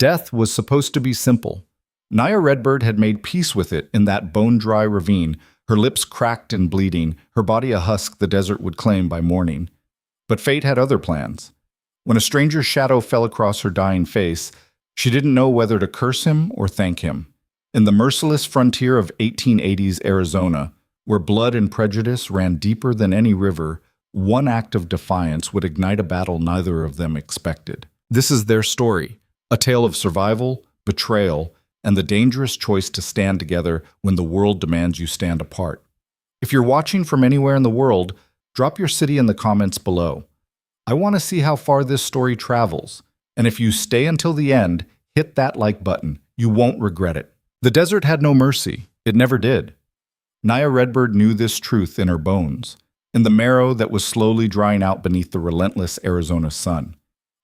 Death was supposed to be simple. Naya Redbird had made peace with it in that bone-dry ravine, her lips cracked and bleeding, her body a husk the desert would claim by morning. But fate had other plans. When a stranger's shadow fell across her dying face, she didn't know whether to curse him or thank him. In the merciless frontier of 1880s Arizona, where blood and prejudice ran deeper than any river, one act of defiance would ignite a battle neither of them expected. This is their story, a tale of survival, betrayal, and the dangerous choice to stand together when the world demands you stand apart. If you're watching from anywhere in the world, drop your city in the comments below. I want to see how far this story travels, and if you stay until the end, hit that like button. You won't regret it. The desert had no mercy. It never did. Naya Redbird knew this truth in her bones, in the marrow that was slowly drying out beneath the relentless Arizona sun.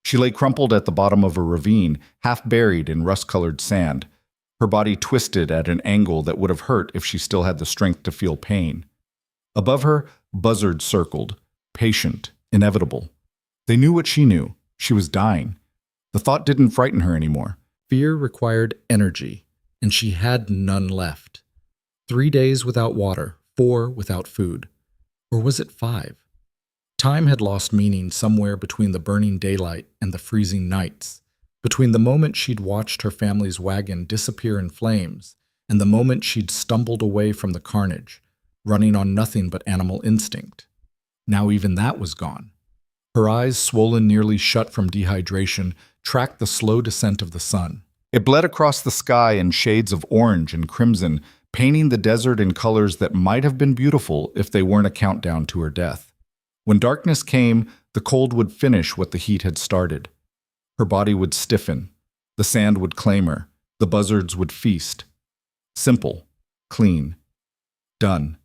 She lay crumpled at the bottom of a ravine, half buried in rust-colored sand, her body twisted at an angle that would have hurt if she still had the strength to feel pain. Above her, buzzards circled, patient, inevitable. They knew what she knew. She was dying. The thought didn't frighten her anymore. Fear required energy, and she had none left. 3 days without water, 4 without food. Or was it 5? Time had lost meaning somewhere between the burning daylight and the freezing nights, between the moment she'd watched her family's wagon disappear in flames and the moment she'd stumbled away from the carnage, running on nothing but animal instinct. Now even that was gone. Her eyes, swollen nearly shut from dehydration, tracked the slow descent of the sun. It bled across the sky in shades of orange and crimson, painting the desert in colors that might have been beautiful if they weren't a countdown to her death. When darkness came, the cold would finish what the heat had started. Her body would stiffen. The sand would claim her. The buzzards would feast. Simple. Clean. Done.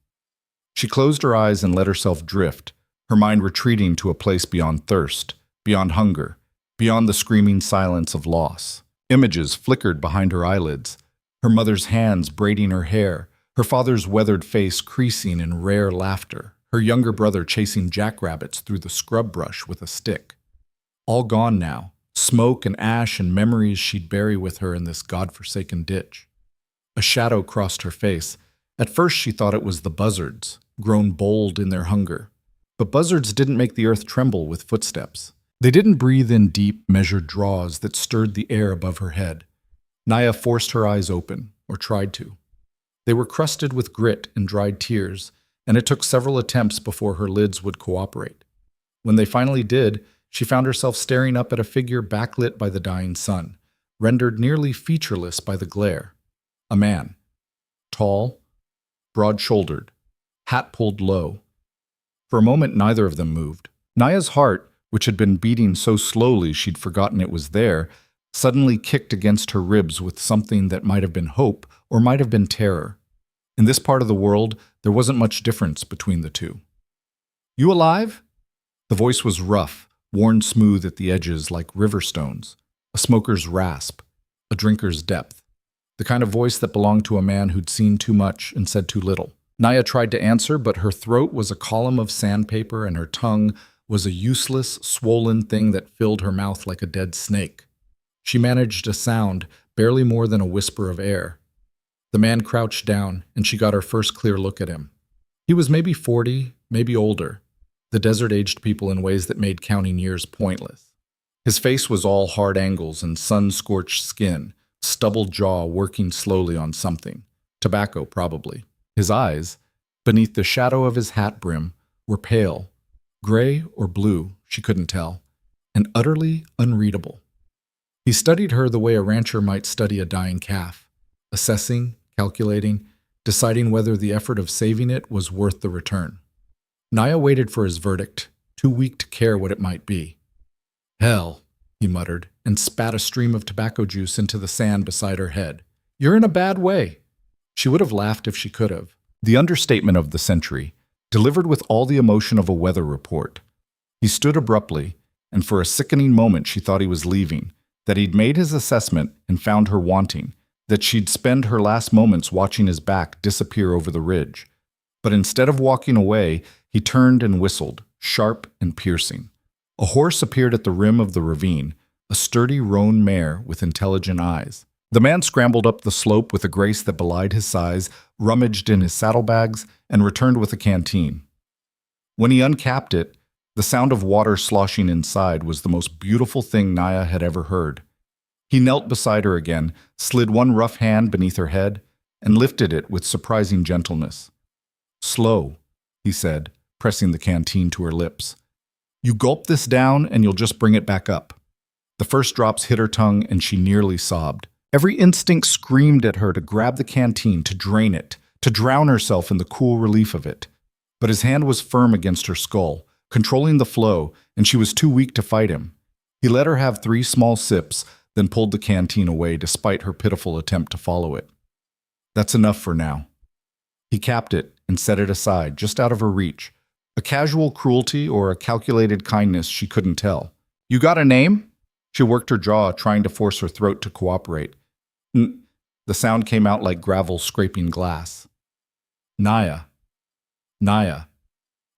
She closed her eyes and let herself drift, her mind retreating to a place beyond thirst, beyond hunger, beyond the screaming silence of loss. Images flickered behind her eyelids, her mother's hands braiding her hair, her father's weathered face creasing in rare laughter, her younger brother chasing jackrabbits through the scrub brush with a stick. All gone now, smoke and ash and memories she'd bury with her in this godforsaken ditch. A shadow crossed her face. At first she thought it was the buzzards, grown bold in their hunger. But buzzards didn't make the earth tremble with footsteps. They didn't breathe in deep, measured draws that stirred the air above her head. Naya forced her eyes open, or tried to. They were crusted with grit and dried tears, and it took several attempts before her lids would cooperate. When they finally did, she found herself staring up at a figure backlit by the dying sun, rendered nearly featureless by the glare. A man. Tall, broad-shouldered, hat pulled low. For a moment, neither of them moved. Naya's heart, which had been beating so slowly she'd forgotten it was there, suddenly kicked against her ribs with something that might have been hope or might have been terror. In this part of the world, there wasn't much difference between the two. "You alive?" The voice was rough, worn smooth at the edges like river stones, a smoker's rasp, a drinker's depth, the kind of voice that belonged to a man who'd seen too much and said too little. Naya tried to answer, but her throat was a column of sandpaper and her tongue was a useless, swollen thing that filled her mouth like a dead snake. She managed a sound, barely more than a whisper of air. The man crouched down, and she got her first clear look at him. He was maybe 40, maybe older. The desert aged people in ways that made counting years pointless. His face was all hard angles and sun-scorched skin, stubbled jaw working slowly on something. Tobacco, probably. His eyes, beneath the shadow of his hat brim, were pale, gray or blue, she couldn't tell, and utterly unreadable. He studied her the way a rancher might study a dying calf, assessing, calculating, deciding whether the effort of saving it was worth the return. Naya waited for his verdict, too weak to care what it might be. "Hell," he muttered, and spat a stream of tobacco juice into the sand beside her head. "You're in a bad way." She would have laughed if she could have. The understatement of the century, delivered with all the emotion of a weather report. He stood abruptly, and for a sickening moment she thought he was leaving, that he'd made his assessment and found her wanting, that she'd spend her last moments watching his back disappear over the ridge. But instead of walking away, he turned and whistled, sharp and piercing. A horse appeared at the rim of the ravine, a sturdy roan mare with intelligent eyes. The man scrambled up the slope with a grace that belied his size, rummaged in his saddlebags, and returned with a canteen. When he uncapped it, the sound of water sloshing inside was the most beautiful thing Naya had ever heard. He knelt beside her again, slid one rough hand beneath her head, and lifted it with surprising gentleness. "Slow," he said, pressing the canteen to her lips. "You gulp this down and you'll just bring it back up." The first drops hit her tongue and she nearly sobbed. Every instinct screamed at her to grab the canteen, to drain it, to drown herself in the cool relief of it. But his hand was firm against her skull, controlling the flow, and she was too weak to fight him. He let her have 3 small sips, then pulled the canteen away despite her pitiful attempt to follow it. "That's enough for now." He capped it and set it aside, just out of her reach. A casual cruelty or a calculated kindness she couldn't tell. "You got a name?" She worked her jaw, trying to force her throat to cooperate. The sound came out like gravel scraping glass. "Naya." "Naya."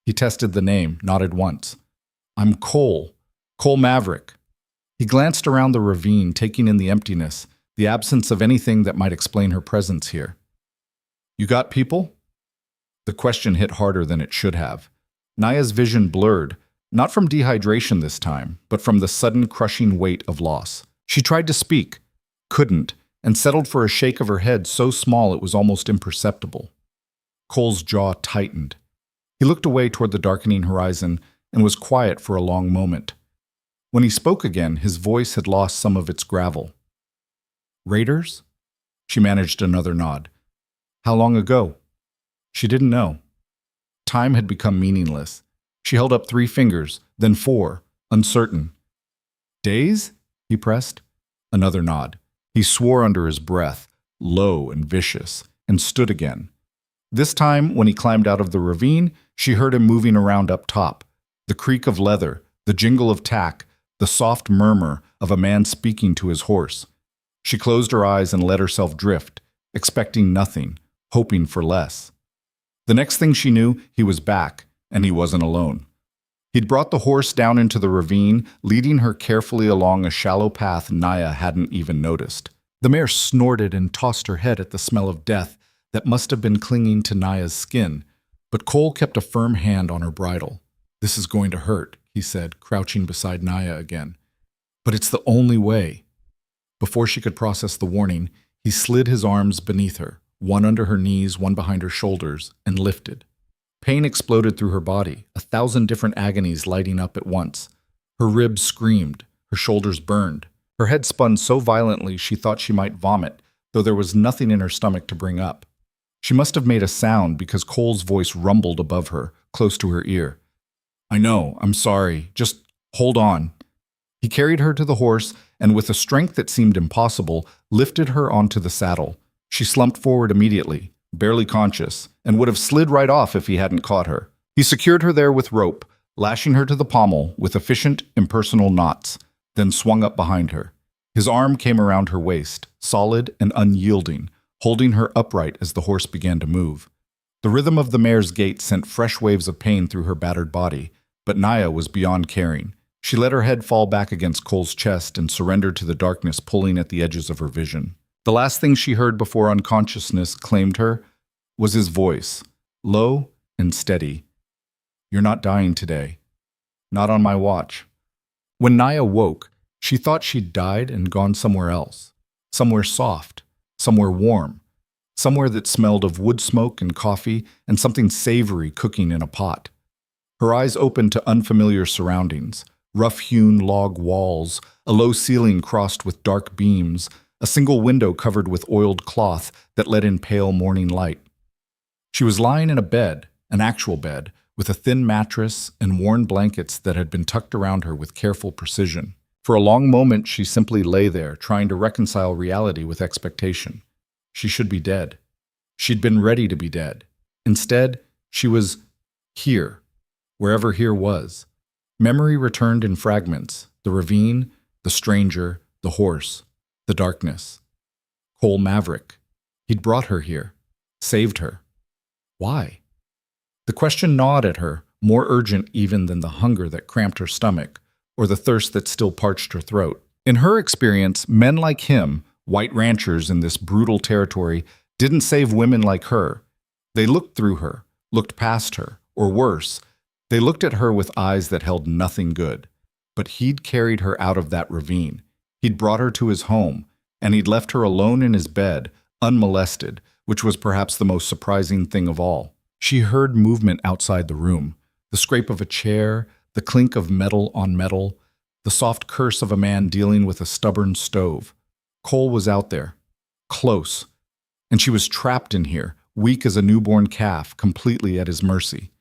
He tested the name, nodded once. "I'm Cole Maverick." He glanced around the ravine, taking in the emptiness, the absence of anything that might explain her presence here. "You got people?" The question hit harder than it should have. Naya's vision blurred, not from dehydration this time, but from the sudden crushing weight of loss. She tried to speak, couldn't, and settled for a shake of her head so small it was almost imperceptible. Cole's jaw tightened. He looked away toward the darkening horizon and was quiet for a long moment. When he spoke again, his voice had lost some of its gravel. "Raiders?" She managed another nod. "How long ago?" She didn't know. Time had become meaningless. She held up 3 fingers, then 4, uncertain. "Days?" he pressed. Another nod. He swore under his breath, low and vicious, and stood again. This time, when he climbed out of the ravine, she heard him moving around up top. The creak of leather, the jingle of tack, the soft murmur of a man speaking to his horse. She closed her eyes and let herself drift, expecting nothing, hoping for less. The next thing she knew, he was back, and he wasn't alone. He'd brought the horse down into the ravine, leading her carefully along a shallow path Naya hadn't even noticed. The mare snorted and tossed her head at the smell of death that must have been clinging to Naya's skin, but Cole kept a firm hand on her bridle. "This is going to hurt," he said, crouching beside Naya again. "But it's the only way." Before she could process the warning, he slid his arms beneath her, one under her knees, one behind her shoulders, and lifted. Pain exploded through her body, 1,000 different agonies lighting up at once. Her ribs screamed, her shoulders burned. Her head spun so violently she thought she might vomit, though there was nothing in her stomach to bring up. She must have made a sound because Cole's voice rumbled above her, close to her ear. "I know, I'm sorry, just hold on." He carried her to the horse and, with a strength that seemed impossible, lifted her onto the saddle. She slumped forward immediately, barely conscious, and would have slid right off if he hadn't caught her. He secured her there with rope, lashing her to the pommel with efficient, impersonal knots, then swung up behind her. His arm came around her waist, solid and unyielding, holding her upright as the horse began to move. The rhythm of the mare's gait sent fresh waves of pain through her battered body, but Naya was beyond caring. She let her head fall back against Cole's chest and surrendered to the darkness pulling at the edges of her vision. The last thing she heard before unconsciousness claimed her was his voice, low and steady. "You're not dying today. Not on my watch." When Naya woke, she thought she'd died and gone somewhere else. Somewhere soft, somewhere warm, somewhere that smelled of wood smoke and coffee and something savory cooking in a pot. Her eyes opened to unfamiliar surroundings, rough-hewn log walls, a low ceiling crossed with dark beams, a single window covered with oiled cloth that let in pale morning light. She was lying in a bed, an actual bed, with a thin mattress and worn blankets that had been tucked around her with careful precision. For a long moment, she simply lay there, trying to reconcile reality with expectation. She should be dead. She'd been ready to be dead. Instead, she was here, wherever here was. Memory returned in fragments: the ravine, the stranger, the horse, the darkness. Cole Maverick. He'd brought her here, saved her. Why? The question gnawed at her, more urgent even than the hunger that cramped her stomach, or the thirst that still parched her throat. In her experience, men like him, white ranchers in this brutal territory, didn't save women like her. They looked through her, looked past her, or worse, they looked at her with eyes that held nothing good. But he'd carried her out of that ravine. He'd brought her to his home, and he'd left her alone in his bed, unmolested, which was perhaps the most surprising thing of all. She heard movement outside the room, the scrape of a chair, the clink of metal on metal, the soft curse of a man dealing with a stubborn stove. Cole was out there, close, and she was trapped in here, weak as a newborn calf, completely at his mercy.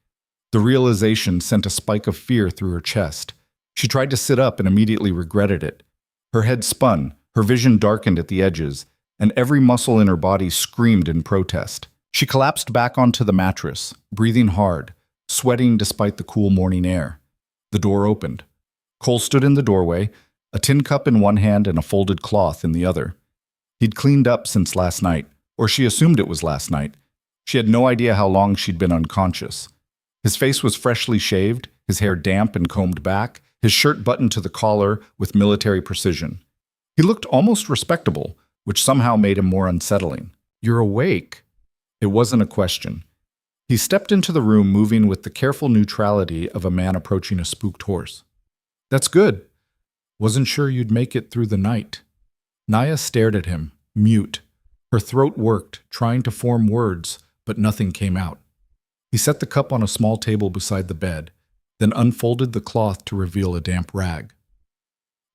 The realization sent a spike of fear through her chest. She tried to sit up and immediately regretted it. Her head spun, her vision darkened at the edges, and every muscle in her body screamed in protest. She collapsed back onto the mattress, breathing hard, sweating despite the cool morning air. The door opened. Cole stood in the doorway, a tin cup in one hand and a folded cloth in the other. He'd cleaned up since last night, or she assumed it was last night. She had no idea how long she'd been unconscious. His face was freshly shaved, his hair damp and combed back, his shirt buttoned to the collar with military precision. He looked almost respectable, which somehow made him more unsettling. "You're awake." It wasn't a question. He stepped into the room, moving with the careful neutrality of a man approaching a spooked horse. "That's good. Wasn't sure you'd make it through the night." Naya stared at him, mute. Her throat worked, trying to form words, but nothing came out. He set the cup on a small table beside the bed, then unfolded the cloth to reveal a damp rag.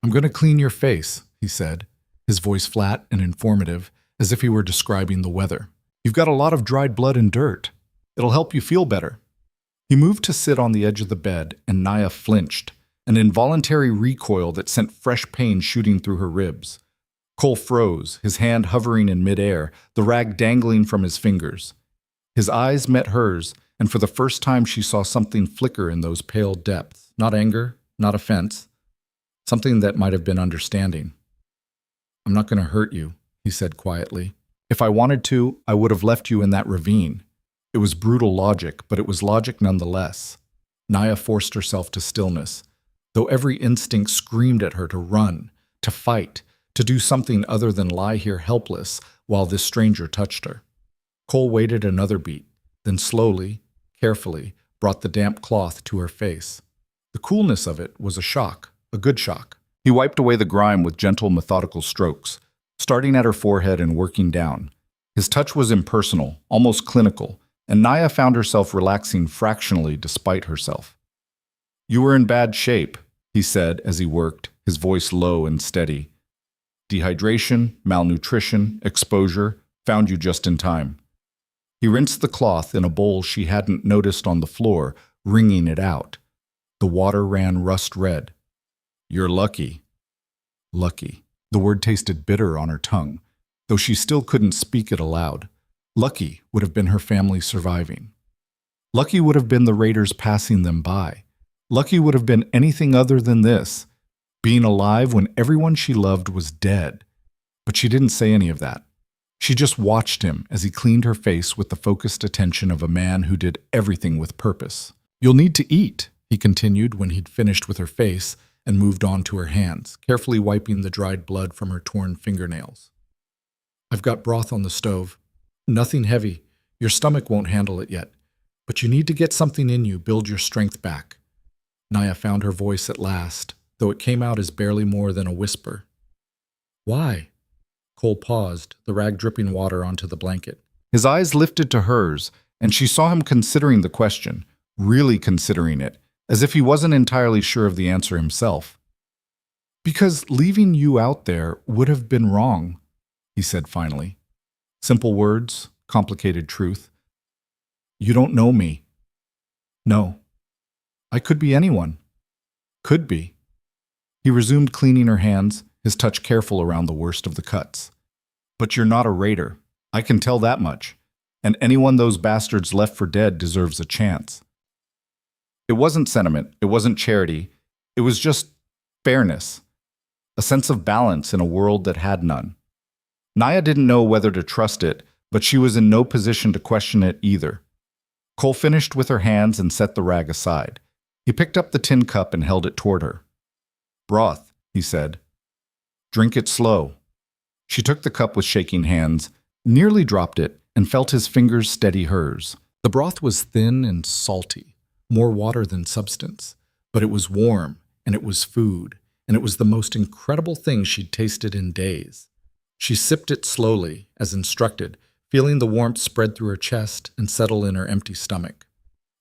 "I'm going to clean your face," he said, his voice flat and informative, as if he were describing the weather. "You've got a lot of dried blood and dirt. It'll help you feel better." He moved to sit on the edge of the bed, and Naya flinched, an involuntary recoil that sent fresh pain shooting through her ribs. Cole froze, his hand hovering in midair, the rag dangling from his fingers. His eyes met hers, and for the first time she saw something flicker in those pale depths. Not anger, not offense. Something that might have been understanding. "I'm not going to hurt you," he said quietly. "If I wanted to, I would have left you in that ravine." It was brutal logic, but it was logic nonetheless. Naya forced herself to stillness, though every instinct screamed at her to run, to fight, to do something other than lie here helpless while this stranger touched her. Cole waited another beat, then slowly, carefully, brought the damp cloth to her face. The coolness of it was a shock, a good shock. He wiped away the grime with gentle, methodical strokes, starting at her forehead and working down. His touch was impersonal, almost clinical, and Naya found herself relaxing fractionally despite herself. "You were in bad shape," he said as he worked, his voice low and steady. "Dehydration, malnutrition, exposure, found you just in time." He rinsed the cloth in a bowl she hadn't noticed on the floor, wringing it out. The water ran rust red. "You're lucky." Lucky. The word tasted bitter on her tongue, though she still couldn't speak it aloud. Lucky would have been her family surviving. Lucky would have been the raiders passing them by. Lucky would have been anything other than this, being alive when everyone she loved was dead. But she didn't say any of that. She just watched him as he cleaned her face with the focused attention of a man who did everything with purpose. "You'll need to eat," he continued when he'd finished with her face and moved on to her hands, carefully wiping the dried blood from her torn fingernails. "I've got broth on the stove. Nothing heavy. Your stomach won't handle it yet. But you need to get something in you, build your strength back." Naya found her voice at last, though it came out as barely more than a whisper. "Why?" Cole paused, the rag dripping water onto the blanket. His eyes lifted to hers, and she saw him considering the question, really considering it, as if he wasn't entirely sure of the answer himself. "Because leaving you out there would have been wrong," he said finally. Simple words, complicated truth. "You don't know me." "No. I could be anyone." "Could be." He resumed cleaning her hands, his touch careful around the worst of the cuts. "But you're not a raider. I can tell that much. And anyone those bastards left for dead deserves a chance." It wasn't sentiment, it wasn't charity, it was just fairness, a sense of balance in a world that had none. Naya didn't know whether to trust it, but she was in no position to question it either. Cole finished with her hands and set the rag aside. He picked up the tin cup and held it toward her. "Broth," he said. Drink it slow. She took the cup with shaking hands, nearly dropped it, and felt his fingers steady hers. The broth was thin and salty, more water than substance, but it was warm, and it was food, and it was the most incredible thing she'd tasted in days. She sipped it slowly, as instructed, feeling the warmth spread through her chest and settle in her empty stomach.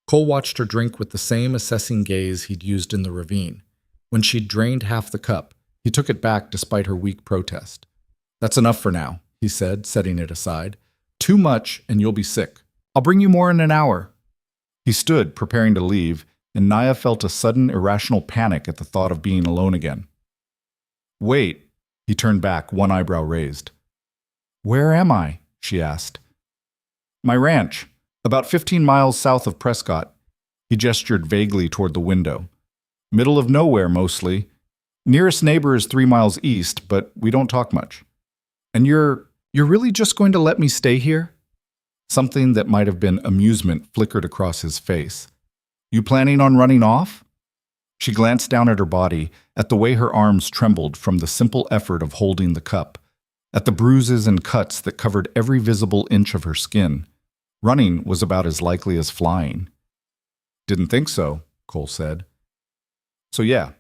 Cole watched her drink with the same assessing gaze he'd used in the ravine. When she'd drained half the cup, he took it back despite her weak protest. "That's enough for now," he said, setting it aside. "Too much, and you'll be sick. I'll bring you more in an hour." He stood, preparing to leave, and Naya felt a sudden irrational panic at the thought of being alone again. "Wait," he turned back, one eyebrow raised. "Where am I?" she asked. "My ranch, about 15 miles south of Prescott." He gestured vaguely toward the window. "Middle of nowhere, mostly. Nearest neighbor is 3 miles east, but we don't talk much." "And you're really just going to let me stay here?" Something that might have been amusement flickered across his face. "You planning on running off?" She glanced down at her body, at the way her arms trembled from the simple effort of holding the cup, at the bruises and cuts that covered every visible inch of her skin. Running was about as likely as flying. "Didn't think so," Cole said. "So yeah,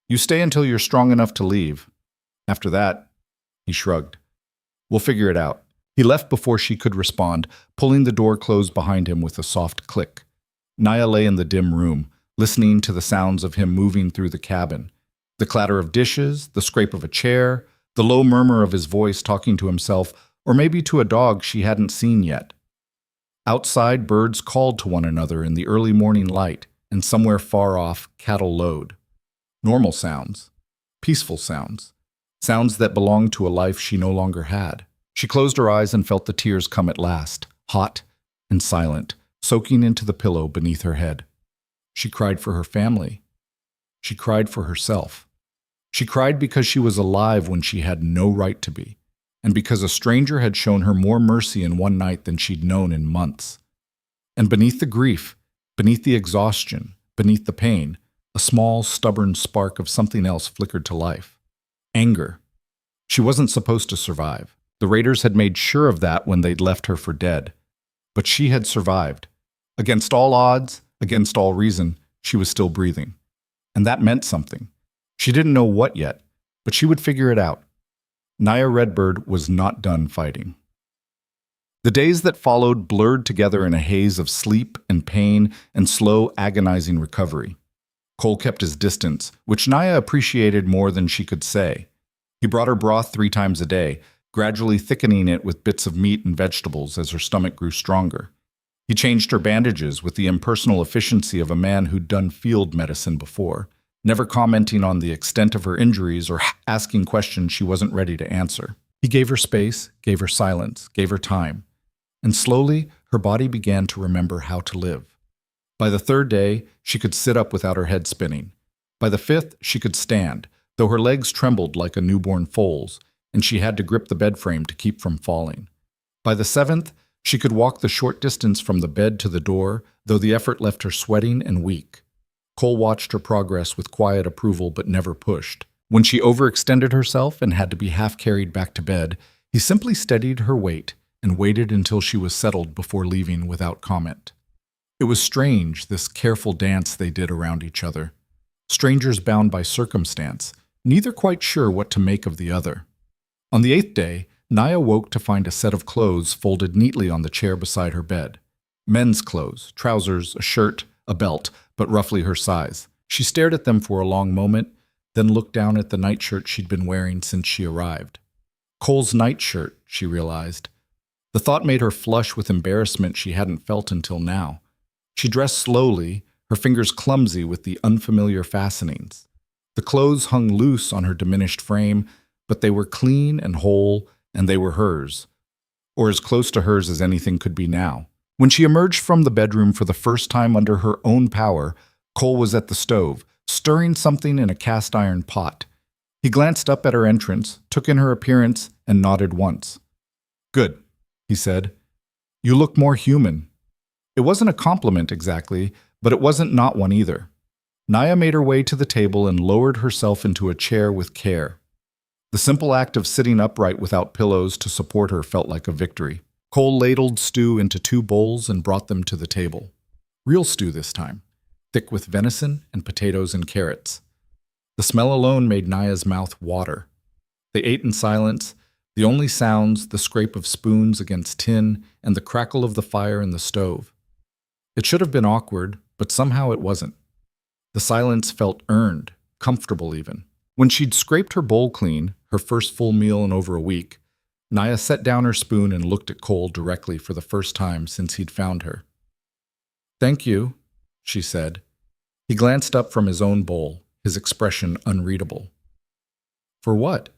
you stay until you're strong enough to leave. After that," he shrugged, "we'll figure it out." He left before she could respond, pulling the door closed behind him with a soft click. Naya lay in the dim room, listening to the sounds of him moving through the cabin. The clatter of dishes, the scrape of a chair, the low murmur of his voice talking to himself, or maybe to a dog she hadn't seen yet. Outside, birds called to one another in the early morning light, and somewhere far off, cattle lowed. Normal sounds. Peaceful sounds. Sounds that belonged to a life she no longer had. She closed her eyes and felt the tears come at last, hot and silent, soaking into the pillow beneath her head. She cried for her family. She cried for herself. She cried because she was alive when she had no right to be, and because a stranger had shown her more mercy in one night than she'd known in months. And beneath the grief, beneath the exhaustion, beneath the pain, a small, stubborn spark of something else flickered to life. Anger. She wasn't supposed to survive. The raiders had made sure of that when they'd left her for dead. But she had survived. Against all odds, against all reason, she was still breathing. And that meant something. She didn't know what yet, but she would figure it out. Naya Redbird was not done fighting. The days that followed blurred together in a haze of sleep and pain and slow, agonizing recovery. Cole kept his distance, which Naya appreciated more than she could say. He brought her broth 3 times a day, gradually thickening it with bits of meat and vegetables as her stomach grew stronger. He changed her bandages with the impersonal efficiency of a man who'd done field medicine before, never commenting on the extent of her injuries or asking questions she wasn't ready to answer. He gave her space, gave her silence, gave her time. And slowly, her body began to remember how to live. By the 3rd day, she could sit up without her head spinning. By the 5th, she could stand, though her legs trembled like a newborn foal's, and she had to grip the bed frame to keep from falling. By the 7th, she could walk the short distance from the bed to the door, though the effort left her sweating and weak. Cole watched her progress with quiet approval but never pushed. When she overextended herself and had to be half-carried back to bed, he simply steadied her weight and waited until she was settled before leaving without comment. It was strange, this careful dance they did around each other. Strangers bound by circumstance, neither quite sure what to make of the other. On the 8th day, Naya woke to find a set of clothes folded neatly on the chair beside her bed. Men's clothes, trousers, a shirt, a belt, but roughly her size. She stared at them for a long moment, then looked down at the nightshirt she'd been wearing since she arrived. Cole's nightshirt, she realized. The thought made her flush with embarrassment she hadn't felt until now. She dressed slowly, her fingers clumsy with the unfamiliar fastenings. The clothes hung loose on her diminished frame, but they were clean and whole, and they were hers, or as close to hers as anything could be now. When she emerged from the bedroom for the first time under her own power, Cole was at the stove, stirring something in a cast-iron pot. He glanced up at her entrance, took in her appearance, and nodded once. "Good," he said. "You look more human." It wasn't a compliment exactly, but it wasn't not one either. Naya made her way to the table and lowered herself into a chair with care. The simple act of sitting upright without pillows to support her felt like a victory. Cole ladled stew into 2 bowls and brought them to the table. Real stew this time, thick with venison and potatoes and carrots. The smell alone made Naya's mouth water. They ate in silence, the only sounds the scrape of spoons against tin and the crackle of the fire in the stove. It should have been awkward, but somehow it wasn't. The silence felt earned, comfortable even. When she'd scraped her bowl clean, her first full meal in over a week, Naya set down her spoon and looked at Cole directly for the first time since he'd found her. "Thank you," she said. He glanced up from his own bowl, his expression unreadable. "For what?"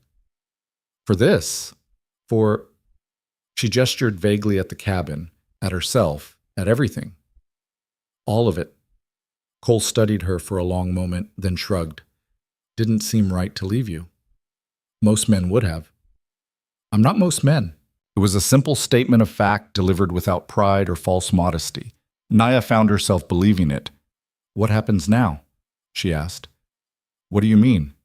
"For this. For—" She gestured vaguely at the cabin, at herself, at everything. "All of it." Cole studied her for a long moment, then shrugged. "Didn't seem right to leave you. Most men would have." "I'm not most men." It was a simple statement of fact delivered without pride or false modesty. Naya found herself believing it. "What happens now?" she asked. "What do you mean?"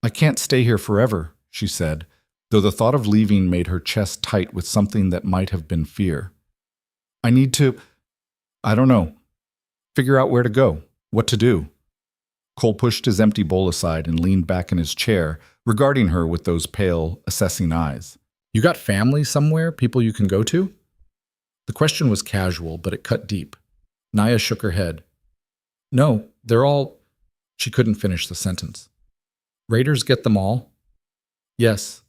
"I can't stay here forever," she said, though the thought of leaving made her chest tight with something that might have been fear. "I need to, I don't know, figure out where to go, what to do." Cole pushed his empty bowl aside and leaned back in his chair, regarding her with those pale, assessing eyes. "You got family somewhere, people you can go to?" The question was casual, but it cut deep. Naya shook her head. "No, they're all—" She couldn't finish the sentence. "Raiders get them all?" "Yes."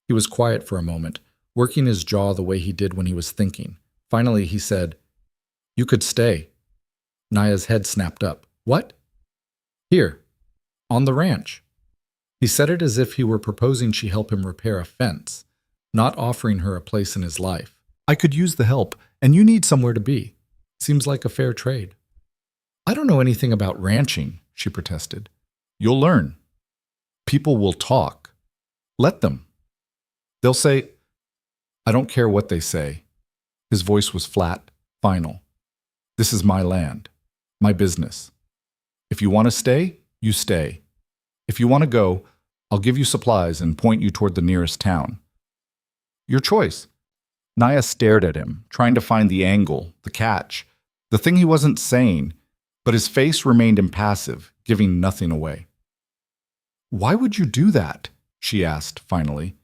He was quiet for a moment, working his jaw the way he did when he was thinking. Finally, he said, "You could stay." Naya's head snapped up. "What?" "Here, on the ranch." He said it as if he were proposing she help him repair a fence, not offering her a place in his life. "I could use the help, and you need somewhere to be. Seems like a fair trade." "I don't know anything about ranching," she protested. "You'll learn. People will talk. Let them. They'll say—" "I don't care what they say." His voice was flat, final. "This is my land, my business. If you want to stay, you stay. If you want to go, I'll give you supplies and point you toward the nearest town. Your choice." Naya stared at him, trying to find the angle, the catch, the thing he wasn't saying, but his face remained impassive, giving nothing away. "Why would you do that?" she asked, finally.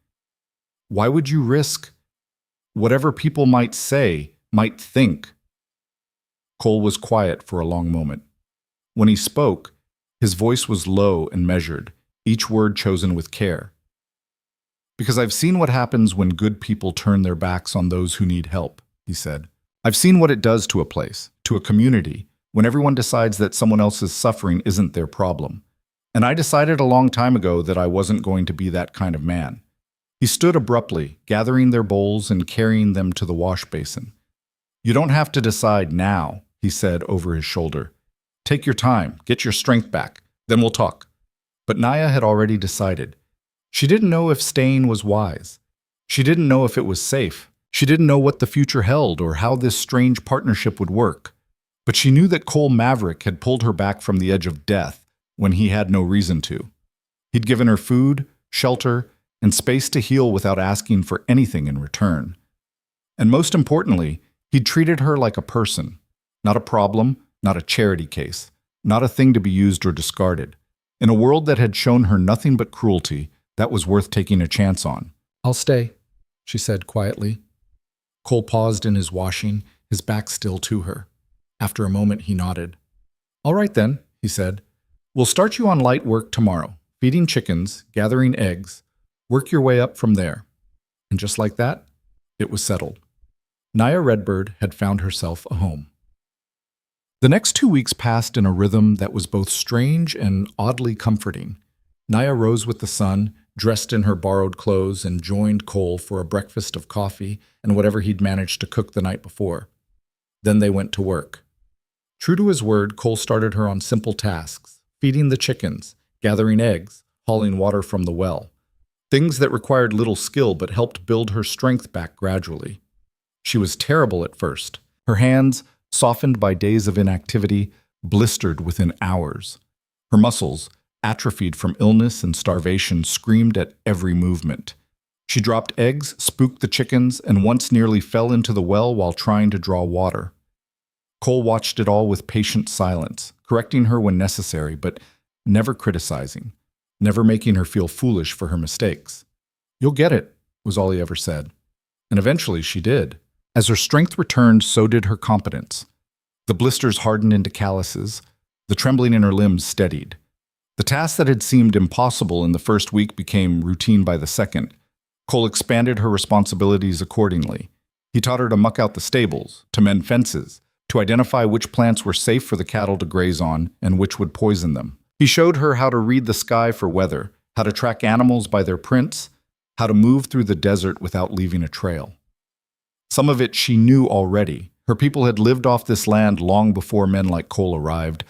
"Why would you risk whatever people might say, might think?" Cole was quiet for a long moment. When he spoke, his voice was low and measured, each word chosen with care. "Because I've seen what happens when good people turn their backs on those who need help," he said. "I've seen what it does to a place, to a community, when everyone decides that someone else's suffering isn't their problem. And I decided a long time ago that I wasn't going to be that kind of man." He stood abruptly, gathering their bowls and carrying them to the wash basin. "You don't have to decide now," he said over his shoulder. "Take your time, get your strength back, then we'll talk." But Naya had already decided. She didn't know if staying was wise. She didn't know if it was safe. She didn't know what the future held or how this strange partnership would work. But she knew that Cole Maverick had pulled her back from the edge of death when he had no reason to. He'd given her food, shelter, and space to heal without asking for anything in return. And most importantly, he'd treated her like a person, not a problem, not a charity case, not a thing to be used or discarded. In a world that had shown her nothing but cruelty, that was worth taking a chance on. "I'll stay," she said quietly. Cole paused in his washing, his back still to her. After a moment, he nodded. "All right then," he said. "We'll start you on light work tomorrow, feeding chickens, gathering eggs. Work your way up from there." And just like that, it was settled. Naya Redbird had found herself a home. The next 2 weeks passed in a rhythm that was both strange and oddly comforting. Naya rose with the sun, dressed in her borrowed clothes, and joined Cole for a breakfast of coffee and whatever he'd managed to cook the night before. Then they went to work. True to his word, Cole started her on simple tasks, feeding the chickens, gathering eggs, hauling water from the well. Things that required little skill but helped build her strength back gradually. She was terrible at first. Her hands, softened by days of inactivity, blistered within hours. Her muscles, atrophied from illness and starvation, screamed at every movement. She dropped eggs, spooked the chickens, and once nearly fell into the well while trying to draw water. Cole watched it all with patient silence, correcting her when necessary, but never criticizing, never making her feel foolish for her mistakes. "You'll get it," was all he ever said. And eventually she did. As her strength returned, so did her competence. The blisters hardened into calluses. The trembling in her limbs steadied. The task that had seemed impossible in the first week became routine by the second. Cole expanded her responsibilities accordingly. He taught her to muck out the stables, to mend fences, to identify which plants were safe for the cattle to graze on and which would poison them. He showed her how to read the sky for weather, how to track animals by their prints, how to move through the desert without leaving a trail. Some of it she knew already. Her people had lived off this land long before men like Cole arrived,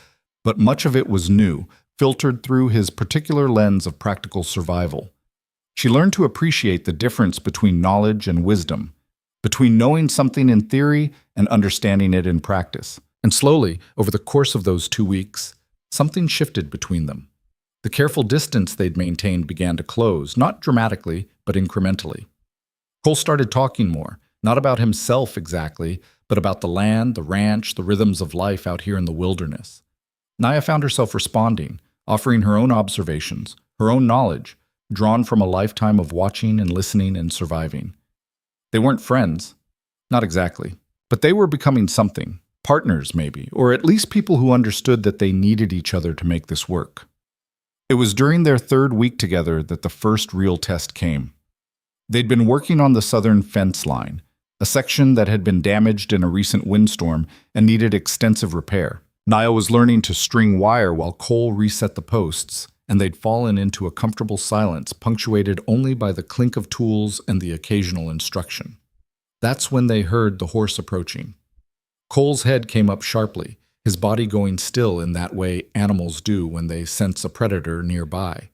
but much of it was new, filtered through his particular lens of practical survival. She learned to appreciate the difference between knowledge and wisdom, between knowing something in theory and understanding it in practice. And slowly, over the course of those 2 weeks, something shifted between them. The careful distance they'd maintained began to close, not dramatically, but incrementally. Cole started talking more, not about himself exactly, but about the land, the ranch, the rhythms of life out here in the wilderness. Naya found herself responding, offering her own observations, her own knowledge, drawn from a lifetime of watching and listening and surviving. They weren't friends, not exactly, but they were becoming something, partners maybe, or at least people who understood that they needed each other to make this work. It was during their 3rd week together that the first real test came. They'd been working on the southern fence line, a section that had been damaged in a recent windstorm and needed extensive repair. Naya was learning to string wire while Cole reset the posts, and they'd fallen into a comfortable silence punctuated only by the clink of tools and the occasional instruction. That's when they heard the horse approaching. Cole's head came up sharply, his body going still in that way animals do when they sense a predator nearby.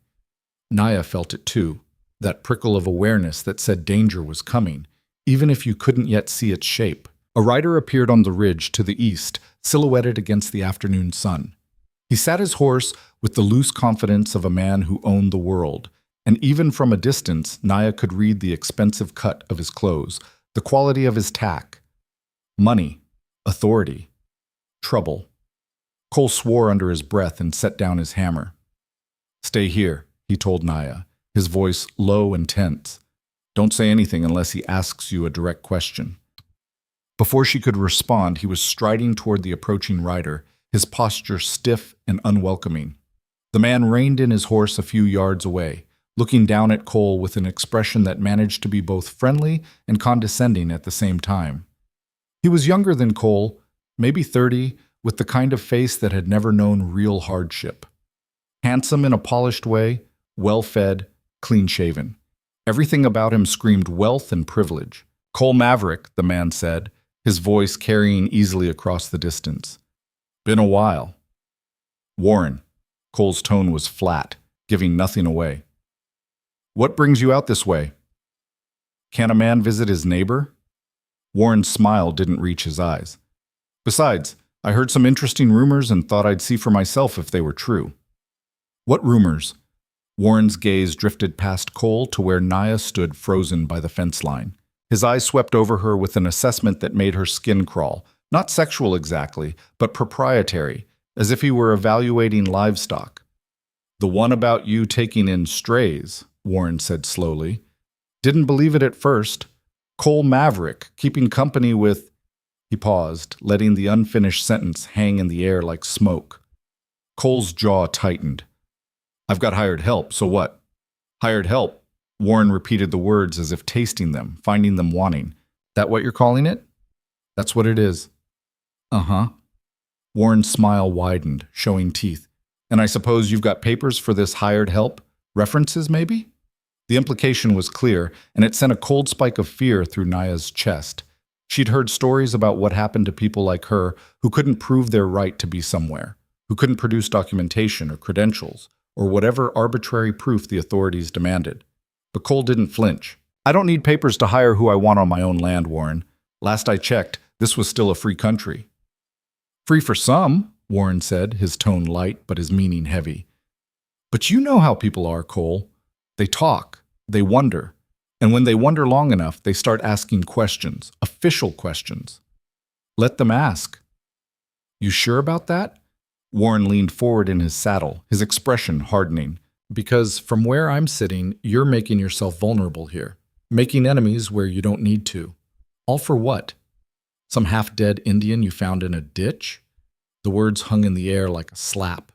Naya felt it too, that prickle of awareness that said danger was coming, even if you couldn't yet see its shape. A rider appeared on the ridge to the east, silhouetted against the afternoon sun. He sat his horse with the loose confidence of a man who owned the world, and even from a distance, Naya could read the expensive cut of his clothes, the quality of his tack. Money, authority, trouble. Cole swore under his breath and set down his hammer. "Stay here," he told Naya, his voice low and tense. "Don't say anything unless he asks you a direct question." Before she could respond, he was striding toward the approaching rider, his posture stiff and unwelcoming. The man reined in his horse a few yards away, looking down at Cole with an expression that managed to be both friendly and condescending at the same time. He was younger than Cole, maybe 30, with the kind of face that had never known real hardship. Handsome in a polished way, well-fed, clean-shaven. Everything about him screamed wealth and privilege. "Cole Maverick," the man said, his voice carrying easily across the distance. "Been a while." "Warren." Cole's tone was flat, giving nothing away. "What brings you out this way?" "Can a man visit his neighbor?" Warren's smile didn't reach his eyes. "Besides, I heard some interesting rumors and thought I'd see for myself if they were true." "What rumors?" Warren's gaze drifted past Cole to where Naya stood frozen by the fence line. His eyes swept over her with an assessment that made her skin crawl. Not sexual exactly, but proprietary, as if he were evaluating livestock. "The one about you taking in strays," Warren said slowly. "Didn't believe it at first. Cole Maverick, keeping company with—" He paused, letting the unfinished sentence hang in the air like smoke. Cole's jaw tightened. "I've got hired help, so what?" "Hired help?" Warren repeated the words as if tasting them, finding them wanting. "That what you're calling it?" "That's what it is." "Uh-huh." Warren's smile widened, showing teeth. "And I suppose you've got papers for this hired help? References, maybe?" The implication was clear, and it sent a cold spike of fear through Naya's chest. She'd heard stories about what happened to people like her who couldn't prove their right to be somewhere, who couldn't produce documentation or credentials, or whatever arbitrary proof the authorities demanded. But Cole didn't flinch. "I don't need papers to hire who I want on my own land, Warren. Last I checked, this was still a free country." "Free for some," Warren said, his tone light but his meaning heavy. But you know how people are, Cole. They talk, they wonder, and when they wonder long enough, they start asking questions, official questions. Let them ask. You sure about that? Warren leaned forward in his saddle, his expression hardening. Because from where I'm sitting, you're making yourself vulnerable here. Making enemies where you don't need to. All for what? Some half-dead Indian you found in a ditch? The words hung in the air like a slap.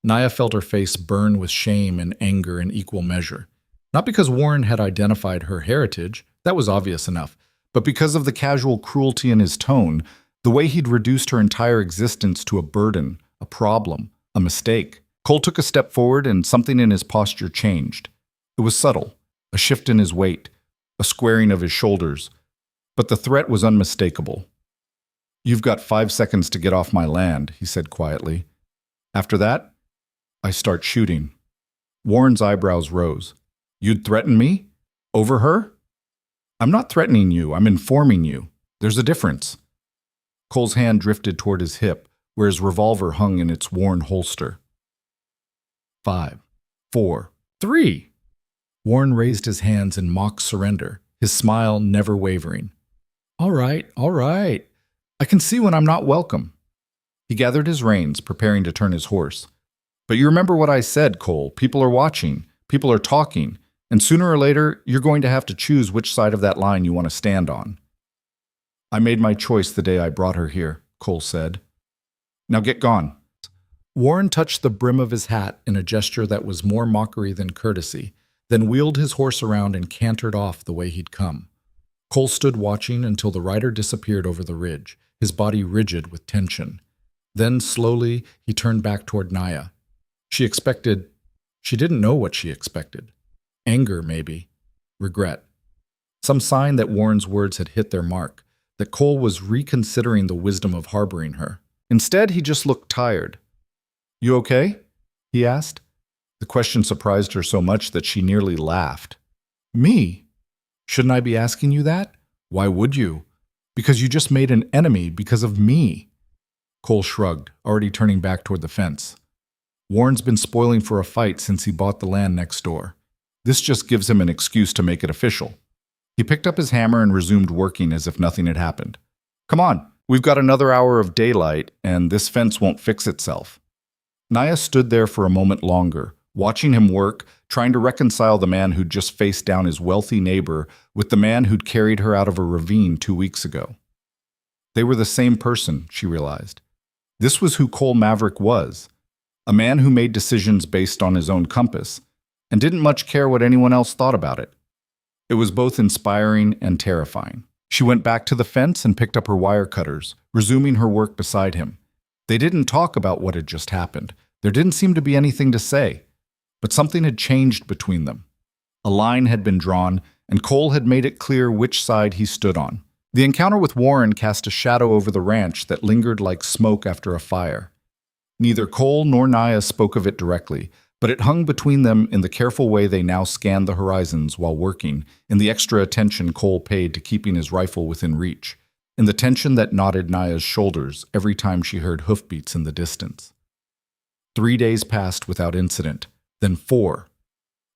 Naya felt her face burn with shame and anger in equal measure. Not because Warren had identified her heritage, that was obvious enough, but because of the casual cruelty in his tone, the way he'd reduced her entire existence to a burden, a problem, a mistake. Cole took a step forward and something in his posture changed. It was subtle, a shift in his weight, a squaring of his shoulders, but the threat was unmistakable. You've got 5 seconds to get off my land, he said quietly. After that, I start shooting. Warren's eyebrows rose. You'd threaten me? Over her? I'm not threatening you, I'm informing you. There's a difference. Cole's hand drifted toward his hip, where his revolver hung in its worn holster. 5, 4, 3. Warren raised his hands in mock surrender, his smile never wavering. All right. I can see when I'm not welcome. He gathered his reins, preparing to turn his horse. But you remember what I said, Cole. People are watching. People are talking. And sooner or later, you're going to have to choose which side of that line you want to stand on. I made my choice the day I brought her here, Cole said. Now get gone. Warren touched the brim of his hat in a gesture that was more mockery than courtesy, then wheeled his horse around and cantered off the way he'd come. Cole stood watching until the rider disappeared over the ridge, his body rigid with tension. Then, slowly, he turned back toward Naya. She didn't know what she expected. Anger, maybe. Regret. Some sign that Warren's words had hit their mark, that Cole was reconsidering the wisdom of harboring her. Instead, he just looked tired. You okay? He asked. The question surprised her so much that she nearly laughed. Me? Shouldn't I be asking you that? Why would you? Because you just made an enemy because of me. Cole shrugged, already turning back toward the fence. Warren's been spoiling for a fight since he bought the land next door. This just gives him an excuse to make it official. He picked up his hammer and resumed working as if nothing had happened. Come on, we've got another hour of daylight, and this fence won't fix itself. Naya stood there for a moment longer, watching him work, trying to reconcile the man who'd just faced down his wealthy neighbor with the man who'd carried her out of a ravine 2 weeks ago. They were the same person, she realized. This was who Cole Maverick was, a man who made decisions based on his own compass, and didn't much care what anyone else thought about it. It was both inspiring and terrifying. She went back to the fence and picked up her wire cutters, resuming her work beside him. They didn't talk about what had just happened. There didn't seem to be anything to say. But something had changed between them. A line had been drawn, and Cole had made it clear which side he stood on. The encounter with Warren cast a shadow over the ranch that lingered like smoke after a fire. Neither Cole nor Naya spoke of it directly, but it hung between them in the careful way they now scanned the horizons while working, in the extra attention Cole paid to keeping his rifle within reach, in the tension that knotted Naya's shoulders every time she heard hoofbeats in the distance. 3 days passed without incident, then 4.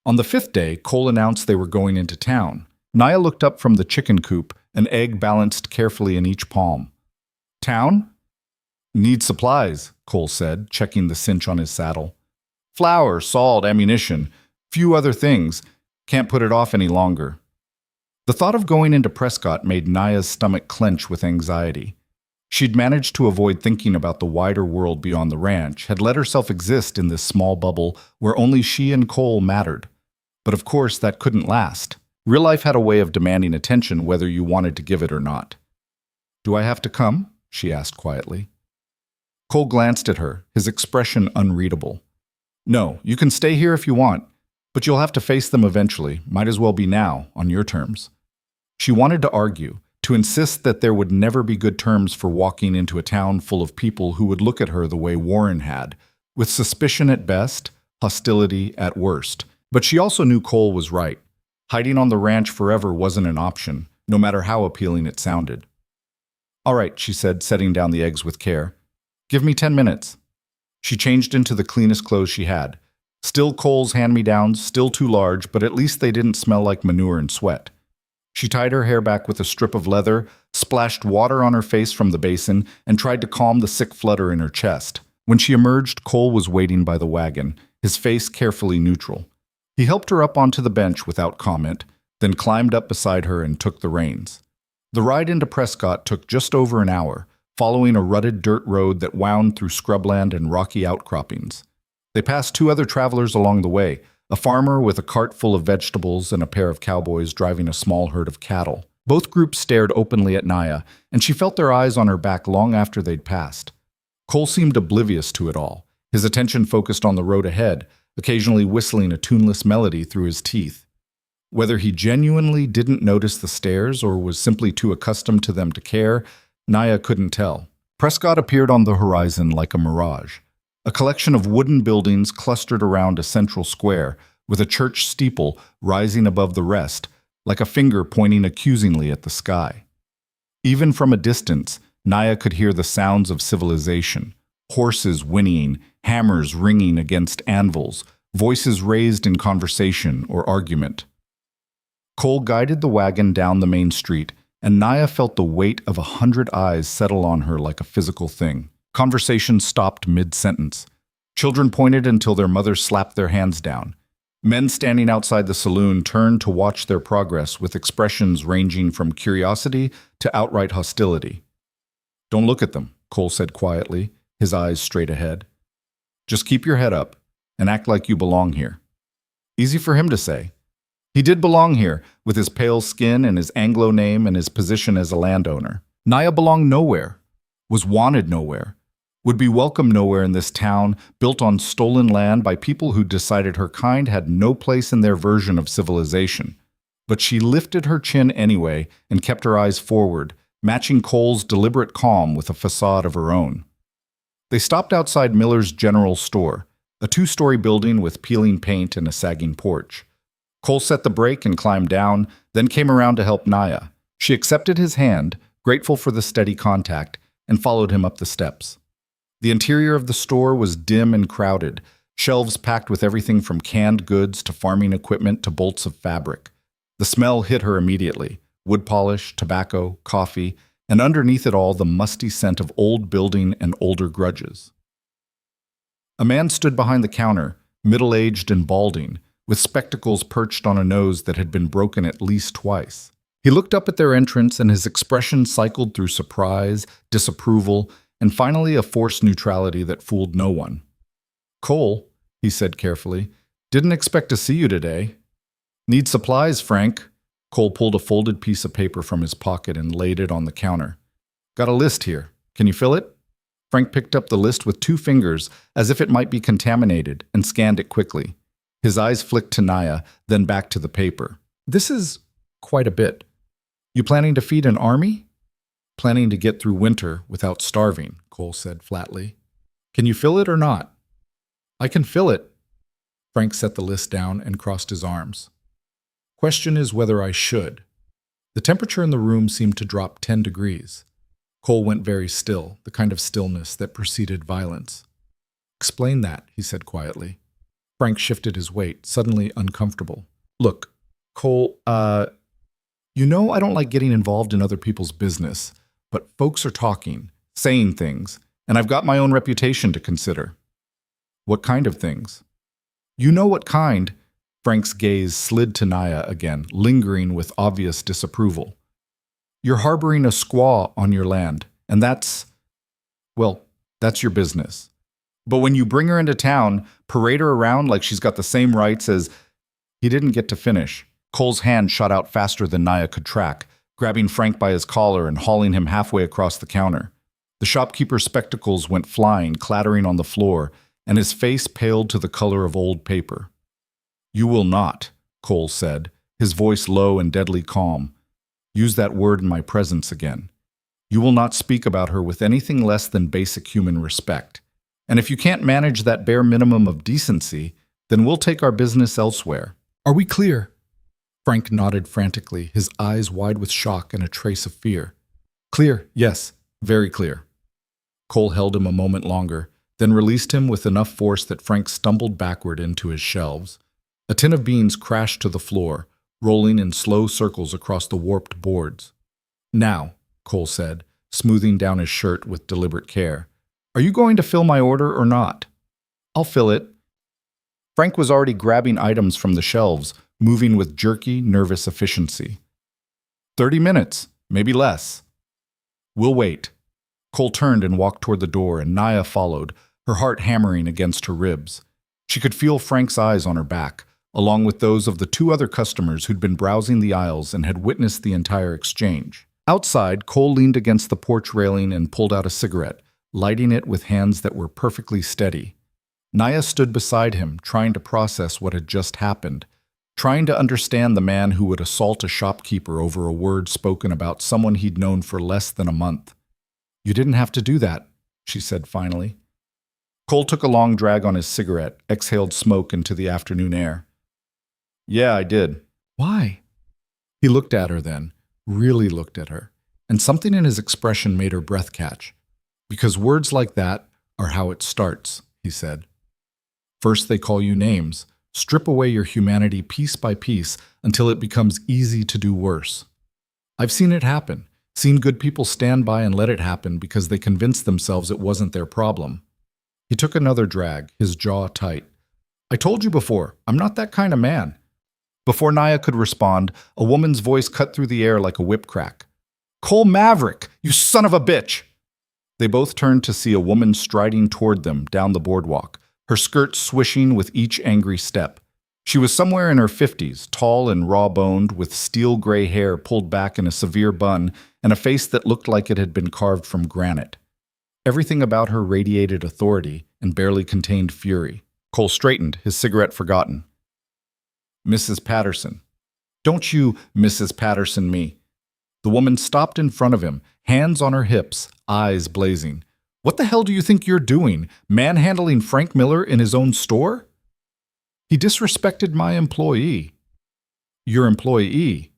On the 5th day, Cole announced they were going into town. Naya looked up from the chicken coop, an egg balanced carefully in each palm. Town? Need supplies, Cole said, checking the cinch on his saddle. Flour, salt, ammunition, few other things. Can't put it off any longer. The thought of going into Prescott made Naya's stomach clench with anxiety. She'd managed to avoid thinking about the wider world beyond the ranch, had let herself exist in this small bubble where only she and Cole mattered. But of course, that couldn't last. Real life had a way of demanding attention whether you wanted to give it or not. Do I have to come? She asked quietly. Cole glanced at her, his expression unreadable. No, you can stay here if you want, but you'll have to face them eventually. Might as well be now, on your terms. She wanted to argue, to insist that there would never be good terms for walking into a town full of people who would look at her the way Warren had, with suspicion at best, hostility at worst. But she also knew Cole was right. Hiding on the ranch forever wasn't an option, no matter how appealing it sounded. All right, she said, setting down the eggs with care. Give me 10 minutes. She changed into the cleanest clothes she had, Still Cole's hand-me-downs, still too large, but at least they didn't smell like manure and sweat. She tied her hair back with a strip of leather, splashed water on her face from the basin, and tried to calm the sick flutter in her chest. When she emerged, Cole was waiting by the wagon, his face carefully neutral. He helped her up onto the bench without comment, then climbed up beside her and took the reins. The ride into Prescott took just over an hour, following a rutted dirt road that wound through scrubland and rocky outcroppings. They passed two other travelers along the way, a farmer with a cart full of vegetables and a pair of cowboys driving a small herd of cattle. Both groups stared openly at Naya, and she felt their eyes on her back long after they'd passed. Cole seemed oblivious to it all, his attention focused on the road ahead, occasionally whistling a tuneless melody through his teeth. Whether he genuinely didn't notice the stairs or was simply too accustomed to them to care, Naya couldn't tell. Prescott appeared on the horizon like a mirage. A collection of wooden buildings clustered around a central square, with a church steeple rising above the rest, like a finger pointing accusingly at the sky. Even from a distance, Naya could hear the sounds of civilization, horses whinnying, hammers ringing against anvils, voices raised in conversation or argument. Cole guided the wagon down the main street, and Naya felt the weight of 100 eyes settle on her like a physical thing. Conversation stopped mid-sentence. Children pointed until their mothers slapped their hands down. Men standing outside the saloon turned to watch their progress with expressions ranging from curiosity to outright hostility. "Don't look at them," Cole said quietly, his eyes straight ahead. "Just keep your head up and act like you belong here." Easy for him to say. He did belong here, with his pale skin and his Anglo name and his position as a landowner. Naya belonged nowhere, was wanted nowhere, would be welcome nowhere in this town built on stolen land by people who decided her kind had no place in their version of civilization. But she lifted her chin anyway and kept her eyes forward, matching Cole's deliberate calm with a facade of her own. They stopped outside Miller's General Store, a two-story building with peeling paint and a sagging porch. Cole set the brake and climbed down, then came around to help Naya. She accepted his hand, grateful for the steady contact, and followed him up the steps. The interior of the store was dim and crowded, shelves packed with everything from canned goods to farming equipment to bolts of fabric. The smell hit her immediately: wood polish, tobacco, coffee, and underneath it all the musty scent of old building and older grudges. A man stood behind the counter, middle-aged and balding, with spectacles perched on a nose that had been broken at least twice. He looked up at their entrance, and his expression cycled through surprise, disapproval, and finally a forced neutrality that fooled no one. "Cole," he said carefully, "didn't expect to see you today." "Need supplies, Frank." Cole pulled a folded piece of paper from his pocket and laid it on the counter. "Got a list here. Can you fill it?" Frank picked up the list with 2 fingers, as if it might be contaminated, and scanned it quickly. His eyes flicked to Naya, then back to the paper. "This is quite a bit. You planning to feed an army?" "Planning to get through winter without starving," Cole said flatly. "Can you fill it or not?" "I can fill it." Frank set the list down and crossed his arms. "Question is whether I should." The temperature in the room seemed to drop 10 degrees. Cole went very still, the kind of stillness that preceded violence. "Explain that," he said quietly. Frank shifted his weight, suddenly uncomfortable. "Look, Cole, you know I don't like getting involved in other people's business, but folks are talking, saying things, and I've got my own reputation to consider." "What kind of things?" "You know what kind." Frank's gaze slid to Naya again, lingering with obvious disapproval. "You're harboring a squaw on your land, and that's your business. But when you bring her into town, parade her around like she's got the same rights as—" He didn't get to finish. Cole's hand shot out faster than Naya could track, grabbing Frank by his collar and hauling him halfway across the counter. The shopkeeper's spectacles went flying, clattering on the floor, and his face paled to the color of old paper. "You will not," Cole said, his voice low and deadly calm. "Use that word in my presence again. You will not speak about her with anything less than basic human respect. And if you can't manage that bare minimum of decency, then we'll take our business elsewhere. Are we clear?" Frank nodded frantically, his eyes wide with shock and a trace of fear. "Clear, yes, very clear." Cole held him a moment longer, then released him with enough force that Frank stumbled backward into his shelves. A tin of beans crashed to the floor, rolling in slow circles across the warped boards. "Now," Cole said, smoothing down his shirt with deliberate care, "are you going to fill my order or not?" "I'll fill it." Frank was already grabbing items from the shelves, moving with jerky, nervous efficiency. 30 minutes, maybe less." "We'll wait." Cole turned and walked toward the door, and Naya followed, her heart hammering against her ribs. She could feel Frank's eyes on her back, along with those of the two other customers who'd been browsing the aisles and had witnessed the entire exchange. Outside, Cole leaned against the porch railing and pulled out a cigarette, lighting it with hands that were perfectly steady. Naya stood beside him, trying to process what had just happened, trying to understand the man who would assault a shopkeeper over a word spoken about someone he'd known for less than a month. "You didn't have to do that," she said finally. Cole took a long drag on his cigarette, exhaled smoke into the afternoon air. "Yeah, I did." "Why?" He looked at her then, really looked at her, and something in his expression made her breath catch. "Because words like that are how it starts," he said. "First they call you names, strip away your humanity piece by piece until it becomes easy to do worse. I've seen it happen, seen good people stand by and let it happen because they convinced themselves it wasn't their problem." He took another drag, his jaw tight. "I told you before, I'm not that kind of man." Before Naya could respond, a woman's voice cut through the air like a whip crack. "Cole Maverick, you son of a bitch!" They both turned to see a woman striding toward them down the boardwalk, her skirt swishing with each angry step. She was somewhere in her 50s, tall and raw-boned, with steel-gray hair pulled back in a severe bun and a face that looked like it had been carved from granite. Everything about her radiated authority and barely contained fury. Cole straightened, his cigarette forgotten. "Mrs. Patterson." "Don't you Mrs. Patterson me." The woman stopped in front of him, hands on her hips, eyes blazing. "What the hell do you think you're doing, manhandling Frank Miller in his own store?" "He disrespected my employee." "Your employee?"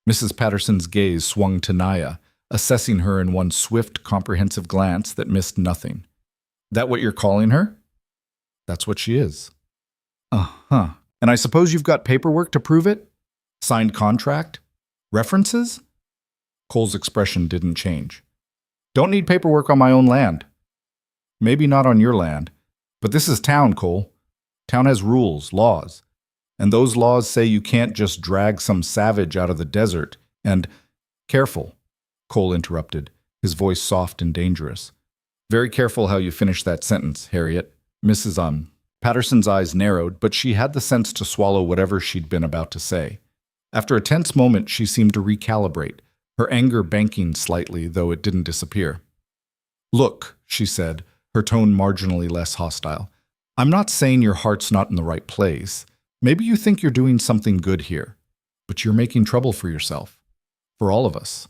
Mrs. Patterson's gaze swung to Naya, assessing her in one swift, comprehensive glance that missed nothing. "That what you're calling her?" "That's what she is." "Uh-huh. And I suppose you've got paperwork to prove it? Signed contract? References?" Cole's expression didn't change. "Don't need paperwork on my own land." "Maybe not on your land, but this is town, Cole. Town has rules, laws. And those laws say you can't just drag some savage out of the desert and—" "Careful," Cole interrupted, his voice soft and dangerous. "Very careful how you finish that sentence, Harriet." Mrs. Patterson's eyes narrowed, but she had the sense to swallow whatever she'd been about to say. After a tense moment, she seemed to recalibrate, her anger banking slightly, though it didn't disappear. "Look," she said, her tone marginally less hostile, "I'm not saying your heart's not in the right place. Maybe you think you're doing something good here, but you're making trouble for yourself. For all of us.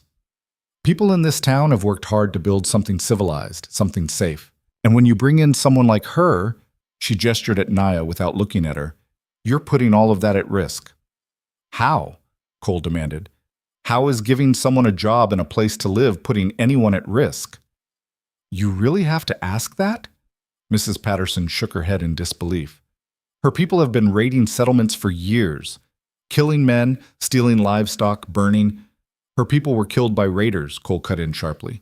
People in this town have worked hard to build something civilized, something safe. And when you bring in someone like her," she gestured at Naya without looking at her, "you're putting all of that at risk." "How?" Cole demanded. "How is giving someone a job and a place to live putting anyone at risk?" "You really have to ask that?" Mrs. Patterson shook her head in disbelief. "Her people have been raiding settlements for years. Killing men, stealing livestock, burning. Her people were killed by raiders," Cole cut in sharply.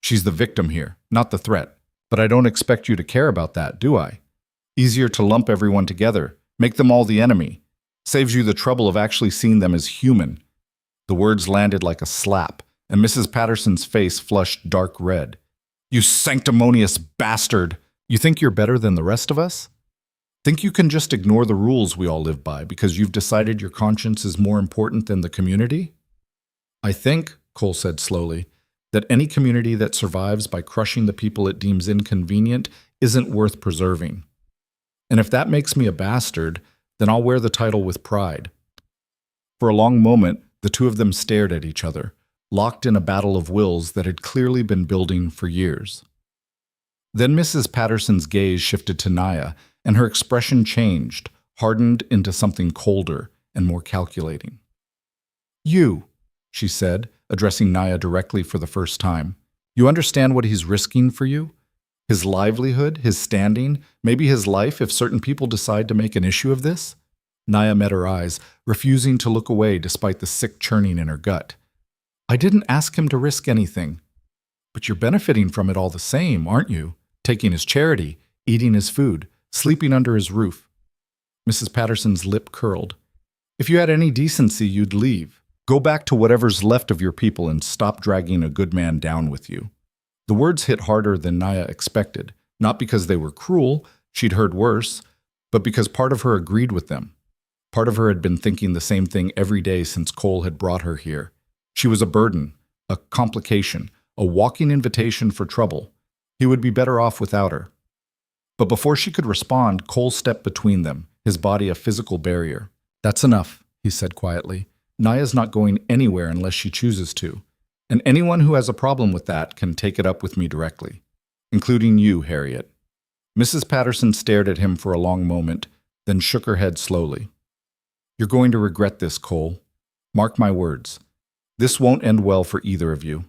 "She's the victim here, not the threat. But I don't expect you to care about that, do I? Easier to lump everyone together, make them all the enemy. Saves you the trouble of actually seeing them as human." The words landed like a slap, and Mrs. Patterson's face flushed dark red. "You sanctimonious bastard! You think you're better than the rest of us? Think you can just ignore the rules we all live by because you've decided your conscience is more important than the community?" "I think," Cole said slowly, "that any community that survives by crushing the people it deems inconvenient isn't worth preserving. And if that makes me a bastard, then I'll wear the title with pride." For a long moment, the two of them stared at each other, locked in a battle of wills that had clearly been building for years. Then Mrs. Patterson's gaze shifted to Naya, and her expression changed, hardened into something colder and more calculating. "You," she said, addressing Naya directly for the first time, "you understand what he's risking for you? His livelihood, his standing, maybe his life if certain people decide to make an issue of this? Naya met her eyes, refusing to look away despite the sick churning in her gut. I didn't ask him to risk anything. But you're benefiting from it all the same, aren't you? Taking his charity, eating his food, sleeping under his roof. Mrs. Patterson's lip curled. If you had any decency, you'd leave. Go back to whatever's left of your people and stop dragging a good man down with you. The words hit harder than Naya expected, not because they were cruel, she'd heard worse, but because part of her agreed with them. Part of her had been thinking the same thing every day since Cole had brought her here. She was a burden, a complication, a walking invitation for trouble. He would be better off without her. But before she could respond, Cole stepped between them, his body a physical barrier. That's enough, he said quietly. Naya's not going anywhere unless she chooses to. And anyone who has a problem with that can take it up with me directly. Including you, Harriet. Mrs. Patterson stared at him for a long moment, then shook her head slowly. You're going to regret this, Cole. Mark my words. This won't end well for either of you.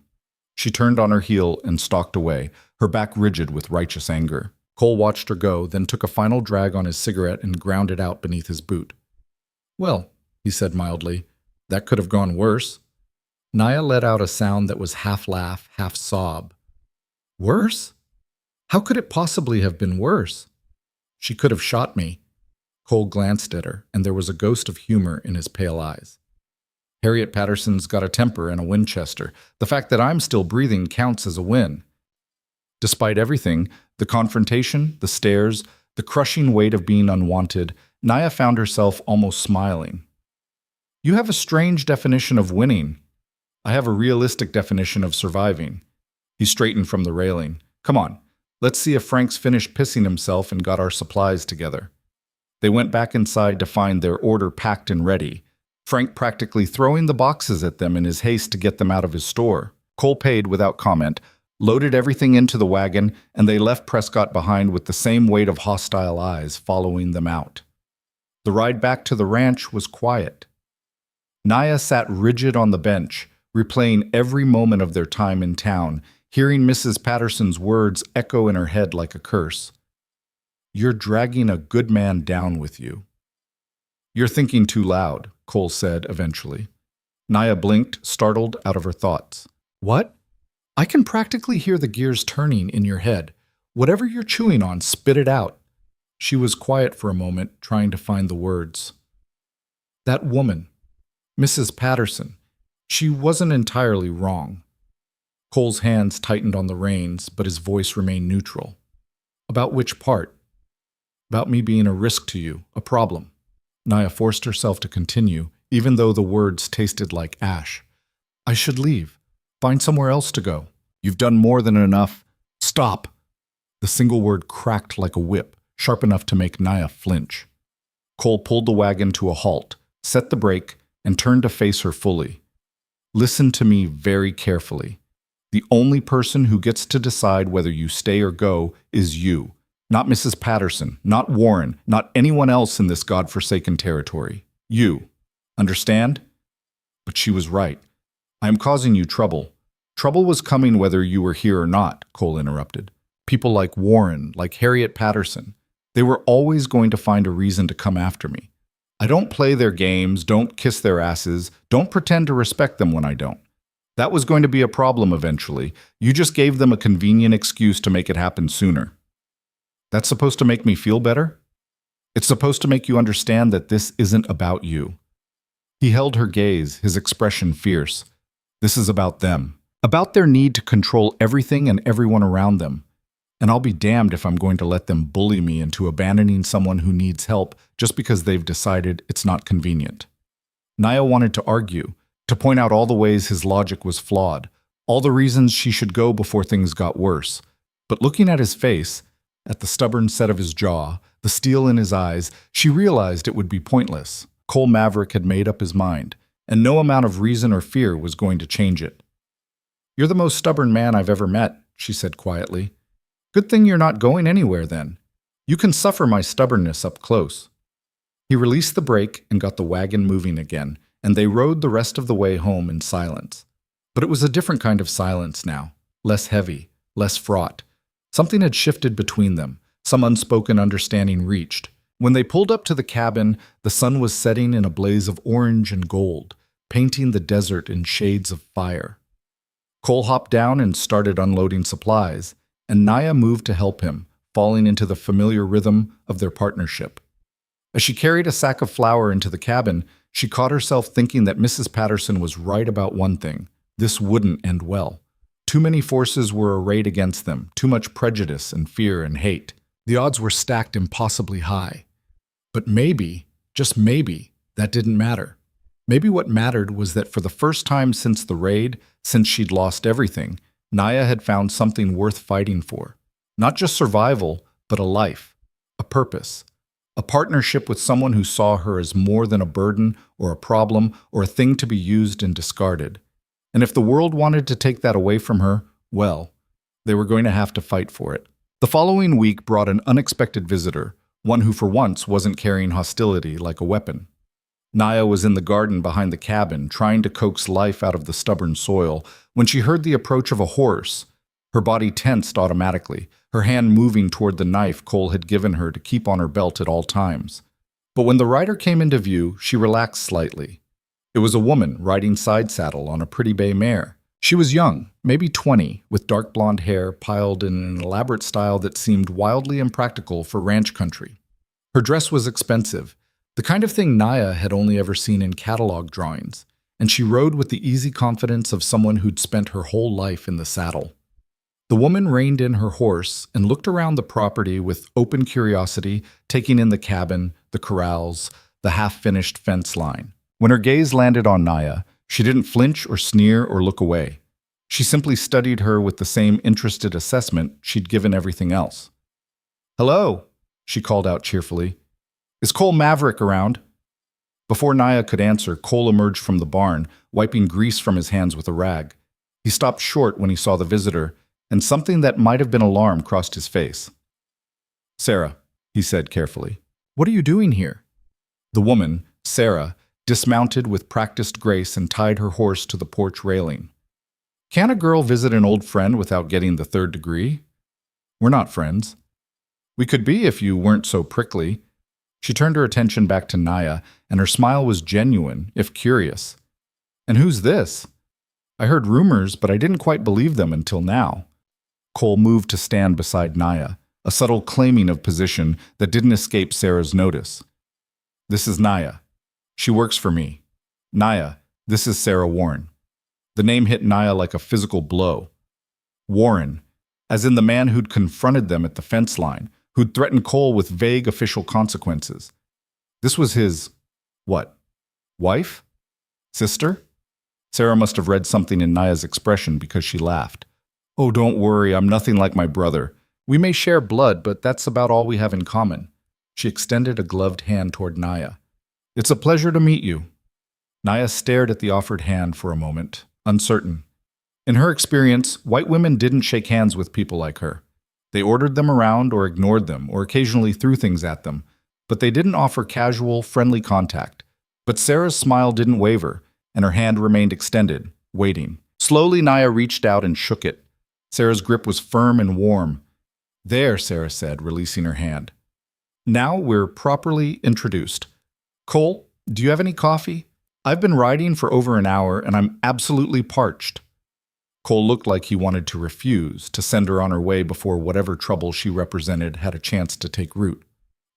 She turned on her heel and stalked away, her back rigid with righteous anger. Cole watched her go, then took a final drag on his cigarette and ground it out beneath his boot. Well, he said mildly, that could have gone worse. Naya let out a sound that was half laugh, half sob. Worse? How could it possibly have been worse? She could have shot me. Cole glanced at her, and there was a ghost of humor in his pale eyes. Harriet Patterson's got a temper and a Winchester. The fact that I'm still breathing counts as a win. Despite everything, the confrontation, the stares, the crushing weight of being unwanted, Naya found herself almost smiling. You have a strange definition of winning. I have a realistic definition of surviving. He straightened from the railing. Come on, let's see if Frank's finished pissing himself and got our supplies together. They went back inside to find their order packed and ready, Frank practically throwing the boxes at them in his haste to get them out of his store. Cole paid without comment, loaded everything into the wagon, and they left Prescott behind with the same weight of hostile eyes following them out. The ride back to the ranch was quiet. Naya sat rigid on the bench, replaying every moment of their time in town, hearing Mrs. Patterson's words echo in her head like a curse. You're dragging a good man down with you. You're thinking too loud, Cole said eventually. Naya blinked, startled out of her thoughts. What? I can practically hear the gears turning in your head. Whatever you're chewing on, spit it out. She was quiet for a moment, trying to find the words. That woman, Mrs. Patterson, she wasn't entirely wrong. Cole's hands tightened on the reins, but his voice remained neutral. About which part? About me being a risk to you, a problem. Naya forced herself to continue, even though the words tasted like ash. I should leave. Find somewhere else to go. You've done more than enough. Stop! The single word cracked like a whip, sharp enough to make Naya flinch. Cole pulled the wagon to a halt, set the brake, and turned to face her fully. Listen to me very carefully. The only person who gets to decide whether you stay or go is you. Not Mrs. Patterson, not Warren, not anyone else in this godforsaken territory. You. Understand? But she was right. I am causing you trouble. Trouble was coming whether you were here or not, Cole interrupted. People like Warren, like Harriet Patterson, they were always going to find a reason to come after me. I don't play their games, don't kiss their asses, don't pretend to respect them when I don't. That was going to be a problem eventually. You just gave them a convenient excuse to make it happen sooner. That's supposed to make me feel better? It's supposed to make you understand that this isn't about you. He held her gaze, his expression fierce. This is about them. About their need to control everything and everyone around them. And I'll be damned if I'm going to let them bully me into abandoning someone who needs help just because they've decided it's not convenient. Naya wanted to argue, to point out all the ways his logic was flawed, all the reasons she should go before things got worse. But looking at his face, at the stubborn set of his jaw, the steel in his eyes, she realized it would be pointless. Cole Maverick had made up his mind, and no amount of reason or fear was going to change it. You're the most stubborn man I've ever met, she said quietly. Good thing you're not going anywhere then. You can suffer my stubbornness up close. He released the brake and got the wagon moving again, and they rode the rest of the way home in silence. But it was a different kind of silence now, less heavy, less fraught. Something had shifted between them, some unspoken understanding reached. When they pulled up to the cabin, the sun was setting in a blaze of orange and gold, painting the desert in shades of fire. Cole hopped down and started unloading supplies, and Naya moved to help him, falling into the familiar rhythm of their partnership. As she carried a sack of flour into the cabin, she caught herself thinking that Mrs. Patterson was right about one thing. This wouldn't end well. Too many forces were arrayed against them, too much prejudice and fear and hate. The odds were stacked impossibly high. But maybe, just maybe, that didn't matter. Maybe what mattered was that for the first time since the raid, since she'd lost everything, Naya had found something worth fighting for. Not just survival, but a life, a purpose, a partnership with someone who saw her as more than a burden or a problem or a thing to be used and discarded. And if the world wanted to take that away from her, well, they were going to have to fight for it. The following week brought an unexpected visitor, one who for once wasn't carrying hostility like a weapon. Naya was in the garden behind the cabin, trying to coax life out of the stubborn soil, when she heard the approach of a horse. Her body tensed automatically, her hand moving toward the knife Cole had given her to keep on her belt at all times. But when the rider came into view, she relaxed slightly. It was a woman riding side saddle on a pretty bay mare. She was young, maybe 20, with dark blonde hair piled in an elaborate style that seemed wildly impractical for ranch country. Her dress was expensive, the kind of thing Naya had only ever seen in catalog drawings, and she rode with the easy confidence of someone who'd spent her whole life in the saddle. The woman reined in her horse and looked around the property with open curiosity, taking in the cabin, the corrals, the half-finished fence line. When her gaze landed on Naya, she didn't flinch or sneer or look away. She simply studied her with the same interested assessment she'd given everything else. "Hello," she called out cheerfully. "Is Cole Maverick around?" Before Naya could answer, Cole emerged from the barn, wiping grease from his hands with a rag. He stopped short when he saw the visitor, and something that might have been alarm crossed his face. "Sarah," he said carefully, "what are you doing here?" The woman, Sarah, dismounted with practiced grace and tied her horse to the porch railing. "Can a girl visit an old friend without getting the third degree? We're not friends." "We could be if you weren't so prickly." She turned her attention back to Naya, and her smile was genuine, if curious. "And who's this? I heard rumors, but I didn't quite believe them until now." Cole moved to stand beside Naya, a subtle claiming of position that didn't escape Sarah's notice. "This is Naya. She works for me. Naya, this is Sarah Warren." The name hit Naya like a physical blow. Warren, as in the man who'd confronted them at the fence line, who'd threatened Cole with vague official consequences. This was his, what, wife? Sister? Sarah must have read something in Naya's expression because she laughed. "Oh, don't worry, I'm nothing like my brother. We may share blood, but that's about all we have in common." She extended a gloved hand toward Naya. "It's a pleasure to meet you." Naya stared at the offered hand for a moment, uncertain. In her experience, white women didn't shake hands with people like her. They ordered them around or ignored them or occasionally threw things at them, but they didn't offer casual, friendly contact. But Sarah's smile didn't waver, and her hand remained extended, waiting. Slowly, Naya reached out and shook it. Sarah's grip was firm and warm. "There," Sarah said, releasing her hand. "Now we're properly introduced. Cole, do you have any coffee? I've been riding for over an hour, and I'm absolutely parched." Cole looked like he wanted to refuse, to send her on her way before whatever trouble she represented had a chance to take root.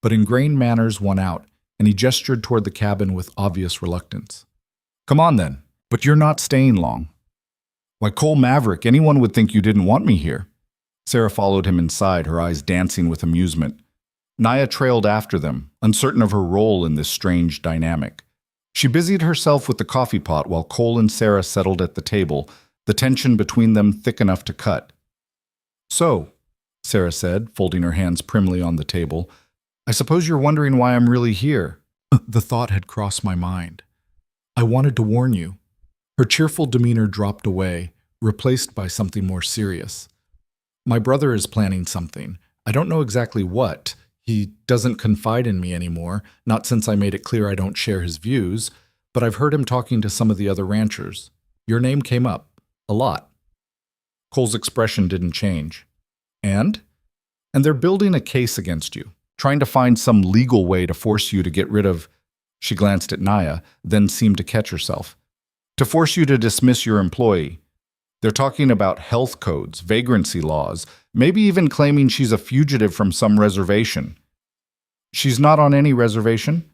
But ingrained manners won out, and he gestured toward the cabin with obvious reluctance. "Come on then, but you're not staying long." "Why, Cole Maverick, anyone would think you didn't want me here." Sarah followed him inside, her eyes dancing with amusement. Naya trailed after them, uncertain of her role in this strange dynamic. She busied herself with the coffee pot while Cole and Sarah settled at the table, the tension between them thick enough to cut. "So," Sarah said, folding her hands primly on the table, "I suppose you're wondering why I'm really here." The thought had crossed my mind. "I wanted to warn you." Her cheerful demeanor dropped away, replaced by something more serious. "My brother is planning something. I don't know exactly what. He doesn't confide in me anymore, not since I made it clear I don't share his views, but I've heard him talking to some of the other ranchers. Your name came up. A lot." Cole's expression didn't change. And? And they're building a case against you, trying to find some legal way to force you to get rid of. She glanced at Naya, then seemed to catch herself. To force you to dismiss your employee. They're talking about health codes, vagrancy laws, maybe even claiming she's a fugitive from some reservation. She's not on any reservation?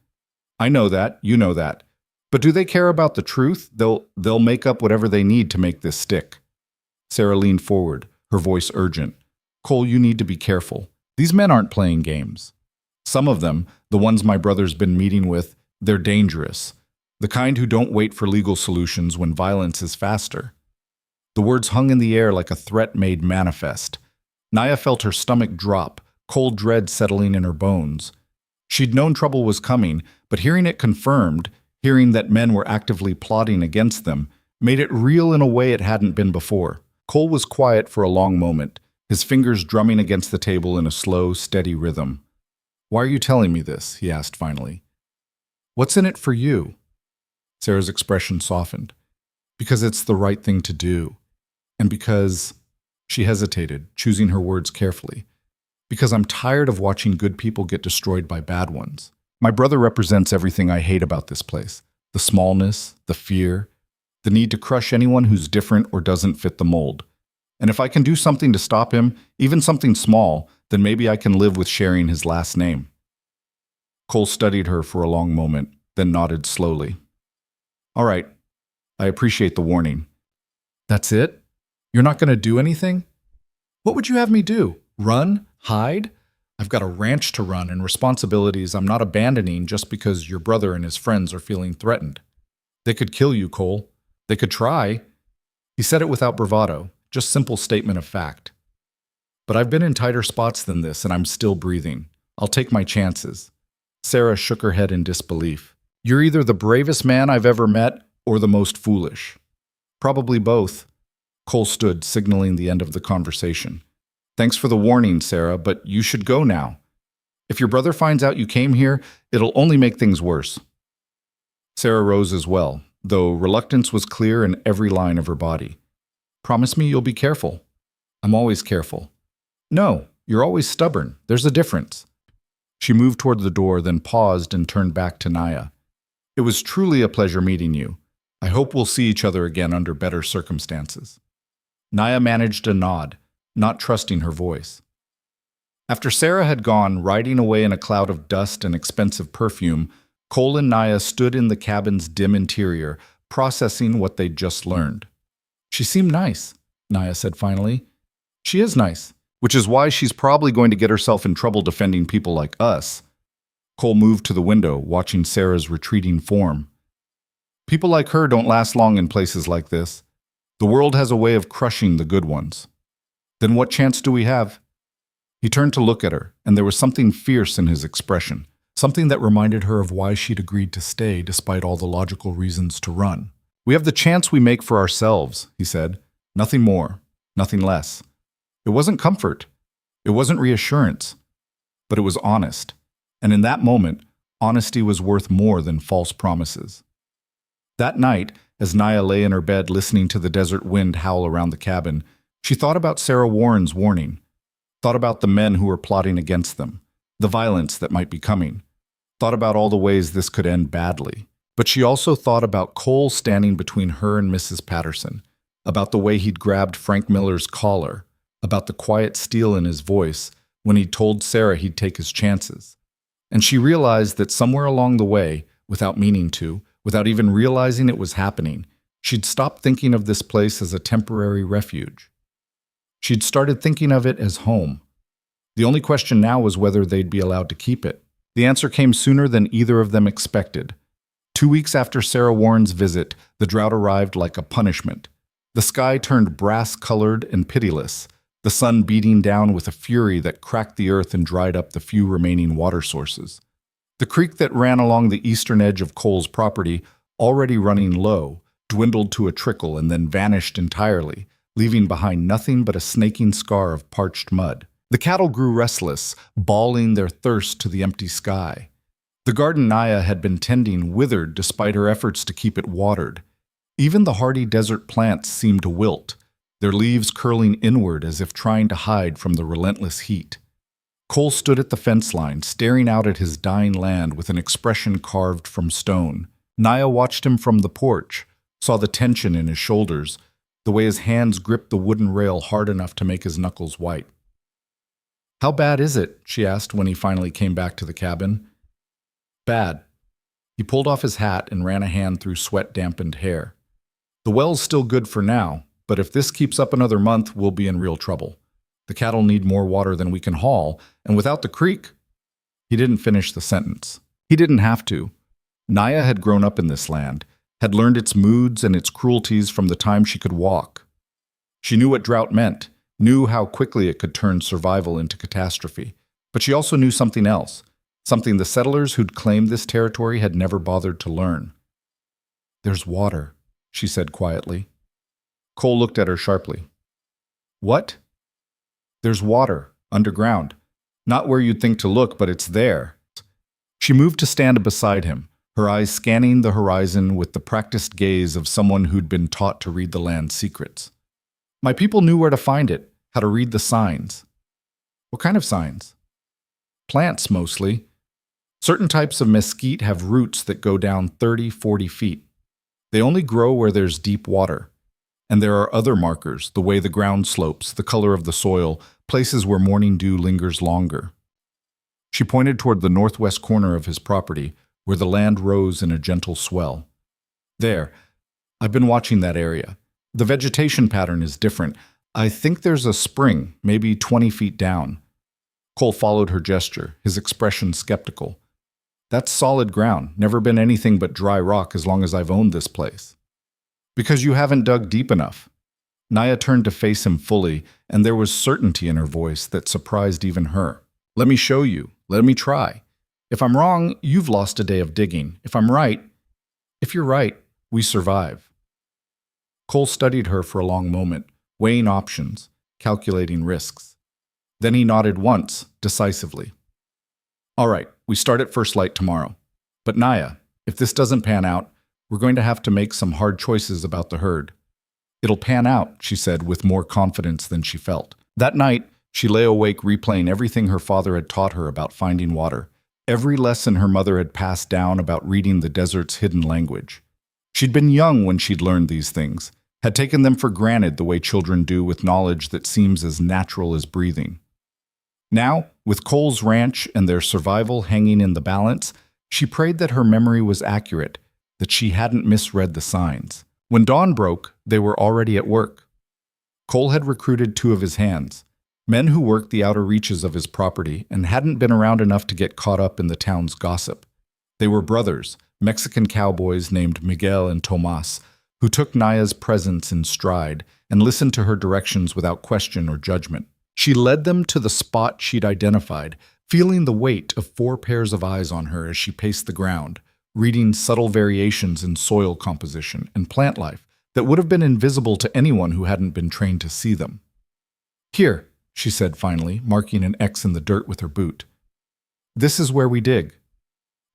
I know that, you know that. But do they care about the truth? They'll make up whatever they need to make this stick. Sarah leaned forward, her voice urgent. Cole, you need to be careful. These men aren't playing games. Some of them, the ones my brother's been meeting with, they're dangerous. The kind who don't wait for legal solutions when violence is faster. The words hung in the air like a threat made manifest. Naya felt her stomach drop, cold dread settling in her bones. She'd known trouble was coming, but hearing it confirmed, hearing that men were actively plotting against them, made it real in a way it hadn't been before. Cole was quiet for a long moment, his fingers drumming against the table in a slow, steady rhythm. Why are you telling me this? He asked finally. What's in it for you? Sarah's expression softened. Because it's the right thing to do. And because... She hesitated, choosing her words carefully. Because I'm tired of watching good people get destroyed by bad ones. My brother represents everything I hate about this place. The smallness, the fear, the need to crush anyone who's different or doesn't fit the mold. And if I can do something to stop him, even something small, then maybe I can live with sharing his last name. Cole studied her for a long moment, then nodded slowly. All right, I appreciate the warning. That's it? You're not going to do anything? What would you have me do? Run? Hide? I've got a ranch to run and responsibilities I'm not abandoning just because your brother and his friends are feeling threatened. They could kill you, Cole. They could try. He said it without bravado, just simple statement of fact. But I've been in tighter spots than this and I'm still breathing. I'll take my chances. Sarah shook her head in disbelief. You're either the bravest man I've ever met or the most foolish. Probably both. Cole stood, signaling the end of the conversation. Thanks for the warning, Sarah, but you should go now. If your brother finds out you came here, it'll only make things worse. Sarah rose as well, though reluctance was clear in every line of her body. Promise me you'll be careful. I'm always careful. No, you're always stubborn. There's a difference. She moved toward the door, then paused and turned back to Naya. It was truly a pleasure meeting you. I hope we'll see each other again under better circumstances. Naya managed a nod, not trusting her voice. After Sarah had gone, riding away in a cloud of dust and expensive perfume, Cole and Naya stood in the cabin's dim interior, processing what they'd just learned. She seemed nice, Naya said finally. She is nice, which is why she's probably going to get herself in trouble defending people like us. Cole moved to the window, watching Sarah's retreating form. People like her don't last long in places like this. The world has a way of crushing the good ones. Then what chance do we have? He turned to look at her, and there was something fierce in his expression, something that reminded her of why she'd agreed to stay despite all the logical reasons to run. We have the chance we make for ourselves, he said. Nothing more, nothing less. It wasn't comfort. It wasn't reassurance. But it was honest. And in that moment, honesty was worth more than false promises. That night, as Naya lay in her bed listening to the desert wind howl around the cabin, she thought about Sarah Warren's warning, thought about the men who were plotting against them, the violence that might be coming, thought about all the ways this could end badly. But she also thought about Cole standing between her and Mrs. Patterson, about the way he'd grabbed Frank Miller's collar, about the quiet steel in his voice when he'd told Sarah he'd take his chances. And she realized that somewhere along the way, without meaning to, without even realizing it was happening, she'd stopped thinking of this place as a temporary refuge. She'd started thinking of it as home. The only question now was whether they'd be allowed to keep it. The answer came sooner than either of them expected. 2 weeks after Sarah Warren's visit, the drought arrived like a punishment. The sky turned brass-colored and pitiless, the sun beating down with a fury that cracked the earth and dried up the few remaining water sources. The creek that ran along the eastern edge of Cole's property, already running low, dwindled to a trickle and then vanished entirely, leaving behind nothing but a snaking scar of parched mud. The cattle grew restless, bawling their thirst to the empty sky. The garden Naya had been tending withered despite her efforts to keep it watered. Even the hardy desert plants seemed to wilt. their leaves curling inward as if trying to hide from the relentless heat. Cole stood at the fence line, staring out at his dying land with an expression carved from stone. Naya watched him from the porch, saw the tension in his shoulders, the way his hands gripped the wooden rail hard enough to make his knuckles white. "How bad is it?" she asked when he finally came back to the cabin. "Bad." He pulled off his hat and ran a hand through sweat-dampened hair. "The well's still good for now, but if this keeps up another month, we'll be in real trouble. The cattle need more water than we can haul, and without the creek—" He didn't finish the sentence. He didn't have to. Naya had grown up in this land, had learned its moods and its cruelties from the time she could walk. She knew what drought meant, knew how quickly it could turn survival into catastrophe. But she also knew something else, something the settlers who'd claimed this territory had never bothered to learn. "There's water," she said quietly. Cole looked at her sharply. "What?" "There's water, underground. Not where you'd think to look, but it's there." She moved to stand beside him, her eyes scanning the horizon with the practiced gaze of someone who'd been taught to read the land's secrets. "My people knew where to find it, how to read the signs." "What kind of signs?" "Plants, mostly. Certain types of mesquite have roots that go down 30, 40 feet. They only grow where there's deep water. And there are other markers, the way the ground slopes, the color of the soil, places where morning dew lingers longer." She pointed toward the northwest corner of his property, where the land rose in a gentle swell. "There. I've been watching that area. The vegetation pattern is different. I think there's a spring, maybe 20 feet down." Cole followed her gesture, his expression skeptical. "That's solid ground, never been anything but dry rock as long as I've owned this place." "Because you haven't dug deep enough." Naya turned to face him fully, and there was certainty in her voice that surprised even her. "Let me show you. Let me try. If I'm wrong, you've lost a day of digging. If you're right, we survive." Cole studied her for a long moment, weighing options, calculating risks. Then he nodded once, decisively. "All right, we start at first light tomorrow. But Naya, if this doesn't pan out, we're going to have to make some hard choices about the herd." "It'll pan out," she said with more confidence than she felt. That night, she lay awake replaying everything her father had taught her about finding water, every lesson her mother had passed down about reading the desert's hidden language. She'd been young when she'd learned these things, had taken them for granted the way children do with knowledge that seems as natural as breathing. Now, with Cole's ranch and their survival hanging in the balance, she prayed that her memory was accurate, that she hadn't misread the signs. When dawn broke, they were already at work. Cole had recruited 2 of his hands, men who worked the outer reaches of his property and hadn't been around enough to get caught up in the town's gossip. They were brothers, Mexican cowboys named Miguel and Tomas, who took Naya's presence in stride and listened to her directions without question or judgment. She led them to the spot she'd identified, feeling the weight of 4 pairs of eyes on her as she paced the ground, reading subtle variations in soil composition and plant life that would have been invisible to anyone who hadn't been trained to see them. "Here," she said finally, marking an X in the dirt with her boot. "This is where we dig."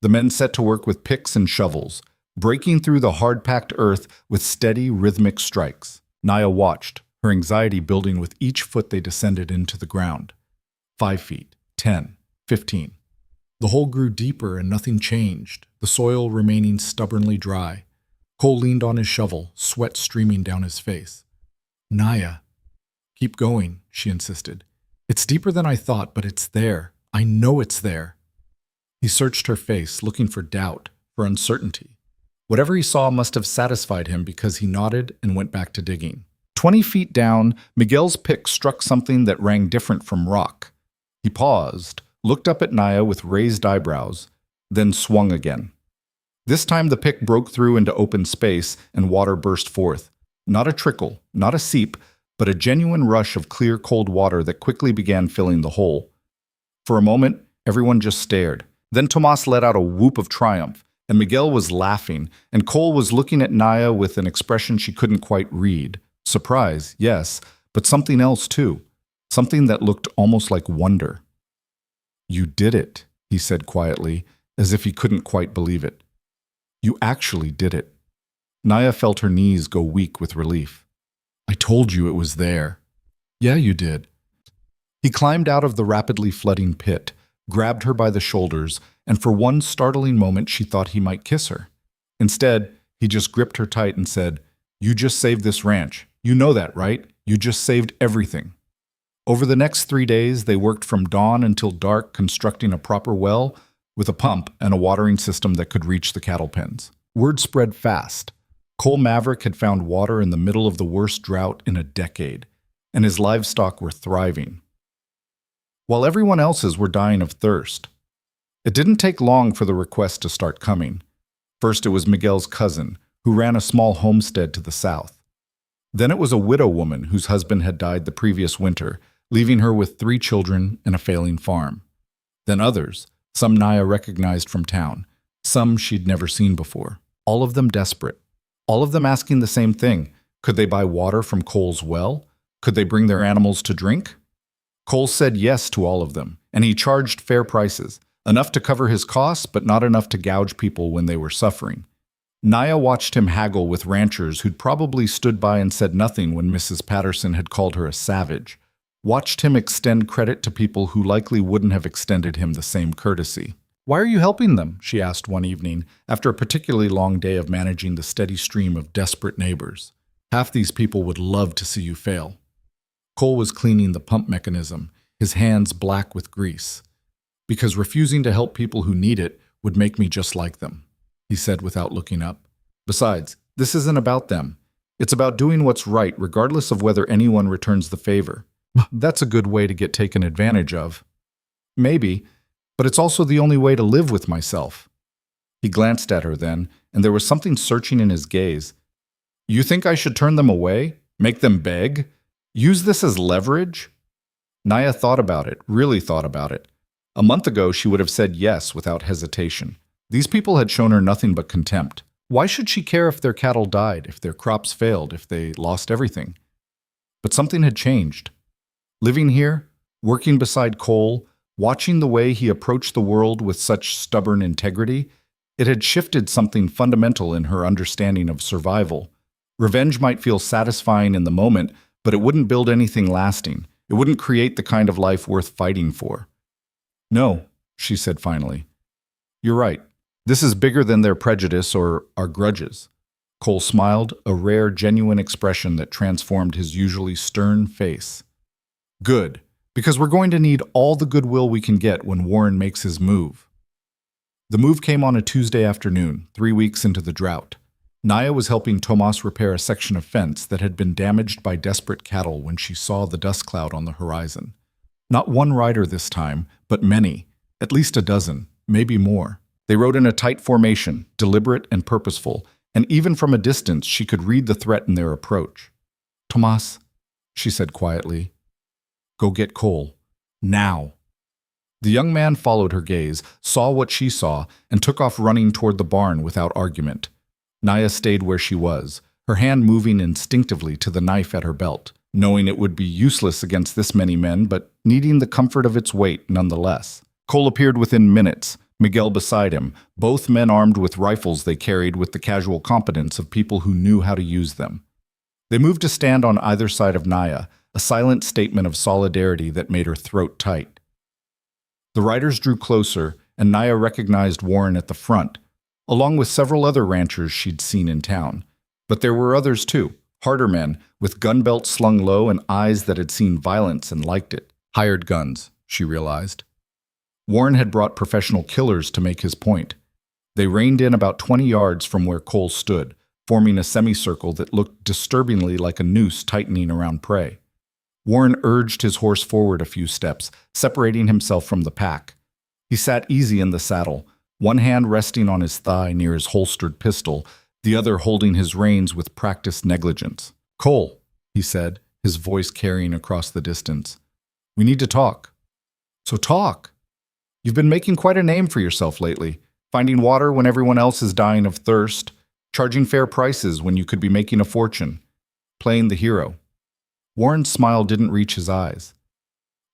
The men set to work with picks and shovels, breaking through the hard-packed earth with steady, rhythmic strikes. Naya watched, her anxiety building with each foot they descended into the ground. 5 feet, 10, 15. The hole grew deeper and nothing changed, the soil remaining stubbornly dry. Cole leaned on his shovel, sweat streaming down his face. "Naya." "Keep going," she insisted. "It's deeper than I thought, but it's there. I know it's there." He searched her face, looking for doubt, for uncertainty. Whatever he saw must have satisfied him because he nodded and went back to digging. 20 feet down, Miguel's pick struck something that rang different from rock. He paused, looked up at Naya with raised eyebrows, then swung again. This time the pick broke through into open space and water burst forth. Not a trickle, not a seep, but a genuine rush of clear, cold water that quickly began filling the hole. For a moment, everyone just stared. Then Tomas let out a whoop of triumph, and Miguel was laughing, and Cole was looking at Naya with an expression she couldn't quite read. Surprise, yes, but something else too. Something that looked almost like wonder. "You did it," he said quietly, as if he couldn't quite believe it. "You actually did it." Naya felt her knees go weak with relief. I told you it was there. Yeah, you did. He climbed out of the rapidly flooding pit, grabbed her by the shoulders, and for one startling moment she thought he might kiss her. Instead, he just gripped her tight and said, "You just saved this ranch. You know that, right? You just saved everything." Over the next 3 days, they worked from dawn until dark constructing a proper well with a pump and a watering system that could reach the cattle pens. Word spread fast. Cole Maverick had found water in the middle of the worst drought in a decade, and his livestock were thriving, while everyone else's were dying of thirst. It didn't take long for the requests to start coming. First, it was Miguel's cousin, who ran a small homestead to the south. Then it was a widow woman whose husband had died the previous winter, leaving her with 3 children and a failing farm. Then others, some Naya recognized from town, some she'd never seen before, all of them desperate. All of them asking the same thing. Could they buy water from Cole's well? Could they bring their animals to drink? Cole said yes to all of them, and he charged fair prices, enough to cover his costs, but not enough to gouge people when they were suffering. Naya watched him haggle with ranchers who'd probably stood by and said nothing when Mrs. Patterson had called her a savage, watched him extend credit to people who likely wouldn't have extended him the same courtesy. "Why are you helping them?" she asked one evening, after a particularly long day of managing the steady stream of desperate neighbors. "Half these people would love to see you fail." Cole was cleaning the pump mechanism, his hands black with grease. "Because refusing to help people who need it would make me just like them," he said without looking up. "Besides, this isn't about them. It's about doing what's right regardless of whether anyone returns the favor." "That's a good way to get taken advantage of." "Maybe, but it's also the only way to live with myself." He glanced at her then, and there was something searching in his gaze. "You think I should turn them away? Make them beg? Use this as leverage?" Naya thought about it, really thought about it. A month ago, she would have said yes without hesitation. These people had shown her nothing but contempt. Why should she care if their cattle died, if their crops failed, if they lost everything? But something had changed. Living here, working beside Cole, watching the way he approached the world with such stubborn integrity, it had shifted something fundamental in her understanding of survival. Revenge might feel satisfying in the moment, but it wouldn't build anything lasting. It wouldn't create the kind of life worth fighting for. "No," she said finally. "You're right. This is bigger than their prejudice or our grudges." Cole smiled, a rare, genuine expression that transformed his usually stern face. "Good, because we're going to need all the goodwill we can get when Warren makes his move." The move came on a Tuesday afternoon, 3 weeks into the drought. Naya was helping Tomas repair a section of fence that had been damaged by desperate cattle when she saw the dust cloud on the horizon. Not one rider this time, but many, at least a dozen, maybe more. They rode in a tight formation, deliberate and purposeful, and even from a distance she could read the threat in their approach. "Tomas," she said quietly, "go get Cole. Now." The young man followed her gaze, saw what she saw, and took off running toward the barn without argument. Naya stayed where she was, her hand moving instinctively to the knife at her belt, knowing it would be useless against this many men, but needing the comfort of its weight nonetheless. Cole appeared within minutes, Miguel beside him, both men armed with rifles they carried with the casual competence of people who knew how to use them. They moved to stand on either side of Naya, a silent statement of solidarity that made her throat tight. The riders drew closer, and Naya recognized Warren at the front, along with several other ranchers she'd seen in town. But there were others too, harder men, with gun belts slung low and eyes that had seen violence and liked it. Hired guns, she realized. Warren had brought professional killers to make his point. They reined in about 20 yards from where Cole stood, forming a semicircle that looked disturbingly like a noose tightening around prey. Warren urged his horse forward a few steps, separating himself from the pack. He sat easy in the saddle, one hand resting on his thigh near his holstered pistol, the other holding his reins with practiced negligence. "Cole," he said, his voice carrying across the distance. "We need to talk." "So talk. You've been making quite a name for yourself lately, finding water when everyone else is dying of thirst, charging fair prices when you could be making a fortune, playing the hero." Warren's smile didn't reach his eyes.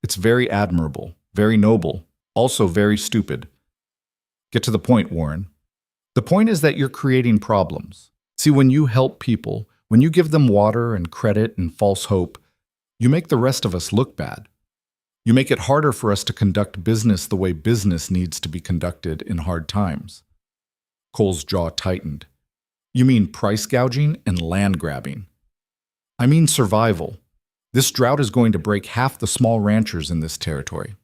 "It's very admirable, very noble, also very stupid." "Get to the point, Warren." "The point is that you're creating problems. See, when you help people, When you give them water and credit and false hope, you make the rest of us look bad. You make it harder for us to conduct business the way business needs to be conducted in hard times. Cole's jaw tightened. You mean price gouging and land grabbing. I mean survival. This drought is going to break half the small ranchers in this territory.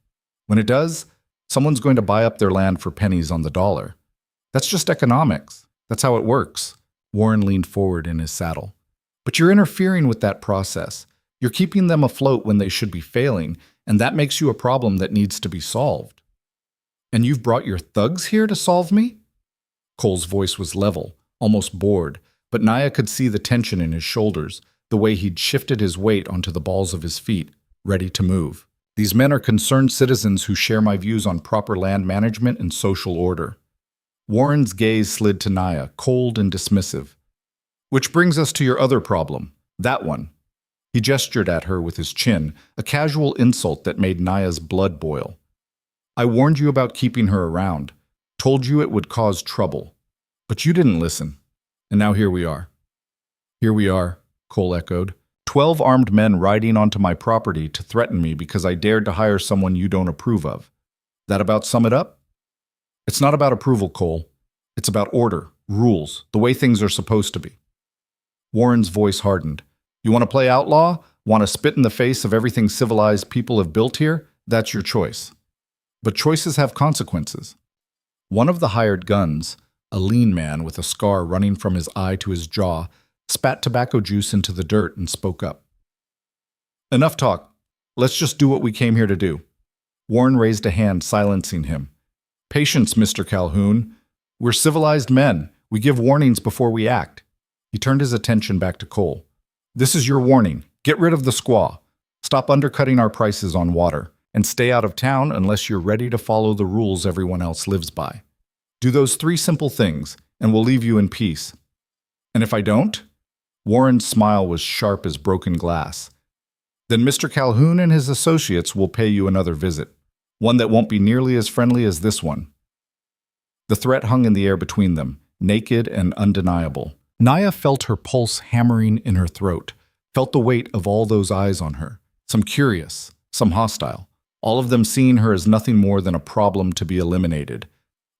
When it does, someone's going to buy up their land for pennies on the dollar. That's just economics. That's how it works. Warren leaned forward in his saddle. But you're interfering with that process. You're keeping them afloat when they should be failing, and that makes you a problem that needs to be solved. And you've brought your thugs here to solve me? Cole's voice was level, almost bored, but Naya could see the tension in his shoulders, the way he'd shifted his weight onto the balls of his feet, ready to move. These men are concerned citizens who share my views on proper land management and social order. Warren's gaze slid to Naya, cold and dismissive. Which brings us to your other problem, that one. He gestured at her with his chin, a casual insult that made Naya's blood boil. I warned you about keeping her around, told you it would cause trouble. But you didn't listen. And now here we are. Here we are, Cole echoed. 12 armed men riding onto my property to threaten me because I dared to hire someone you don't approve of. That about sum it up? It's not about approval, Cole. It's about order, rules, the way things are supposed to be. Warren's voice hardened. You want to play outlaw? Want to spit in the face of everything civilized people have built here? That's your choice. But choices have consequences. One of the hired guns, a lean man with a scar running from his eye to his jaw, spat tobacco juice into the dirt and spoke up. Enough talk. Let's just do what we came here to do. Warren raised a hand, silencing him. Patience, Mr. Calhoun. We're civilized men. We give warnings before we act. He turned his attention back to Cole. This is your warning. Get rid of the squaw. Stop undercutting our prices on water. And stay out of town unless you're ready to follow the rules everyone else lives by. Do those 3 simple things, and we'll leave you in peace. And if I don't? Warren's smile was sharp as broken glass. Then Mr. Calhoun and his associates will pay you another visit, one that won't be nearly as friendly as this one. The threat hung in the air between them, naked and undeniable. Naya felt her pulse hammering in her throat, felt the weight of all those eyes on her, some curious, some hostile, all of them seeing her as nothing more than a problem to be eliminated.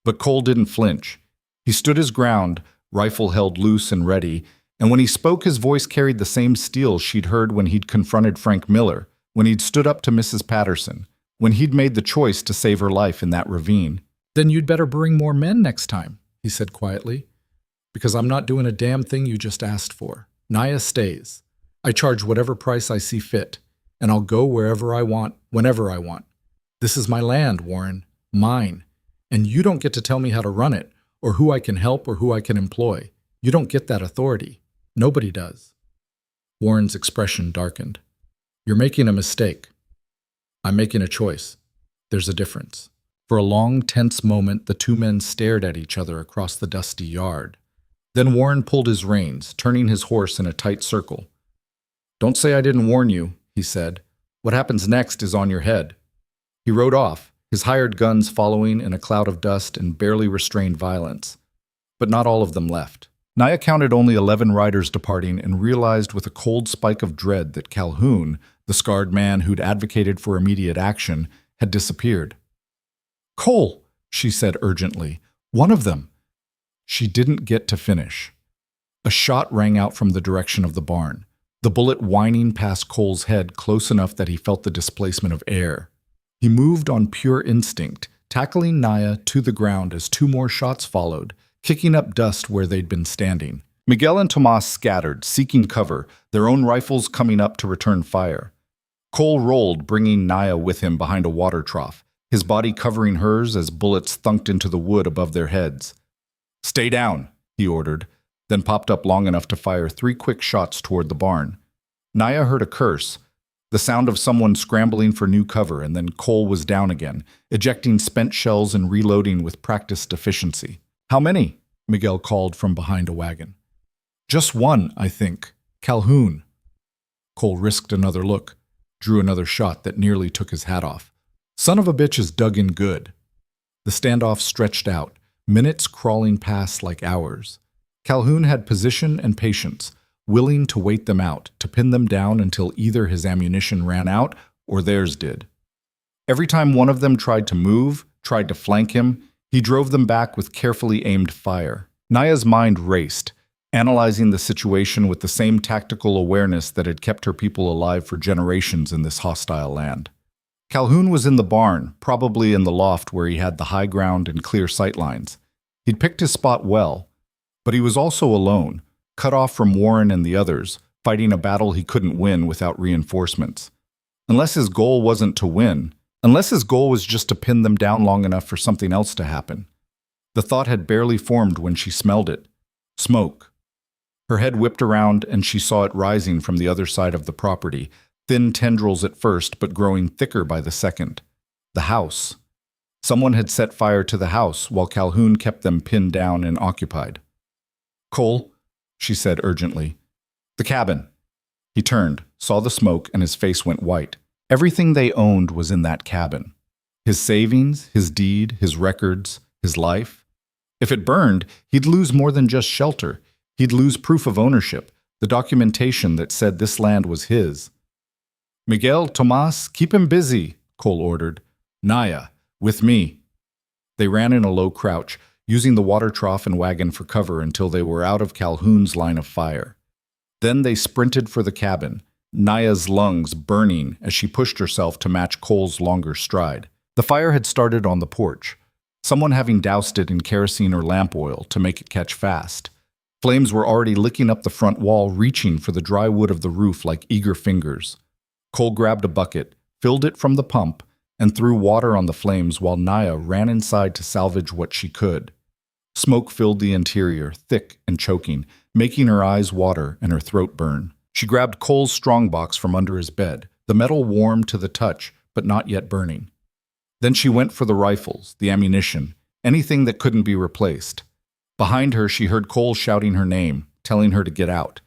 But Cole didn't flinch. He stood his ground, rifle held loose and ready, and when he spoke his voice carried the same steel she'd heard when he'd confronted Frank Miller, when he'd stood up to Mrs. Patterson, when he'd made the choice to save her life in that ravine. Then you'd better bring more men next time, he said quietly, because I'm not doing a damn thing you just asked for. Naya stays. I charge whatever price I see fit, and I'll go wherever I want, whenever I want. This is my land, Warren, mine, and you don't get to tell me how to run it, or who I can help or who I can employ. You don't get that authority. Nobody does. Warren's expression darkened. You're making a mistake. I'm making a choice. There's a difference. For a long, tense moment, the 2 men stared at each other across the dusty yard. Then Warren pulled his reins, turning his horse in a tight circle. Don't say I didn't warn you, he said. What happens next is on your head. He rode off, his hired guns following in a cloud of dust and barely restrained violence. But not all of them left. Naya counted only 11 riders departing and realized with a cold spike of dread that Calhoun, the scarred man who'd advocated for immediate action, had disappeared. Cole, she said urgently. One of them. She didn't get to finish. A shot rang out from the direction of the barn, the bullet whining past Cole's head close enough that he felt the displacement of air. He moved on pure instinct, tackling Naya to the ground as 2 more shots followed, kicking up dust where they'd been standing. Miguel and Tomas scattered, seeking cover, their own rifles coming up to return fire. Cole rolled, bringing Naya with him behind a water trough, his body covering hers as bullets thunked into the wood above their heads. Stay down, he ordered, then popped up long enough to fire 3 quick shots toward the barn. Naya heard a curse, the sound of someone scrambling for new cover, and then Cole was down again, ejecting spent shells and reloading with practiced efficiency. How many? Miguel called from behind a wagon. Just 1, I think. Calhoun. Cole risked another look, drew another shot that nearly took his hat off. Son of a bitch is dug in good. The standoff stretched out, minutes crawling past like hours. Calhoun had position and patience, willing to wait them out, to pin them down until either his ammunition ran out or theirs did. Every time one of them tried to move, tried to flank him, he drove them back with carefully aimed fire. Naya's mind raced, analyzing the situation with the same tactical awareness that had kept her people alive for generations in this hostile land. Calhoun was in the barn, probably in the loft where he had the high ground and clear sightlines. He'd picked his spot well, but he was also alone, cut off from Warren and the others, fighting a battle he couldn't win without reinforcements. Unless his goal wasn't to win, unless his goal was just to pin them down long enough for something else to happen. The thought had barely formed when she smelled it. Smoke. Her head whipped around and she saw it rising from the other side of the property, thin tendrils at first but growing thicker by the second. The house. Someone had set fire to the house while Calhoun kept them pinned down and occupied. "Cole," she said urgently. "The cabin." He turned, saw the smoke, and his face went white. Everything they owned was in that cabin. His savings, his deed, his records, his life. If it burned, he'd lose more than just shelter. He'd lose proof of ownership, the documentation that said this land was his. "Miguel, Tomas, keep him busy," Cole ordered. "Naya, with me." They ran in a low crouch, using the water trough and wagon for cover until they were out of Calhoun's line of fire. Then they sprinted for the cabin, Naya's lungs burning as she pushed herself to match Cole's longer stride. The fire had started on the porch, someone having doused it in kerosene or lamp oil to make it catch fast. Flames were already licking up the front wall, reaching for the dry wood of the roof like eager fingers. Cole grabbed a bucket, filled it from the pump, and threw water on the flames while Naya ran inside to salvage what she could. Smoke filled the interior, thick and choking, making her eyes water and her throat burn. She grabbed Cole's strongbox from under his bed, the metal warm to the touch, but not yet burning. Then she went for the rifles, the ammunition, anything that couldn't be replaced. Behind her, she heard Cole shouting her name, telling her to get out.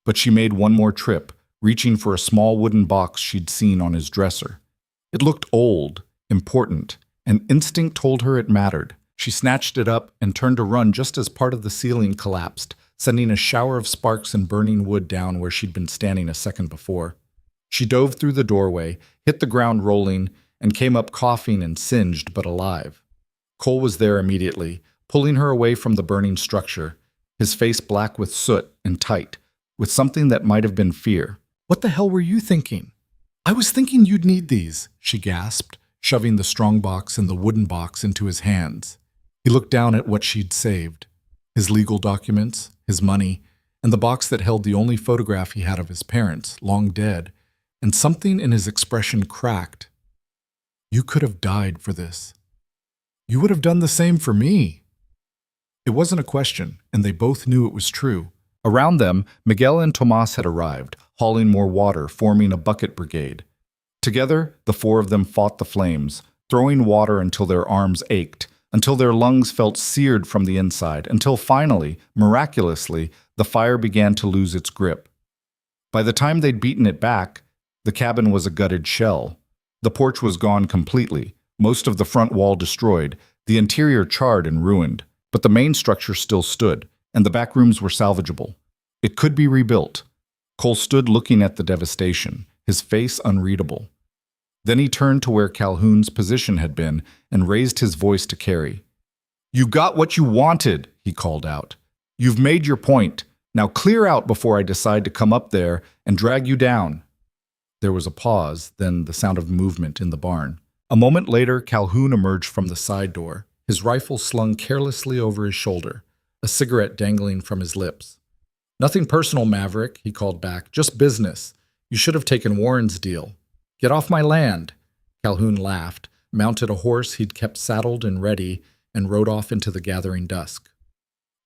But she made one more trip, reaching for a small wooden box she'd seen on his dresser. It looked old, important, and instinct told her it mattered. She snatched it up and turned to run just as part of the ceiling collapsed, sending a shower of sparks and burning wood down where she'd been standing a second before. She dove through the doorway, hit the ground rolling, and came up coughing and singed but alive. Cole was there immediately, pulling her away from the burning structure, his face black with soot and tight, with something that might have been fear. "What the hell were you thinking?" "I was thinking you'd need these," she gasped, shoving the strongbox and the wooden box into his hands. He looked down at what she'd saved, his legal documents, his money, and the box that held the only photograph he had of his parents, long dead, and something in his expression cracked. "You could have died for this. You would have done the same for me." It wasn't a question, and they both knew it was true. Around them, Miguel and Tomas had arrived, hauling more water, forming a bucket brigade. Together, the four of them fought the flames, throwing water until their arms ached, until their lungs felt seared from the inside, until finally, miraculously, the fire began to lose its grip. By the time they'd beaten it back, the cabin was a gutted shell. The porch was gone completely, most of the front wall destroyed, the interior charred and ruined, but the main structure still stood, and the back rooms were salvageable. It could be rebuilt. Cole stood looking at the devastation, his face unreadable. Then he turned to where Calhoun's position had been and raised his voice to Carrie. "You got what you wanted," he called out. "You've made your point. Now clear out before I decide to come up there and drag you down." There was a pause, then the sound of movement in the barn. A moment later, Calhoun emerged from the side door, his rifle slung carelessly over his shoulder, a cigarette dangling from his lips. "Nothing personal, Maverick," he called back. "Just business. You should have taken Warren's deal." "Get off my land." Calhoun laughed, mounted a horse he'd kept saddled and ready, and rode off into the gathering dusk.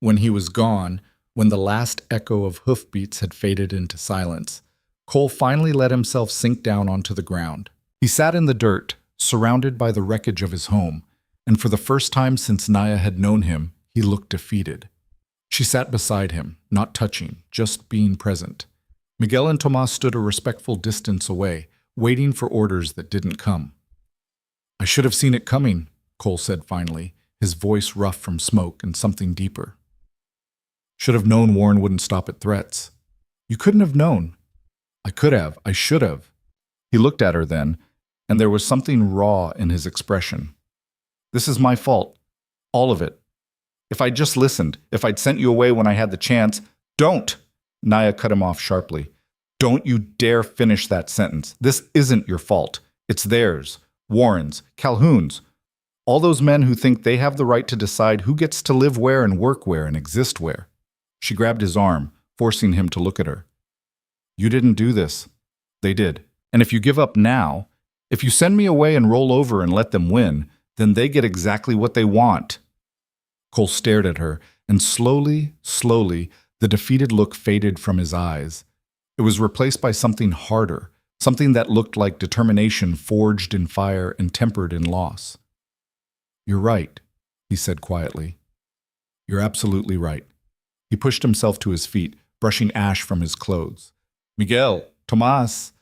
When he was gone, when the last echo of hoofbeats had faded into silence, Cole finally let himself sink down onto the ground. He sat in the dirt, surrounded by the wreckage of his home, and for the first time since Naya had known him, he looked defeated. She sat beside him, not touching, just being present. Miguel and Tomas stood a respectful distance away, waiting for orders that didn't come. "I should have seen it coming," Cole said finally, his voice rough from smoke and something deeper. "Should have known Warren wouldn't stop at threats." You couldn't have known. I could have. I should have. He looked at her then, and there was something raw in his expression. This is my fault. All of it. If I'd just listened, if I'd sent you away when I had the chance. Don't! Naya cut him off sharply. Don't you dare finish that sentence. This isn't your fault. It's theirs. Warren's, Calhoun's. All those men who think they have the right to decide who gets to live where and work where and exist where. She grabbed his arm, forcing him to look at her. You didn't do this. They did. And if you give up now, if you send me away and roll over and let them win, then they get exactly what they want. Cole stared at her, and slowly, the defeated look faded from his eyes. It was replaced by something harder, something that looked like determination forged in fire and tempered in loss. You're right, he said quietly. You're absolutely right. He pushed himself to his feet, brushing ash from his clothes. Miguel, Tomas,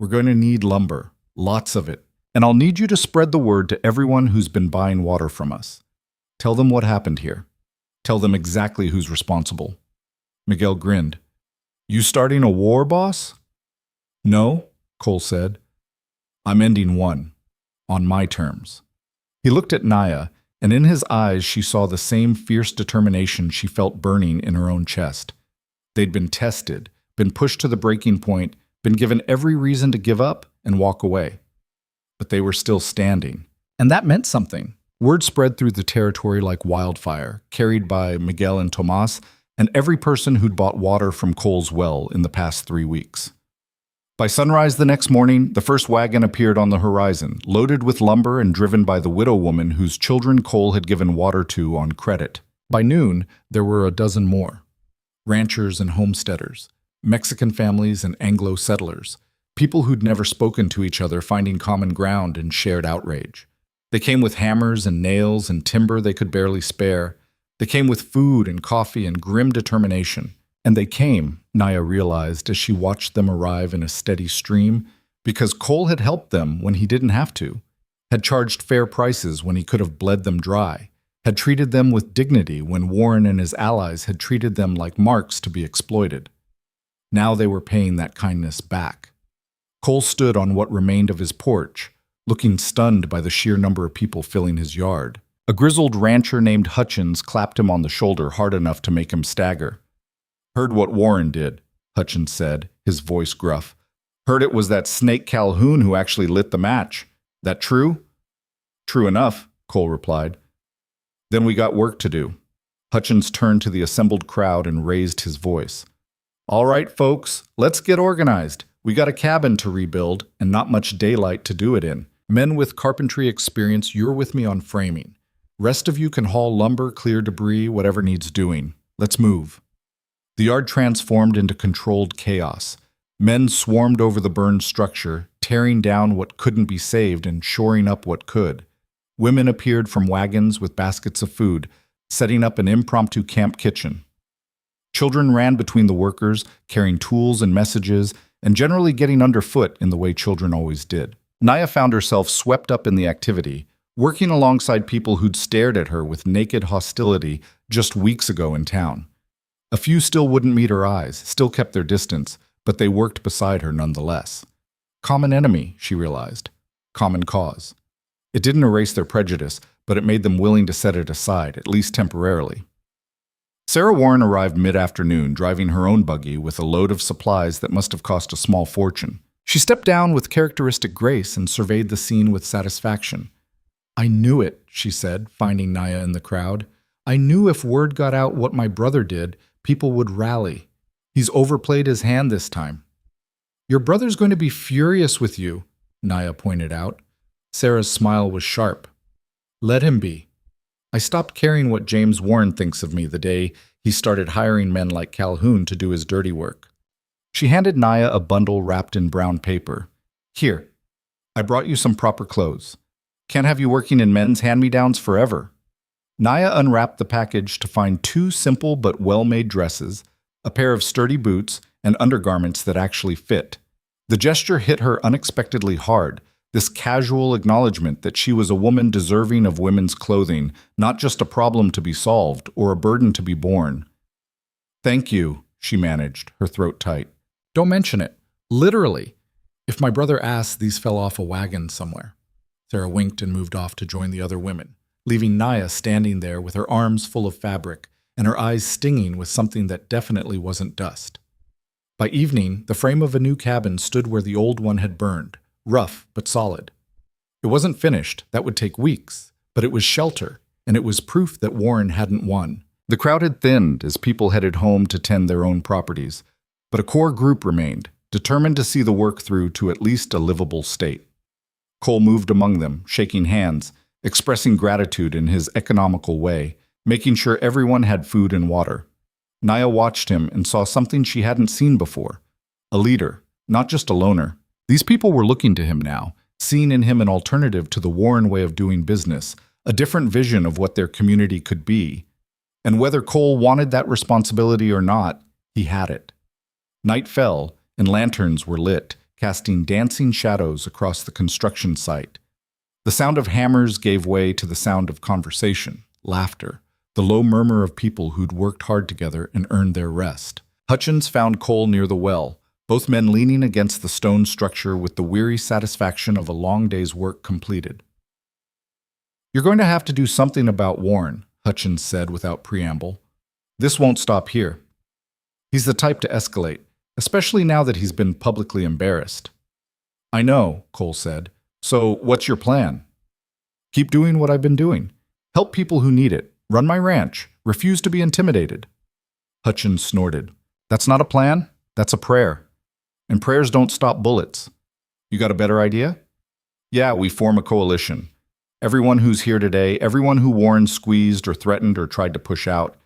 we're going to need lumber, lots of it, and I'll need you to spread the word to everyone who's been buying water from us. Tell them what happened here. Tell them exactly who's responsible. Miguel grinned. You starting a war, boss? No, Cole said. I'm ending one, on my terms. He looked at Naya, and in his eyes she saw the same fierce determination she felt burning in her own chest. They'd been tested, been pushed to the breaking point, been given every reason to give up and walk away. But they were still standing. And that meant something. Word spread through the territory like wildfire, carried by Miguel and Tomas, and every person who'd bought water from Cole's well in the past 3 weeks. By sunrise the next morning, the first wagon appeared on the horizon, loaded with lumber and driven by the widow woman whose children Cole had given water to on credit. By noon, there were a dozen more. Ranchers and homesteaders, Mexican families and Anglo settlers, people who'd never spoken to each other finding common ground and shared outrage. They came with hammers and nails and timber they could barely spare. They came with food and coffee and grim determination. And they came, Naya realized as she watched them arrive in a steady stream, because Cole had helped them when he didn't have to, had charged fair prices when he could have bled them dry, had treated them with dignity when Warren and his allies had treated them like marks to be exploited. Now they were paying that kindness back. Cole stood on what remained of his porch, looking stunned by the sheer number of people filling his yard. A grizzled rancher named Hutchins clapped him on the shoulder hard enough to make him stagger. Heard what Warren did, Hutchins said, his voice gruff. Heard it was that snake Calhoun who actually lit the match. That true? True enough, Cole replied. Then we got work to do. Hutchins turned to the assembled crowd and raised his voice. All right, folks, let's get organized. We got a cabin to rebuild and not much daylight to do it in. Men with carpentry experience, you're with me on framing. Rest of you can haul lumber, clear debris, whatever needs doing. Let's move. The yard transformed into controlled chaos. Men swarmed over the burned structure, tearing down what couldn't be saved and shoring up what could. Women appeared from wagons with baskets of food, setting up an impromptu camp kitchen. Children ran between the workers, carrying tools and messages, and generally getting underfoot in the way children always did. Naya found herself swept up in the activity, working alongside people who'd stared at her with naked hostility just weeks ago in town. A few still wouldn't meet her eyes, still kept their distance, but they worked beside her nonetheless. Common enemy, she realized. Common cause. It didn't erase their prejudice, but it made them willing to set it aside, at least temporarily. Sarah Warren arrived mid-afternoon, driving her own buggy with a load of supplies that must have cost a small fortune. She stepped down with characteristic grace and surveyed the scene with satisfaction. I knew it, she said, finding Naya in the crowd. I knew if word got out what my brother did, people would rally. He's overplayed his hand this time. Your brother's going to be furious with you, Naya pointed out. Sarah's smile was sharp. Let him be. I stopped caring what James Warren thinks of me the day he started hiring men like Calhoun to do his dirty work. She handed Naya a bundle wrapped in brown paper. Here, I brought you some proper clothes. Can't have you working in men's hand-me-downs forever. Naya unwrapped the package to find 2 simple but well-made dresses, a pair of sturdy boots, and undergarments that actually fit. The gesture hit her unexpectedly hard, this casual acknowledgement that she was a woman deserving of women's clothing, not just a problem to be solved or a burden to be borne. Thank you, she managed, her throat tight. Don't mention it. Literally. If my brother asks, these fell off a wagon somewhere. Sarah winked and moved off to join the other women, leaving Naya standing there with her arms full of fabric and her eyes stinging with something that definitely wasn't dust. By evening, the frame of a new cabin stood where the old one had burned, rough but solid. It wasn't finished, that would take weeks, but it was shelter, and it was proof that Warren hadn't won. The crowd had thinned as people headed home to tend their own properties, but a core group remained, determined to see the work through to at least a livable state. Cole moved among them, shaking hands, expressing gratitude in his economical way, making sure everyone had food and water. Naya watched him and saw something she hadn't seen before. A leader, not just a loner. These people were looking to him now, seeing in him an alternative to the Warren way of doing business, a different vision of what their community could be. And whether Cole wanted that responsibility or not, he had it. Night fell, and lanterns were lit, casting dancing shadows across the construction site. The sound of hammers gave way to the sound of conversation, laughter, the low murmur of people who'd worked hard together and earned their rest. Hutchins found Cole near the well, both men leaning against the stone structure with the weary satisfaction of a long day's work completed. "You're going to have to do something about Warren," Hutchins said without preamble. "This won't stop here. He's the type to escalate, especially now that he's been publicly embarrassed." "I know," Cole said. "So what's your plan?" "Keep doing what I've been doing. Help people who need it. Run my ranch. Refuse to be intimidated." Hutchins snorted. "That's not a plan. That's a prayer. And prayers don't stop bullets. You got a better idea?" "Yeah, we form a coalition. Everyone who's here today, everyone who Warren squeezed or threatened or tried to push out.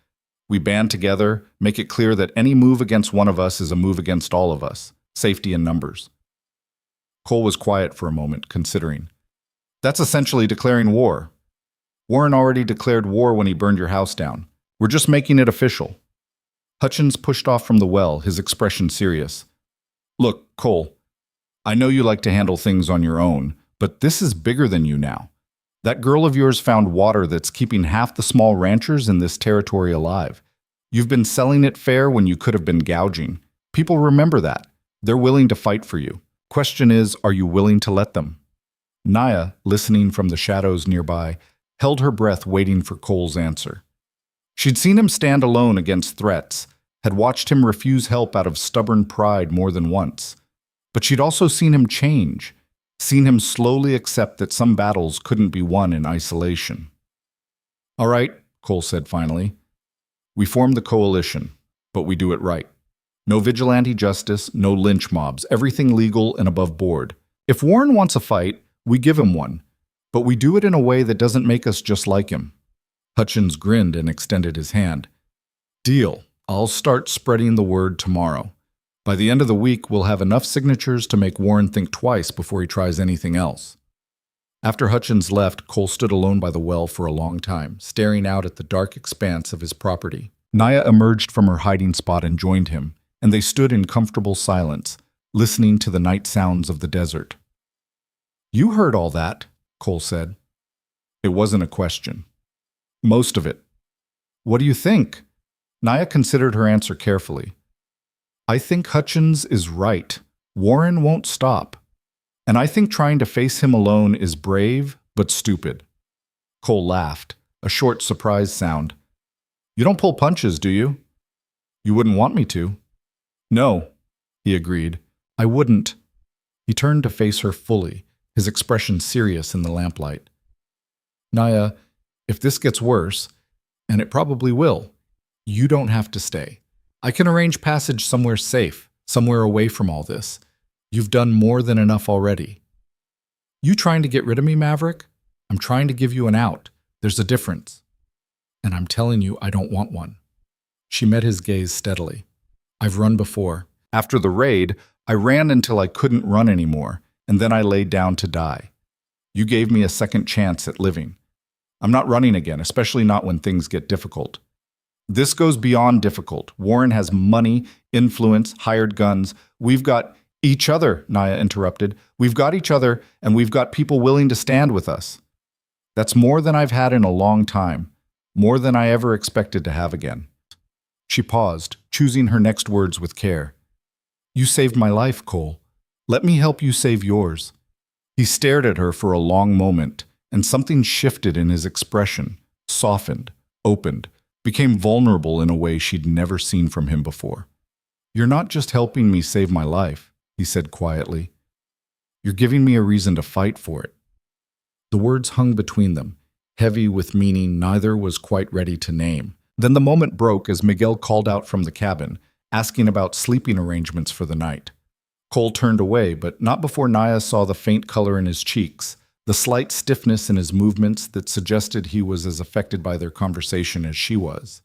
We band together, make it clear that any move against one of us is a move against all of us. Safety in numbers." Cole was quiet for a moment, considering. "That's essentially declaring war. Warren already declared war when he burned your house down. We're just making it official." Hutchins pushed off from the well, his expression serious. "Look, Cole, I know you like to handle things on your own, but this is bigger than you now. That girl of yours found water that's keeping half the small ranchers in this territory alive. You've been selling it fair when you could have been gouging. People remember that. They're willing to fight for you. Question is, are you willing to let them?" Naya, listening from the shadows nearby, held her breath waiting for Cole's answer. She'd seen him stand alone against threats, had watched him refuse help out of stubborn pride more than once. But she'd also seen him change, seen him slowly accept that some battles couldn't be won in isolation. "All right," Cole said finally. "We form the coalition, but we do it right. No vigilante justice, no lynch mobs, everything legal and above board. If Warren wants a fight, we give him one, but we do it in a way that doesn't make us just like him." Hutchins grinned and extended his hand. "Deal. I'll start spreading the word tomorrow. By the end of the week, we'll have enough signatures to make Warren think twice before he tries anything else." After Hutchins left, Cole stood alone by the well for a long time, staring out at the dark expanse of his property. Naya emerged from her hiding spot and joined him, and they stood in comfortable silence, listening to the night sounds of the desert. "You heard all that," Cole said. It wasn't a question. "Most of it." "What do you think?" Naya considered her answer carefully. "I think Hutchins is right. Warren won't stop. And I think trying to face him alone is brave, but stupid." Cole laughed, a short surprise sound. "You don't pull punches, do you?" "You wouldn't want me to." "No," he agreed. "I wouldn't." He turned to face her fully, his expression serious in the lamplight. "Naya, if this gets worse, and it probably will, you don't have to stay. I can arrange passage somewhere safe, somewhere away from all this. You've done more than enough already." "You trying to get rid of me, Maverick? I'm trying to give you an out. There's a difference. And I'm telling you I don't want one." She met his gaze steadily. "I've run before. After the raid, I ran until I couldn't run anymore, and then I laid down to die. You gave me a second chance at living. I'm not running again, especially not when things get difficult. This goes beyond difficult. Warren has money, influence, hired guns. We've got each other," Naya interrupted. "We've got each other, and we've got people willing to stand with us. That's more than I've had in a long time, more than I ever expected to have again." She paused, choosing her next words with care. You saved my life, Cole. Let me help you save yours. He stared at her for a long moment, and something shifted in his expression, softened, opened, became vulnerable in a way she'd never seen from him before. You're not just helping me save my life, he said quietly. You're giving me a reason to fight for it. The words hung between them, heavy with meaning neither was quite ready to name. Then the moment broke as Miguel called out from the cabin, asking about sleeping arrangements for the night. Cole turned away, but not before Naya saw the faint color in his cheeks, the slight stiffness in his movements that suggested he was as affected by their conversation as she was.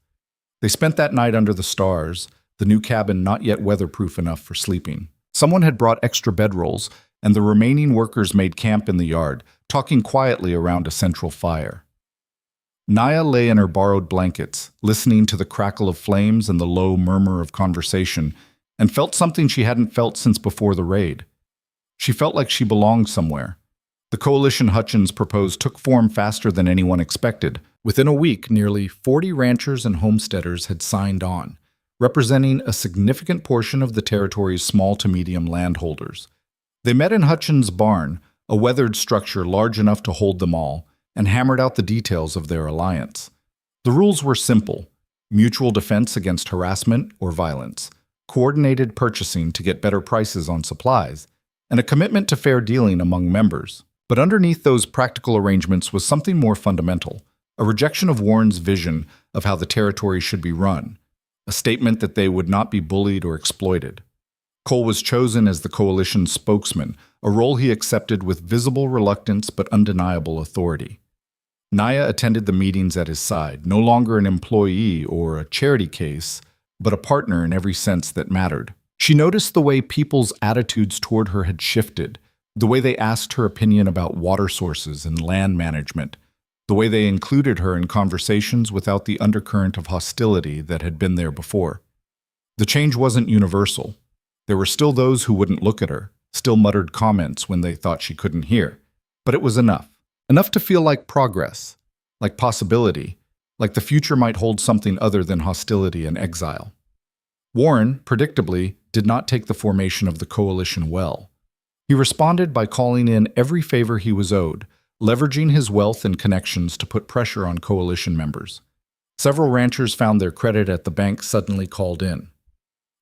They spent that night under the stars, the new cabin not yet weatherproof enough for sleeping. Someone had brought extra bedrolls, and the remaining workers made camp in the yard, talking quietly around a central fire. Naya lay in her borrowed blankets, listening to the crackle of flames and the low murmur of conversation, and felt something she hadn't felt since before the raid. She felt like she belonged somewhere. The coalition Hutchins proposed took form faster than anyone expected. Within a week, nearly 40 ranchers and homesteaders had signed on, representing a significant portion of the territory's small to medium landholders. They met in Hutchins' barn, a weathered structure large enough to hold them all, and hammered out the details of their alliance. The rules were simple: mutual defense against harassment or violence, coordinated purchasing to get better prices on supplies, and a commitment to fair dealing among members. But underneath those practical arrangements was something more fundamental, a rejection of Warren's vision of how the territory should be run, a statement that they would not be bullied or exploited. Cole was chosen as the coalition's spokesman, a role he accepted with visible reluctance but undeniable authority. Naya attended the meetings at his side, no longer an employee or a charity case, but a partner in every sense that mattered. She noticed the way people's attitudes toward her had shifted, the way they asked her opinion about water sources and land management, the way they included her in conversations without the undercurrent of hostility that had been there before. The change wasn't universal. There were still those who wouldn't look at her, still muttered comments when they thought she couldn't hear. But it was enough. Enough to feel like progress, like possibility, like the future might hold something other than hostility and exile. Warren, predictably, did not take the formation of the coalition well. He responded by calling in every favor he was owed, leveraging his wealth and connections to put pressure on coalition members. Several ranchers found their credit at the bank suddenly called in.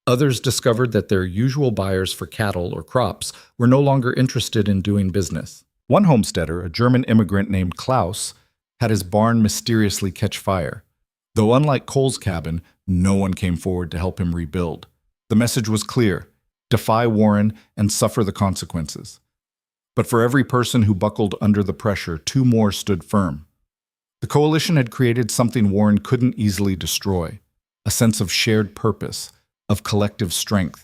Others discovered that their usual buyers for cattle or crops were no longer interested in doing business. One homesteader, a German immigrant named Klaus, had his barn mysteriously catch fire. Though unlike Cole's cabin, no one came forward to help him rebuild. The message was clear: defy Warren and suffer the consequences. But for every person who buckled under the pressure, two more stood firm. The coalition had created something Warren couldn't easily destroy: a sense of shared purpose, of collective strength.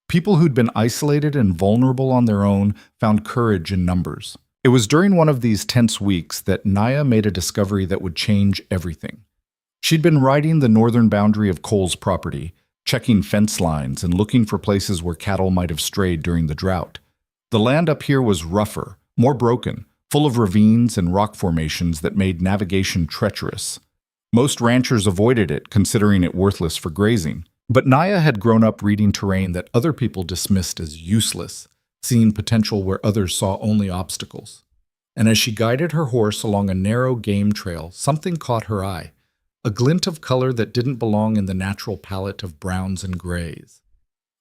People who'd been isolated and vulnerable on their own found courage in numbers. It was during one of these tense weeks that Naya made a discovery that would change everything. She'd been riding the northern boundary of Cole's property, checking fence lines and looking for places where cattle might have strayed during the drought. The land up here was rougher, more broken, full of ravines and rock formations that made navigation treacherous. Most ranchers avoided it, considering it worthless for grazing. But Naya had grown up reading terrain that other people dismissed as useless, seeing potential where others saw only obstacles. And as she guided her horse along a narrow game trail, something caught her eye, a glint of color that didn't belong in the natural palette of browns and grays.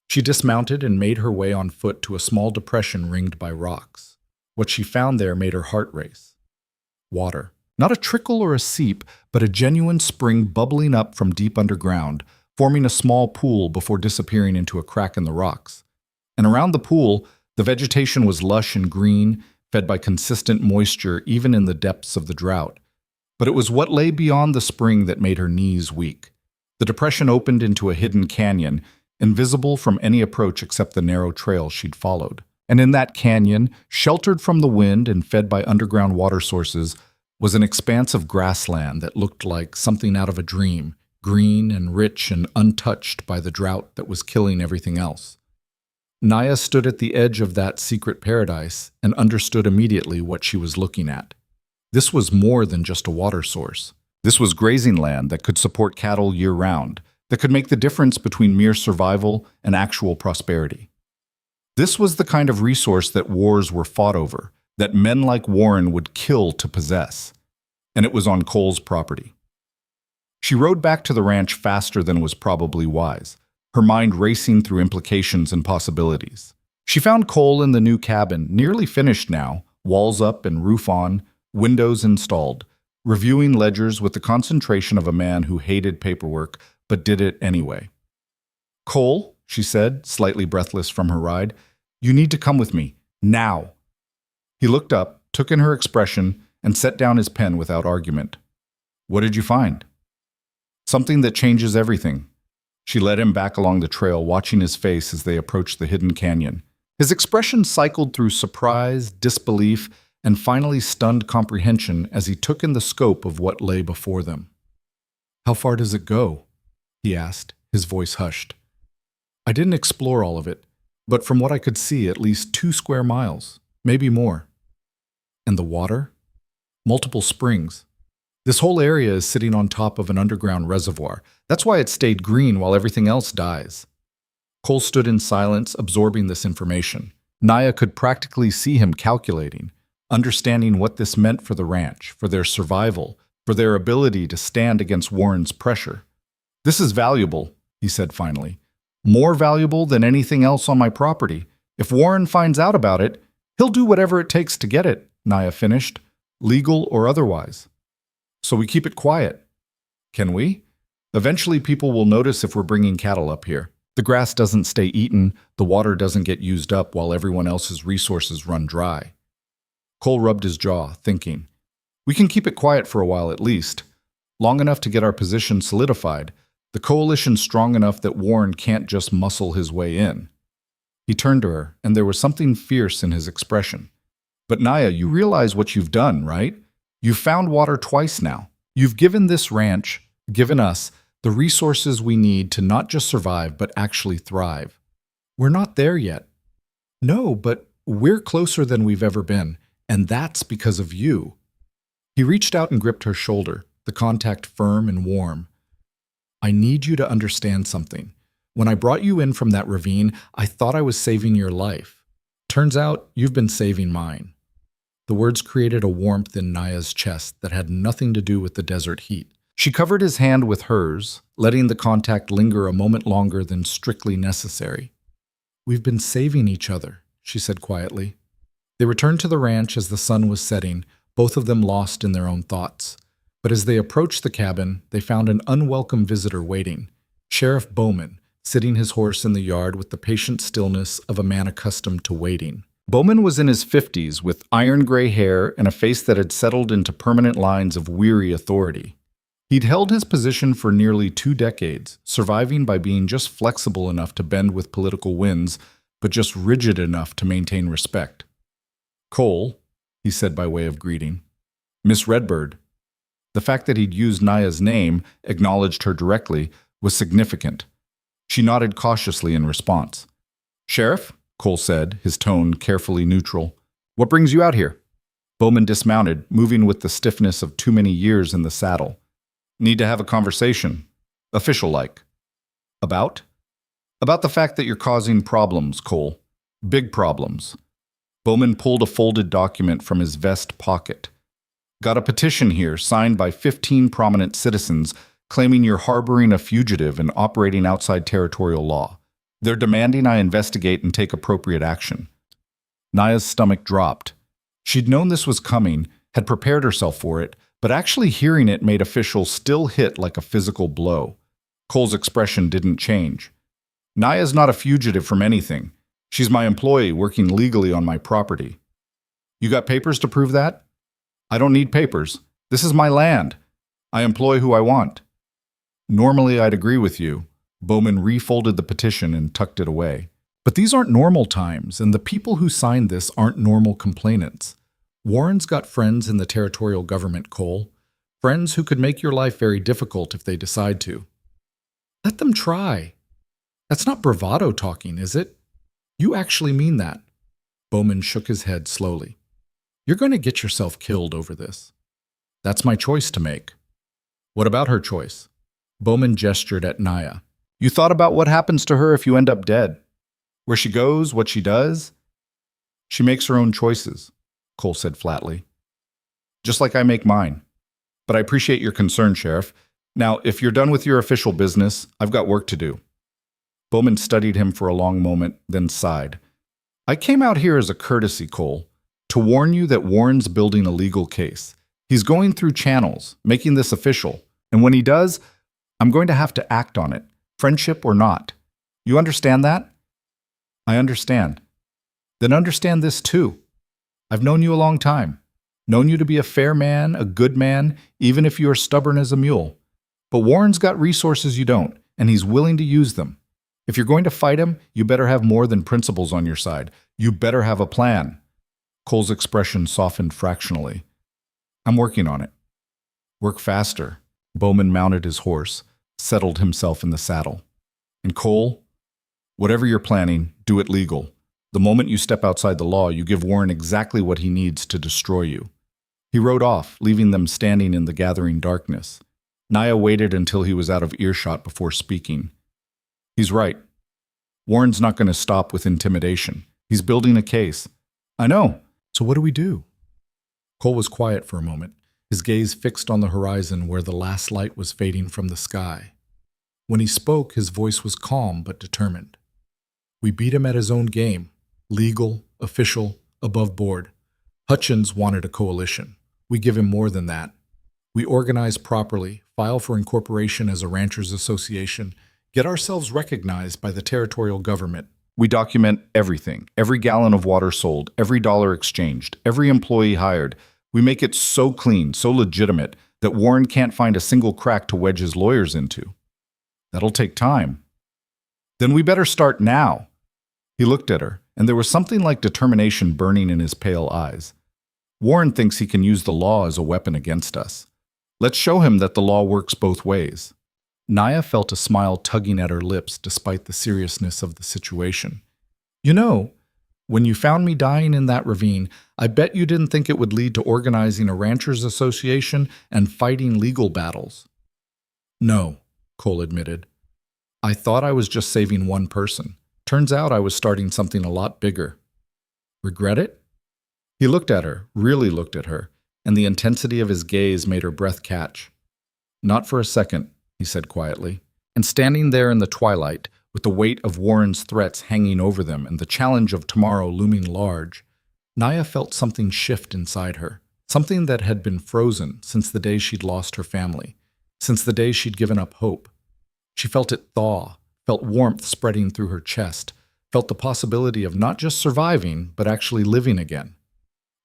She dismounted and made her way on foot to a small depression ringed by rocks. What she found there made her heart race. Water. Not a trickle or a seep, but a genuine spring bubbling up from deep underground, forming a small pool before disappearing into a crack in the rocks. And around the pool, the vegetation was lush and green, fed by consistent moisture even in the depths of the drought. But it was what lay beyond the spring that made her knees weak. The depression opened into a hidden canyon, invisible from any approach except the narrow trail she'd followed. And in that canyon, sheltered from the wind and fed by underground water sources, was an expanse of grassland that looked like something out of a dream, green and rich and untouched by the drought that was killing everything else. Naya stood at the edge of that secret paradise and understood immediately what she was looking at. This was more than just a water source. This was grazing land that could support cattle year-round, that could make the difference between mere survival and actual prosperity. This was the kind of resource that wars were fought over, that men like Warren would kill to possess. And it was on Cole's property. She rode back to the ranch faster than was probably wise, her mind racing through implications and possibilities. She found Cole in the new cabin, nearly finished now, walls up and roof on, windows installed, reviewing ledgers with the concentration of a man who hated paperwork but did it anyway. "Cole," she said, slightly breathless from her ride, "you need to come with me, now." He looked up, took in her expression, and set down his pen without argument. "What did you find?" "Something that changes everything." She led him back along the trail, watching his face as they approached the hidden canyon. His expression cycled through surprise, disbelief, and finally stunned comprehension as he took in the scope of what lay before them. "How far does it go?" he asked, his voice hushed. "I didn't explore all of it, but from what I could see, at least 2 square miles, maybe more." "And the water?" "Multiple springs. This whole area is sitting on top of an underground reservoir. That's why it stayed green while everything else dies." Cole stood in silence, absorbing this information. Naya could practically see him calculating, understanding what this meant for the ranch, for their survival, for their ability to stand against Warren's pressure. "This is valuable," he said finally. "More valuable than anything else on my property. If Warren finds out about it, he'll do whatever it takes to get it," Naya finished, "legal or otherwise. So we keep it quiet." "Can we? Eventually people will notice if we're bringing cattle up here. The grass doesn't stay eaten, the water doesn't get used up while everyone else's resources run dry." Cole rubbed his jaw, thinking, "We can keep it quiet for a while at least, long enough to get our position solidified, the coalition strong enough that Warren can't just muscle his way in." He turned to her, and there was something fierce in his expression. "But Naya, you realize what you've done, right? You've found water twice now. You've given this ranch, given us, the resources we need to not just survive, but actually thrive. We're not there yet." "No, but we're closer than we've ever been, and that's because of you." He reached out and gripped her shoulder, the contact firm and warm. "I need you to understand something. When I brought you in from that ravine, I thought I was saving your life. Turns out you've been saving mine." The words created a warmth in Naya's chest that had nothing to do with the desert heat. She covered his hand with hers, letting the contact linger a moment longer than strictly necessary. "We've been saving each other," she said quietly. They returned to the ranch as the sun was setting, both of them lost in their own thoughts. But as they approached the cabin, they found an unwelcome visitor waiting, Sheriff Bowman, sitting his horse in the yard with the patient stillness of a man accustomed to waiting. Bowman was in his 50s with iron gray hair and a face that had settled into permanent lines of weary authority. He'd held his position for nearly 2 decades, surviving by being just flexible enough to bend with political winds, but just rigid enough to maintain respect. "Cole," he said by way of greeting. "Miss Redbird." The fact that he'd used Naya's name, acknowledged her directly, was significant. She nodded cautiously in response. "Sheriff," Cole said, his tone carefully neutral. "What brings you out here?" Bowman dismounted, moving with the stiffness of too many years in the saddle. "Need to have a conversation. Official-like." "About?" "About the fact that you're causing problems, Cole. Big problems." Bowman pulled a folded document from his vest pocket. "Got a petition here signed by 15 prominent citizens claiming you're harboring a fugitive and operating outside territorial law. They're demanding I investigate and take appropriate action." Naya's stomach dropped. She'd known this was coming, had prepared herself for it, but actually hearing it made officials still hit like a physical blow. Cole's expression didn't change. "Naya's not a fugitive from anything. She's my employee working legally on my property." "You got papers to prove that?" "I don't need papers. This is my land. I employ who I want." "Normally I'd agree with you." Bowman refolded the petition and tucked it away. "But these aren't normal times, and the people who signed this aren't normal complainants. Warren's got friends in the territorial government, Cole. Friends who could make your life very difficult if they decide to." "Let them try." "That's not bravado talking, is it? You actually mean that?" Bowman shook his head slowly. "You're going to get yourself killed over this." "That's my choice to make." "What about her choice?" Bowman gestured at Naya. You thought about what happens to her if you end up dead? Where she goes, what she does? She makes her own choices, Cole said flatly. Just like I make mine. But I appreciate your concern, Sheriff. Now, if you're done with your official business, I've got work to do. Bowman studied him for a long moment, then sighed. I came out here as a courtesy, Cole, to warn you that Warren's building a legal case. He's going through channels, making this official. And when he does, I'm going to have to act on it, friendship or not. You understand that? I understand. Then understand this too. I've known you a long time. Known you to be a fair man, a good man, even if you are stubborn as a mule. But Warren's got resources you don't, and he's willing to use them. If you're going to fight him, you better have more than principles on your side. You better have a plan. Cole's expression softened fractionally. I'm working on it. Work faster. Bowman mounted his horse, settled himself in the saddle. And Cole, whatever you're planning, do it legal. The moment you step outside the law, you give Warren exactly what he needs to destroy you. He rode off, leaving them standing in the gathering darkness. Naya waited until he was out of earshot before speaking. He's right. Warren's not going to stop with intimidation. He's building a case. I know. So what do we do? Cole was quiet for a moment, his gaze fixed on the horizon where the last light was fading from the sky. When he spoke, his voice was calm but determined. We beat him at his own game, legal, official, above board. Hutchins wanted a coalition. We give him more than that. We organize properly, file for incorporation as a ranchers association, get ourselves recognized by the territorial government. We document everything, every gallon of water sold, every dollar exchanged, every employee hired. We make it so clean, so legitimate, that Warren can't find a single crack to wedge his lawyers into. That'll take time. Then we better start now. He looked at her, and there was something like determination burning in his pale eyes. Warren thinks he can use the law as a weapon against us. Let's show him that the law works both ways. Naya felt a smile tugging at her lips despite the seriousness of the situation. You know, when you found me dying in that ravine, I bet you didn't think it would lead to organizing a ranchers association and fighting legal battles. No, Cole admitted. I thought I was just saving one person. Turns out I was starting something a lot bigger. Regret it? He looked at her, really looked at her, and the intensity of his gaze made her breath catch. Not for a second, he said quietly. And standing there in the twilight, with the weight of Warren's threats hanging over them and the challenge of tomorrow looming large, Naya felt something shift inside her, something that had been frozen since the day she'd lost her family, since the day she'd given up hope. She felt it thaw, felt warmth spreading through her chest, felt the possibility of not just surviving, but actually living again.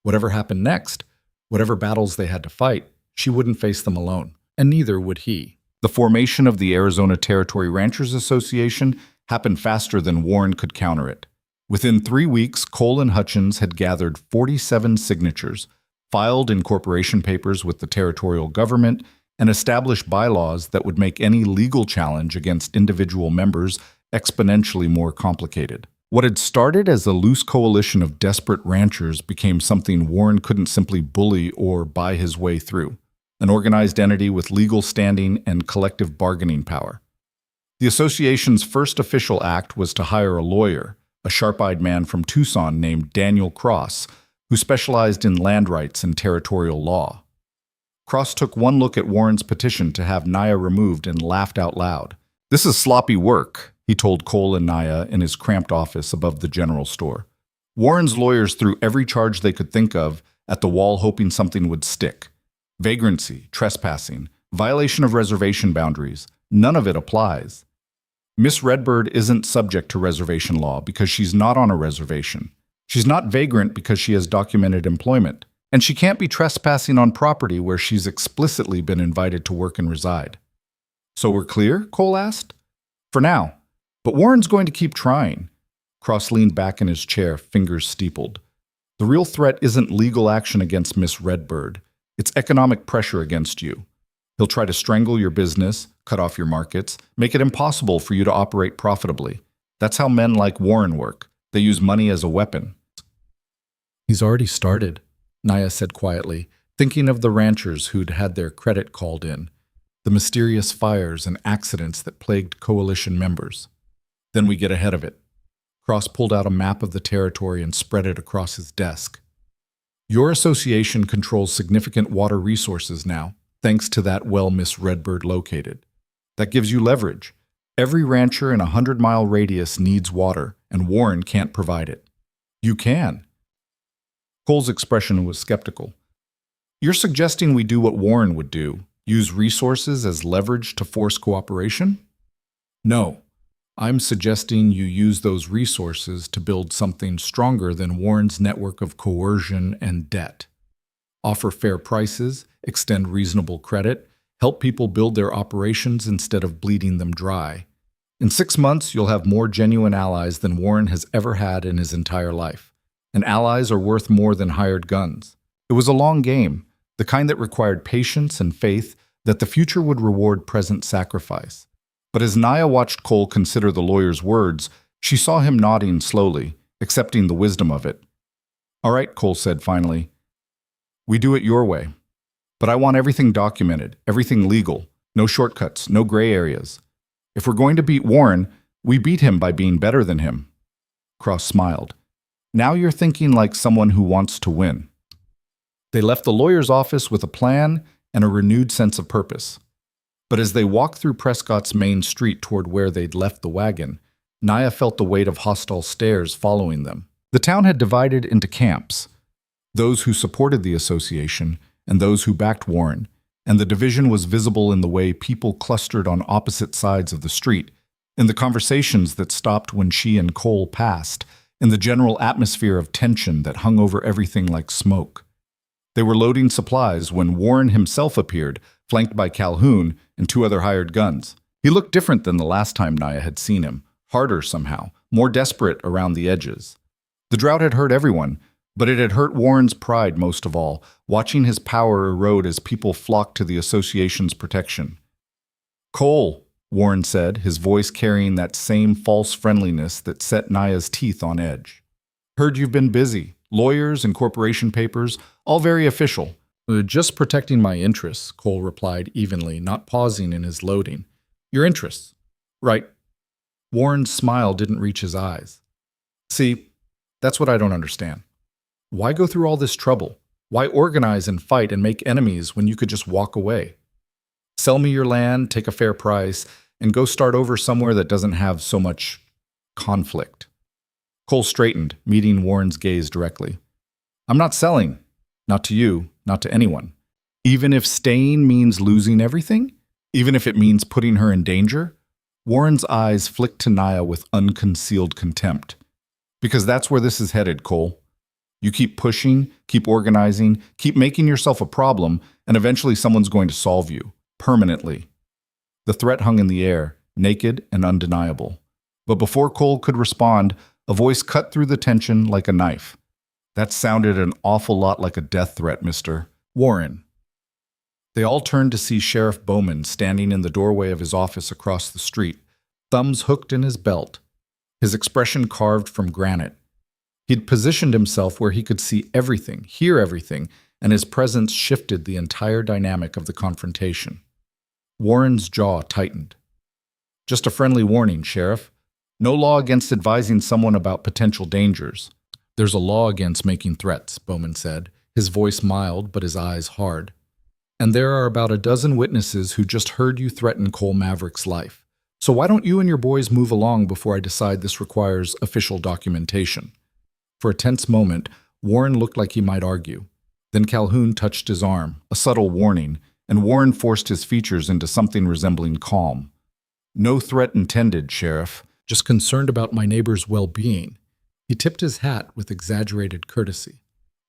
Whatever happened next, whatever battles they had to fight, she wouldn't face them alone, and neither would he. The formation of the Arizona Territory Ranchers Association happened faster than Warren could counter it. Within 3 weeks, Cole and Hutchins had gathered 47 signatures, filed incorporation papers with the territorial government, and established bylaws that would make any legal challenge against individual members exponentially more complicated. What had started as a loose coalition of desperate ranchers became something Warren couldn't simply bully or buy his way through, an organized entity with legal standing and collective bargaining power. The association's first official act was to hire a lawyer, a sharp-eyed man from Tucson named Daniel Cross, who specialized in land rights and territorial law. Cross took one look at Warren's petition to have Naya removed and laughed out loud. "This is sloppy work," he told Cole and Naya in his cramped office above the general store. Warren's lawyers threw every charge they could think of at the wall hoping something would stick. Vagrancy, trespassing, violation of reservation boundaries, none of it applies. Miss Redbird isn't subject to reservation law because she's not on a reservation. She's not vagrant because she has documented employment. And she can't be trespassing on property where she's explicitly been invited to work and reside. "So we're clear?" Cole asked. "For now. But Warren's going to keep trying." Cross leaned back in his chair, fingers steepled. "The real threat isn't legal action against Miss Redbird. It's economic pressure against you. He'll try to strangle your business, cut off your markets, make it impossible for you to operate profitably. That's how men like Warren work. They use money as a weapon." "He's already started," Naya said quietly, thinking of the ranchers who'd had their credit called in. the mysterious fires and accidents that plagued coalition members. Then we get ahead of it. Cross pulled out a map of the territory and spread it across his desk. Your association controls significant water resources now, thanks to that well Miss Redbird located. That gives you leverage. Every rancher in a 100-mile radius needs water, and Warren can't provide it. You can. Cole's expression was skeptical. You're suggesting we do what Warren would do, use resources as leverage to force cooperation? No. I'm suggesting you use those resources to build something stronger than Warren's network of coercion and debt. Offer fair prices, extend reasonable credit, help people build their operations instead of bleeding them dry. In 6 months, you'll have more genuine allies than Warren has ever had in his entire life. And allies are worth more than hired guns. It was a long game, the kind that required patience and faith that the future would reward present sacrifice. But as Naya watched Cole consider the lawyer's words, she saw him nodding slowly, accepting the wisdom of it. All right, Cole said finally. We do it your way. But I want everything documented, everything legal, no shortcuts, no gray areas. If we're going to beat Warren, we beat him by being better than him. Cross smiled. Now you're thinking like someone who wants to win. They left the lawyer's office with a plan and a renewed sense of purpose. But as they walked through Prescott's main street toward where they'd left the wagon, Naya felt the weight of hostile stares following them. The town had divided into camps, those who supported the association and those who backed Warren, and the division was visible in the way people clustered on opposite sides of the street, in the conversations that stopped when she and Cole passed, in the general atmosphere of tension that hung over everything like smoke. They were loading supplies when Warren himself appeared, flanked by Calhoun and 2 other hired guns. He looked different than the last time Naya had seen him, harder somehow, more desperate around the edges. The drought had hurt everyone, but it had hurt Warren's pride most of all, watching his power erode as people flocked to the association's protection. Cole, Warren said, his voice carrying that same false friendliness that set Naya's teeth on edge. Heard you've been busy. Lawyers and corporation papers, all very official. Just protecting my interests, Cole replied evenly, not pausing in his loading. Your interests? Right. Warren's smile didn't reach his eyes. See, that's what I don't understand. Why go through all this trouble? Why organize and fight and make enemies when you could just walk away? Sell me your land, take a fair price, and go start over somewhere that doesn't have so much conflict. Cole straightened, meeting Warren's gaze directly. I'm not selling. Not to you, not to anyone. Even if staying means losing everything? Even if it means putting her in danger? Warren's eyes flicked to Naya with unconcealed contempt. Because that's where this is headed, Cole. You keep pushing, keep organizing, keep making yourself a problem, and eventually someone's going to solve you, permanently. The threat hung in the air, naked and undeniable. But before Cole could respond, a voice cut through the tension like a knife. That sounded an awful lot like a death threat, Mr. Warren. They all turned to see Sheriff Bowman standing in the doorway of his office across the street, thumbs hooked in his belt, his expression carved from granite. He'd positioned himself where he could see everything, hear everything, and his presence shifted the entire dynamic of the confrontation. Warren's jaw tightened. Just a friendly warning, Sheriff. No law against advising someone about potential dangers. There's a law against making threats, Bowman said, his voice mild but his eyes hard. And there are about a dozen witnesses who just heard you threaten Cole Maverick's life. So why don't you and your boys move along before I decide this requires official documentation? For a tense moment, Warren looked like he might argue. Then Calhoun touched his arm, a subtle warning, and Warren forced his features into something resembling calm. No threat intended, Sheriff. Just concerned about my neighbor's well-being. He tipped his hat with exaggerated courtesy.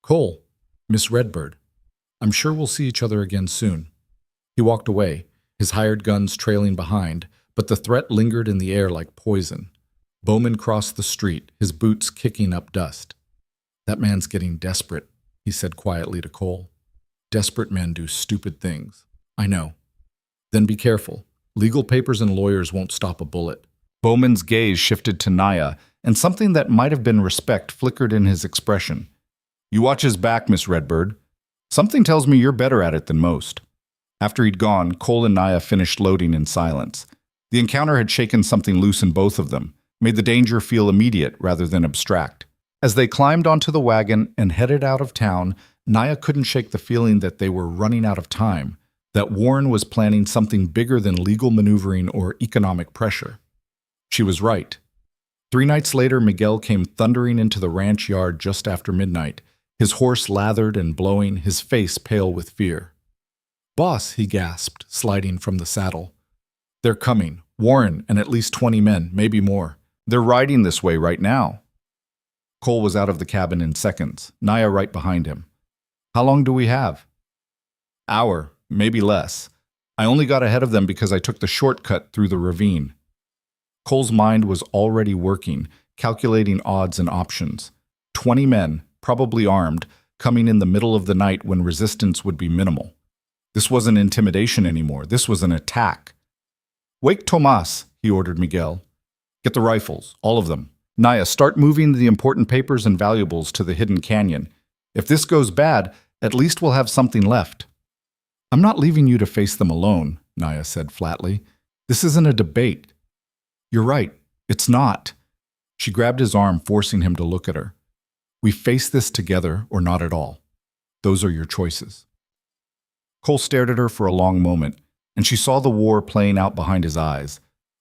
Cole, Miss Redbird, I'm sure we'll see each other again soon. He walked away, his hired guns trailing behind, but the threat lingered in the air like poison. Bowman crossed the street, his boots kicking up dust. That man's getting desperate, he said quietly to Cole. Desperate men do stupid things. I know. Then be careful. Legal papers and lawyers won't stop a bullet. Bowman's gaze shifted to Naya, and something that might have been respect flickered in his expression. You watch his back, Miss Redbird. Something tells me you're better at it than most. After he'd gone, Cole and Naya finished loading in silence. The encounter had shaken something loose in both of them, made the danger feel immediate rather than abstract. As they climbed onto the wagon and headed out of town, Naya couldn't shake the feeling that they were running out of time, that Warren was planning something bigger than legal maneuvering or economic pressure. She was right. 3 nights later, Miguel came thundering into the ranch yard just after midnight, his horse lathered and blowing, his face pale with fear. "Boss," he gasped, sliding from the saddle. "They're coming. Warren and at least 20 men, maybe more. They're riding this way right now." Cole was out of the cabin in seconds, Naya right behind him. "How long do we have?" "Hour, maybe less. I only got ahead of them because I took the shortcut through the ravine." Cole's mind was already working, calculating odds and options. 20 men, probably armed, coming in the middle of the night when resistance would be minimal. This wasn't intimidation anymore. This was an attack. "Wake Tomas," he ordered Miguel. "Get the rifles, all of them. Naya, start moving the important papers and valuables to the hidden canyon. If this goes bad, at least we'll have something left." "I'm not leaving you to face them alone," Naya said flatly. "This isn't a debate." "You're right. It's not." She grabbed his arm, forcing him to look at her. "We face this together or not at all. Those are your choices." Cole stared at her for a long moment, and she saw the war playing out behind his eyes,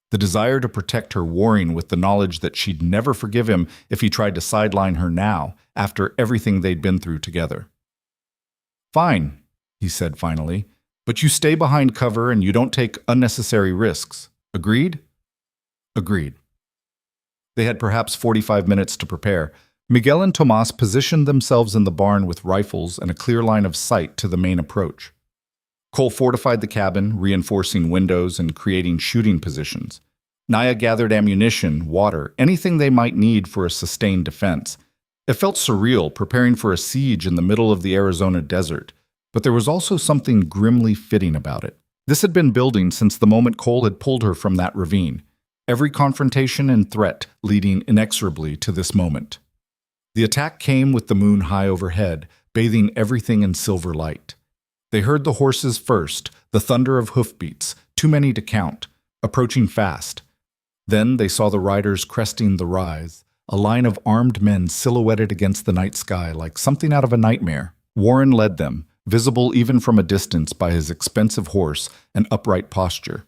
the desire to protect her warring with the knowledge that she'd never forgive him if he tried to sideline her now, after everything they'd been through together. "Fine," he said finally, "but you stay behind cover and you don't take unnecessary risks. Agreed?" Agreed. They had perhaps 45 minutes to prepare. Miguel and Tomas positioned themselves in the barn with rifles and a clear line of sight to the main approach. Cole fortified the cabin, reinforcing windows and creating shooting positions. Naya gathered ammunition, water, anything they might need for a sustained defense. It felt surreal, preparing for a siege in the middle of the Arizona desert, but there was also something grimly fitting about it. This had been building since the moment Cole had pulled her from that ravine. Every confrontation and threat leading inexorably to this moment. The attack came with the moon high overhead, bathing everything in silver light. They heard the horses first, the thunder of hoofbeats, too many to count, approaching fast. Then they saw the riders cresting the rise, a line of armed men silhouetted against the night sky like something out of a nightmare. Warren led them, visible even from a distance by his expensive horse and upright posture.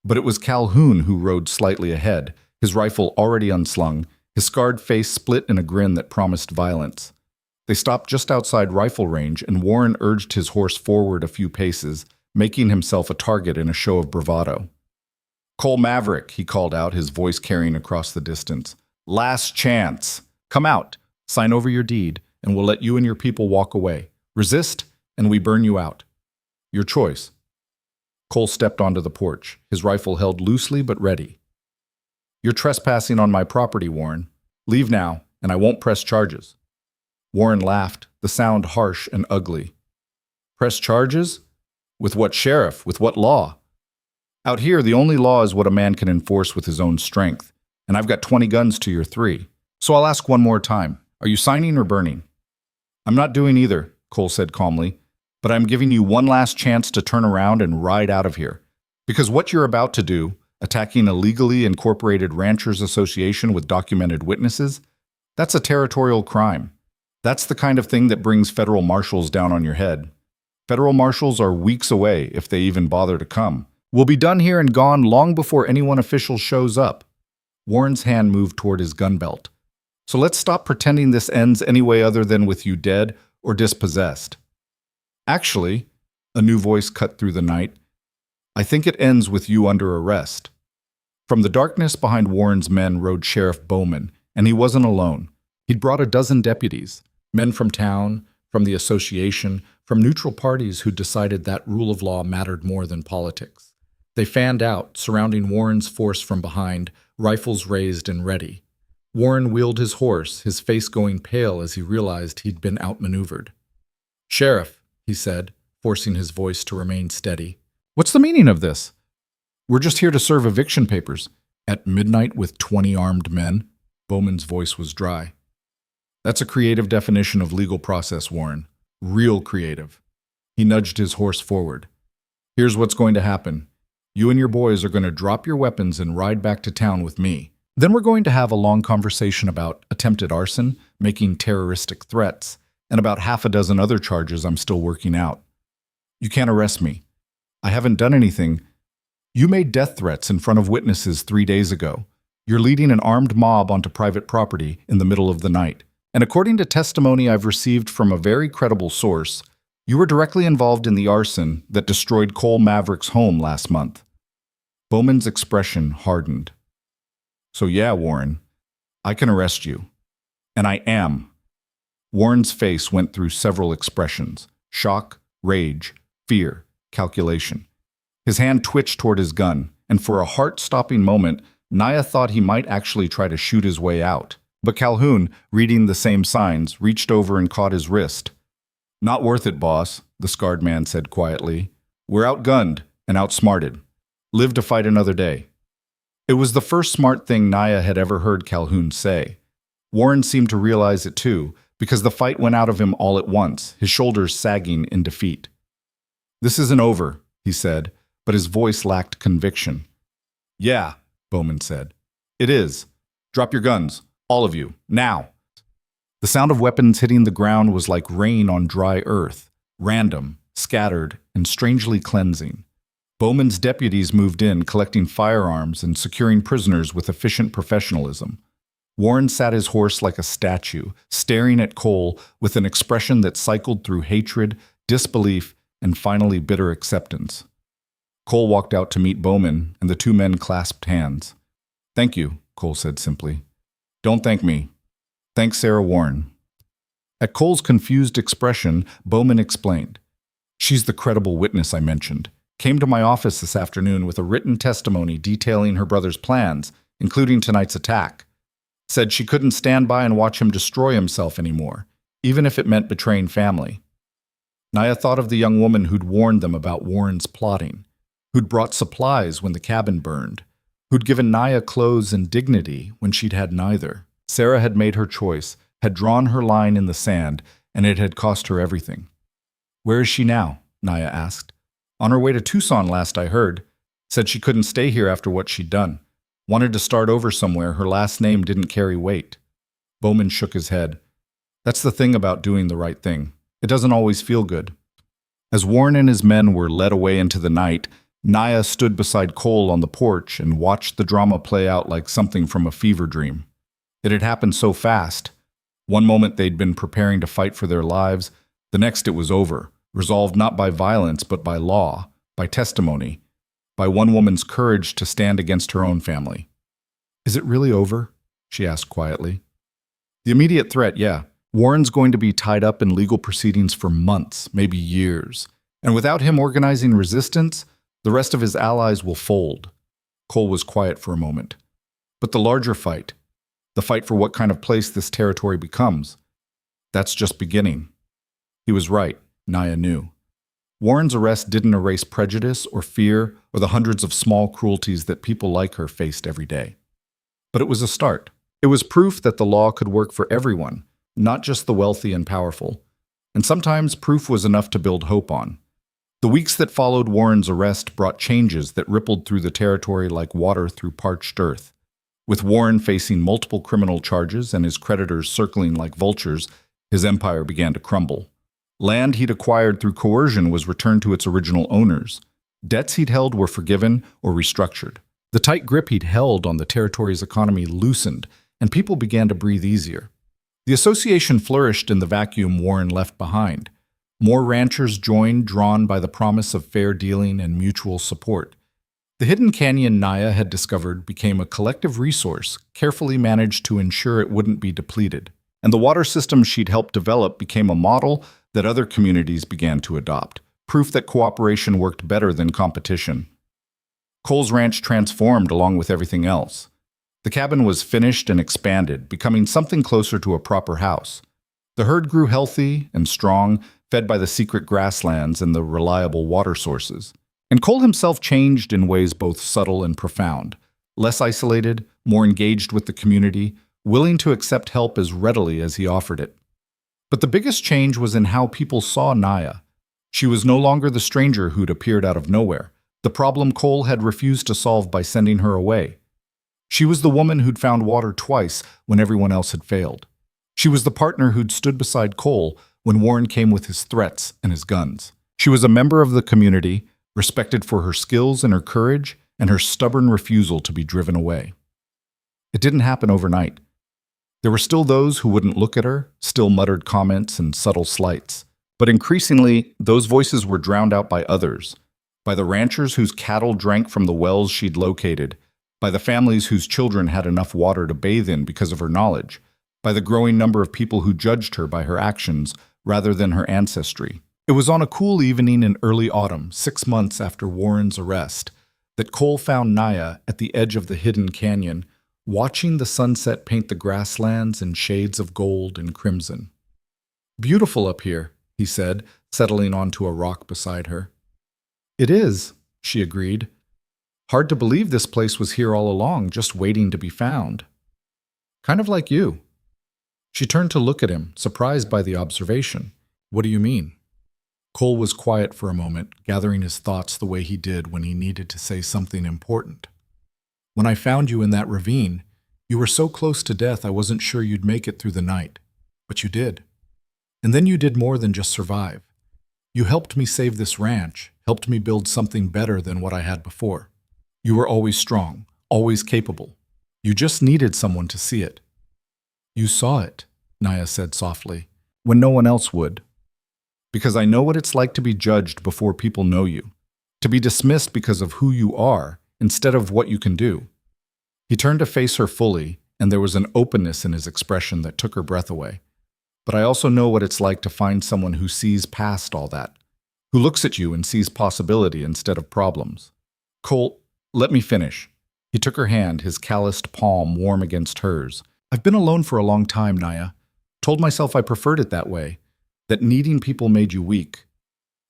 But it was Calhoun who rode slightly ahead, his rifle already unslung, his scarred face split in a grin that promised violence. They stopped just outside rifle range, and Warren urged his horse forward a few paces, making himself a target in a show of bravado. "Cole Maverick," he called out, his voice carrying across the distance. "Last chance. Come out, sign over your deed, and we'll let you and your people walk away. Resist, and we burn you out. Your choice." Cole stepped onto the porch, his rifle held loosely but ready. "You're trespassing on my property, Warren. Leave now, and I won't press charges." Warren laughed, the sound harsh and ugly. "Press charges? With what sheriff? With what law? Out here, the only law is what a man can enforce with his own strength, and I've got 20 guns to your 3. So I'll ask one more time. Are you signing or burning?" "I'm not doing either," Cole said calmly, "but I'm giving you one last chance to turn around and ride out of here. Because what you're about to do, attacking a legally incorporated ranchers association with documented witnesses, that's a territorial crime. That's the kind of thing that brings federal marshals down on your head. Federal marshals are weeks away, if they even bother to come. We'll be done here and gone long before anyone official shows up." Warren's hand moved toward his gun belt. "So let's stop pretending this ends any way other than with you dead or dispossessed." "Actually," a new voice cut through the night, "I think it ends with you under arrest." From the darkness behind Warren's men rode Sheriff Bowman, and he wasn't alone. He'd brought a dozen deputies, men from town, from the association, from neutral parties who decided that rule of law mattered more than politics. They fanned out, surrounding Warren's force from behind, rifles raised and ready. Warren wheeled his horse, his face going pale as he realized he'd been outmaneuvered. "Sheriff," he said, forcing his voice to remain steady. "What's the meaning of this?" "We're just here to serve eviction papers." "At midnight with 20 armed men?" Bowman's voice was dry. "That's a creative definition of legal process, Warren. Real creative." He nudged his horse forward. Here's what's going to happen. You and your boys are going to drop your weapons and ride back to town with me. Then we're going to have a long conversation about attempted arson, making terroristic threats, and about half a dozen other charges I'm still working out. You can't arrest me. I haven't done anything. You made death threats in front of witnesses 3 days ago. You're leading an armed mob onto private property in the middle of the night. And according to testimony I've received from a very credible source, you were directly involved in the arson that destroyed Cole Maverick's home last month. Bowman's expression hardened. So yeah, Warren, I can arrest you. And I am. Warren's face went through several expressions: shock, rage, fear, calculation. His hand twitched toward his gun, and for a heart-stopping moment, Naya thought he might actually try to shoot his way out. But Calhoun, reading the same signs, reached over and caught his wrist. Not worth it, boss, the scarred man said quietly. We're outgunned and outsmarted. Live to fight another day. It was the first smart thing Naya had ever heard Calhoun say. Warren seemed to realize it too, because the fight went out of him all at once, his shoulders sagging in defeat. This isn't over, he said, but his voice lacked conviction. Yeah, Bowman said. It is. Drop your guns, all of you, now. The sound of weapons hitting the ground was like rain on dry earth, random, scattered, and strangely cleansing. Bowman's deputies moved in, collecting firearms and securing prisoners with efficient professionalism. Warren sat his horse like a statue, staring at Cole with an expression that cycled through hatred, disbelief, and finally bitter acceptance. Cole walked out to meet Bowman, and the two men clasped hands. Thank you, Cole said simply. Don't thank me. Thank Sarah Warren. At Cole's confused expression, Bowman explained. She's the credible witness I mentioned. Came to my office this afternoon with a written testimony detailing her brother's plans, including tonight's attack. Said she couldn't stand by and watch him destroy himself anymore, even if it meant betraying family. Naya thought of the young woman who'd warned them about Warren's plotting, who'd brought supplies when the cabin burned, who'd given Naya clothes and dignity when she'd had neither. Sarah had made her choice, had drawn her line in the sand, and it had cost her everything. Where is she now? Naya asked. On her way to Tucson last I heard. Said she couldn't stay here after what she'd done. Wanted to start over somewhere her last name didn't carry weight. Bowman shook his head. That's the thing about doing the right thing. It doesn't always feel good. As Warren and his men were led away into the night, Naya stood beside Cole on the porch and watched the drama play out like something from a fever dream. It had happened so fast. One moment they'd been preparing to fight for their lives, the next it was over, resolved not by violence but by law, by testimony, by one woman's courage to stand against her own family. Is it really over? She asked quietly. The immediate threat, yeah. Warren's going to be tied up in legal proceedings for months, maybe years. And without him organizing resistance, the rest of his allies will fold. Cole was quiet for a moment. But the larger fight, the fight for what kind of place this territory becomes, that's just beginning. He was right, Naya knew. Warren's arrest didn't erase prejudice or fear or the hundreds of small cruelties that people like her faced every day. But it was a start. It was proof that the law could work for everyone, not just the wealthy and powerful. And sometimes proof was enough to build hope on. The weeks that followed Warren's arrest brought changes that rippled through the territory like water through parched earth. With Warren facing multiple criminal charges and his creditors circling like vultures, his empire began to crumble. Land he'd acquired through coercion was returned to its original owners. Debts he'd held were forgiven or restructured. The tight grip he'd held on the territory's economy loosened, and people began to breathe easier. The association flourished in the vacuum Warren left behind. More ranchers joined, drawn by the promise of fair dealing and mutual support. The hidden canyon Naya had discovered became a collective resource, carefully managed to ensure it wouldn't be depleted. And the water system she'd helped develop became a model that other communities began to adopt, proof that cooperation worked better than competition. Cole's ranch transformed along with everything else. The cabin was finished and expanded, becoming something closer to a proper house. The herd grew healthy and strong, fed by the secret grasslands and the reliable water sources. And Cole himself changed in ways both subtle and profound, less isolated, more engaged with the community, willing to accept help as readily as he offered it. But the biggest change was in how people saw Naya. She was no longer the stranger who'd appeared out of nowhere, the problem Cole had refused to solve by sending her away. She was the woman who'd found water twice when everyone else had failed. She was the partner who'd stood beside Cole when Warren came with his threats and his guns. She was a member of the community, respected for her skills and her courage and her stubborn refusal to be driven away. It didn't happen overnight. There were still those who wouldn't look at her, still muttered comments and subtle slights. But increasingly, those voices were drowned out by others, by the ranchers whose cattle drank from the wells she'd located, by the families whose children had enough water to bathe in because of her knowledge, by the growing number of people who judged her by her actions rather than her ancestry. It was on a cool evening in early autumn, 6 months after Warren's arrest, that Cole found Naya at the edge of the hidden canyon, watching the sunset paint the grasslands in shades of gold and crimson. "Beautiful up here," he said, settling onto a rock beside her. "It is," she agreed. "Hard to believe this place was here all along, just waiting to be found. Kind of like you." She turned to look at him, surprised by the observation. "What do you mean?" Cole was quiet for a moment, gathering his thoughts the way he did when he needed to say something important. "When I found you in that ravine, you were so close to death I wasn't sure you'd make it through the night. But you did. And then you did more than just survive. You helped me save this ranch, helped me build something better than what I had before. You were always strong, always capable. You just needed someone to see it." "You saw it," Naya said softly, "when no one else would. Because I know what it's like to be judged before people know you, to be dismissed because of who you are instead of what you can do." He turned to face her fully, and there was an openness in his expression that took her breath away. "But I also know what it's like to find someone who sees past all that, who looks at you and sees possibility instead of problems." "Cole, let me finish." He took her hand, his calloused palm warm against hers. "I've been alone for a long time, Naya. Told myself I preferred it that way, that needing people made you weak.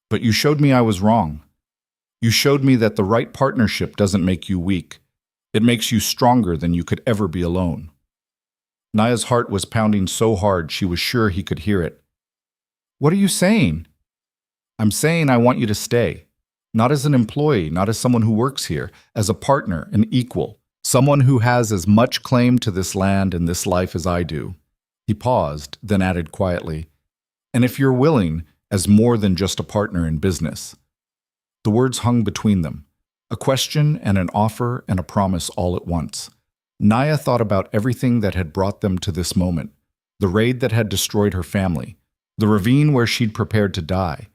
But you showed me I was wrong. You showed me that the right partnership doesn't make you weak. It makes you stronger than you could ever be alone." Naya's heart was pounding so hard she was sure he could hear it. "What are you saying?" "I'm saying I want you to stay. Not as an employee, not as someone who works here, as a partner, an equal, someone who has as much claim to this land and this life as I do." He paused, then added quietly, "And if you're willing, as more than just a partner in business." The words hung between them, a question and an offer and a promise all at once. Naya thought about everything that had brought them to this moment, the raid that had destroyed her family, the ravine where she'd prepared to die,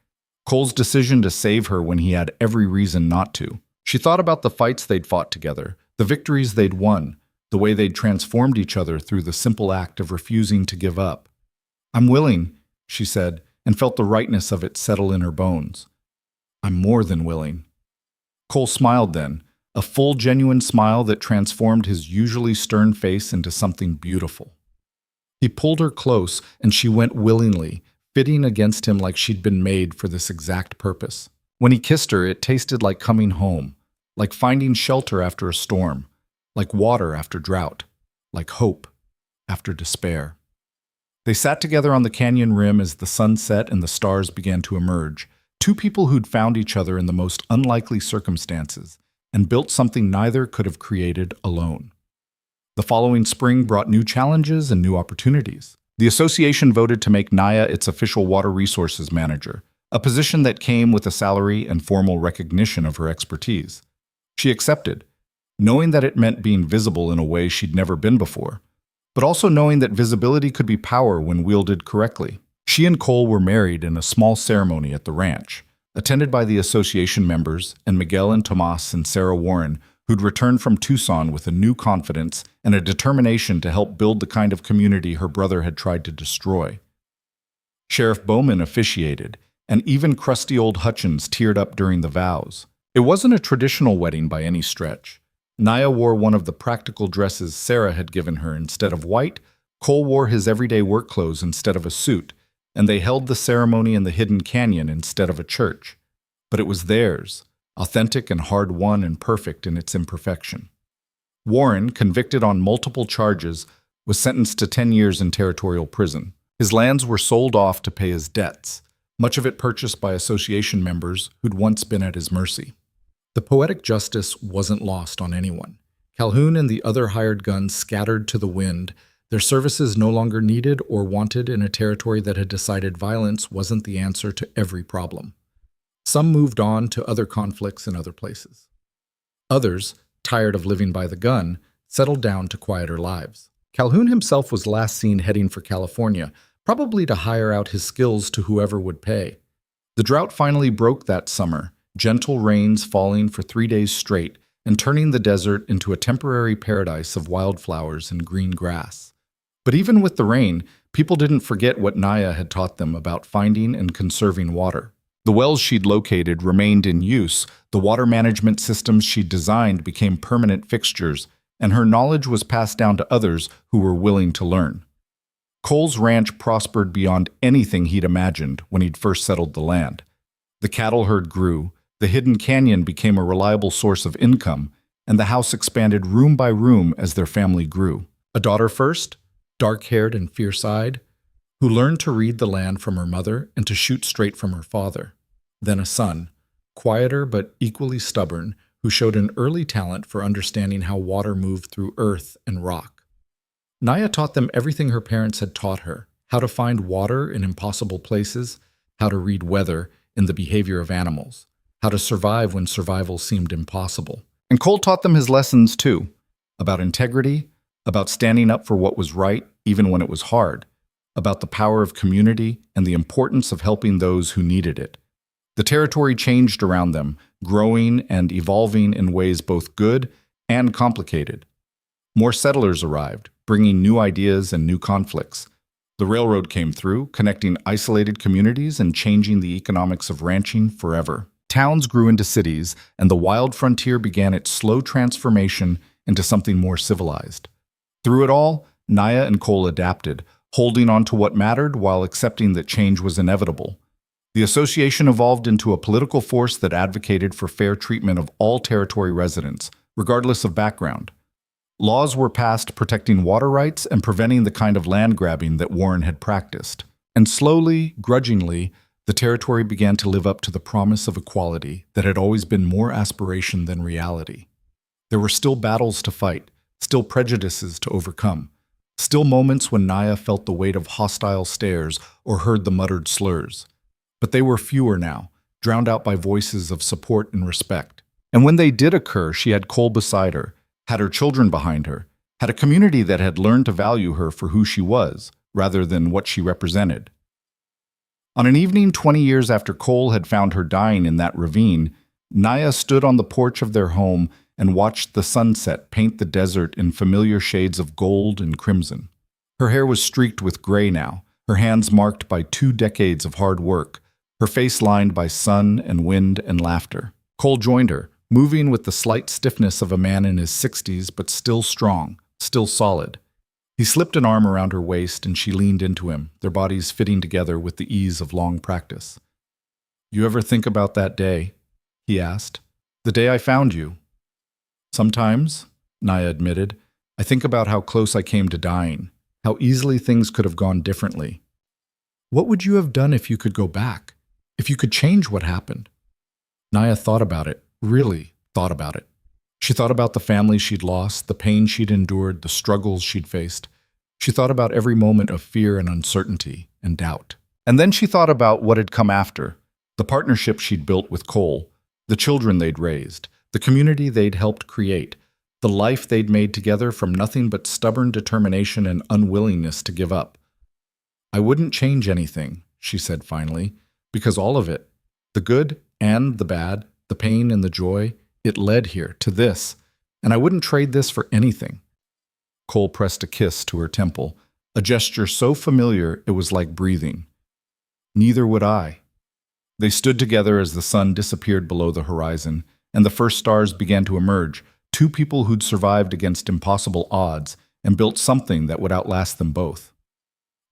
Cole's decision to save her when he had every reason not to. She thought about the fights they'd fought together, the victories they'd won, the way they'd transformed each other through the simple act of refusing to give up. "I'm willing," she said, and felt the rightness of it settle in her bones. "I'm more than willing." Cole smiled then, a full, genuine smile that transformed his usually stern face into something beautiful. He pulled her close, and she went willingly, fitting against him like she'd been made for this exact purpose. When he kissed her, it tasted like coming home, like finding shelter after a storm, like water after drought, like hope after despair. They sat together on the canyon rim as the sun set and the stars began to emerge, two people who'd found each other in the most unlikely circumstances and built something neither could have created alone. The following spring brought new challenges and new opportunities. The association voted to make Naya its official water resources manager, a position that came with a salary and formal recognition of her expertise. She accepted, knowing that it meant being visible in a way she'd never been before, but also knowing that visibility could be power when wielded correctly. She and Cole were married in a small ceremony at the ranch, attended by the association members and Miguel and Tomas and Sarah Warren, who'd returned from Tucson with a new confidence and a determination to help build the kind of community her brother had tried to destroy. Sheriff Bowman officiated, and even crusty old Hutchins teared up during the vows. It wasn't a traditional wedding by any stretch. Naya wore one of the practical dresses Sarah had given her instead of white. Cole wore his everyday work clothes instead of a suit, and they held the ceremony in the hidden canyon instead of a church. But it was theirs, authentic and hard-won and perfect in its imperfection. Warren, convicted on multiple charges, was sentenced to 10 years in territorial prison. His lands were sold off to pay his debts. much of it purchased by association members who'd once been at his mercy. The poetic justice wasn't lost on anyone. Calhoun and the other hired guns scattered to the wind, their services no longer needed or wanted in a territory that had decided violence wasn't the answer to every problem. Some moved on to other conflicts in other places. Others, tired of living by the gun, settled down to quieter lives. Calhoun himself was last seen heading for California, probably to hire out his skills to whoever would pay. The drought finally broke that summer, gentle rains falling for 3 days straight and turning the desert into a temporary paradise of wildflowers and green grass. But even with the rain, people didn't forget what Naya had taught them about finding and conserving water. The wells she'd located remained in use, the water management systems she'd designed became permanent fixtures, and her knowledge was passed down to others who were willing to learn. Cole's ranch prospered beyond anything he'd imagined when he'd first settled the land. The cattle herd grew, the hidden canyon became a reliable source of income, and the house expanded room by room as their family grew. A daughter first, dark-haired and fierce-eyed, who learned to read the land from her mother and to shoot straight from her father. Then a son, quieter but equally stubborn, who showed an early talent for understanding how water moved through earth and rock. Naya taught them everything her parents had taught her, how to find water in impossible places, how to read weather in the behavior of animals, how to survive when survival seemed impossible. And Cole taught them his lessons too, about integrity, about standing up for what was right even when it was hard, about the power of community and the importance of helping those who needed it. The territory changed around them, growing and evolving in ways both good and complicated. More settlers arrived, bringing new ideas and new conflicts. The railroad came through, connecting isolated communities and changing the economics of ranching forever. Towns grew into cities, and the wild frontier began its slow transformation into something more civilized. Through it all, Naya and Cole adapted, holding on to what mattered while accepting that change was inevitable. The association evolved into a political force that advocated for fair treatment of all territory residents, regardless of background. Laws were passed protecting water rights and preventing the kind of land grabbing that Warren had practiced. And slowly, grudgingly, the territory began to live up to the promise of equality that had always been more aspiration than reality. There were still battles to fight, still prejudices to overcome, still moments when Naya felt the weight of hostile stares or heard the muttered slurs. But they were fewer now, drowned out by voices of support and respect. And when they did occur, she had Cole beside her, had her children behind her, had a community that had learned to value her for who she was, rather than what she represented. On an evening 20 years after Cole had found her dying in that ravine, Naya stood on the porch of their home and watched the sunset paint the desert in familiar shades of gold and crimson. Her hair was streaked with gray now, her hands marked by 2 decades of hard work, her face lined by sun and wind and laughter. Cole joined her, moving with the slight stiffness of a man in his 60s but still strong, still solid. He slipped an arm around her waist and she leaned into him, their bodies fitting together with the ease of long practice. "You ever think about that day?" he asked. "The day I found you." "Sometimes," Naya admitted, "I think about how close I came to dying, how easily things could have gone differently. What would you have done if you could go back? If you could change what happened?" Naya thought about it, really thought about it. She thought about the family she'd lost, the pain she'd endured, the struggles she'd faced. She thought about every moment of fear and uncertainty and doubt. And then she thought about what had come after, the partnership she'd built with Cole, the children they'd raised, the community they'd helped create, the life they'd made together from nothing but stubborn determination and unwillingness to give up. "I wouldn't change anything," she said finally, "because all of it, the good and the bad, the pain and the joy, it led here, to this, and I wouldn't trade this for anything." Cole pressed a kiss to her temple, a gesture so familiar it was like breathing. "Neither would I." They stood together as the sun disappeared below the horizon, and the first stars began to emerge, 2 people who'd survived against impossible odds and built something that would outlast them both.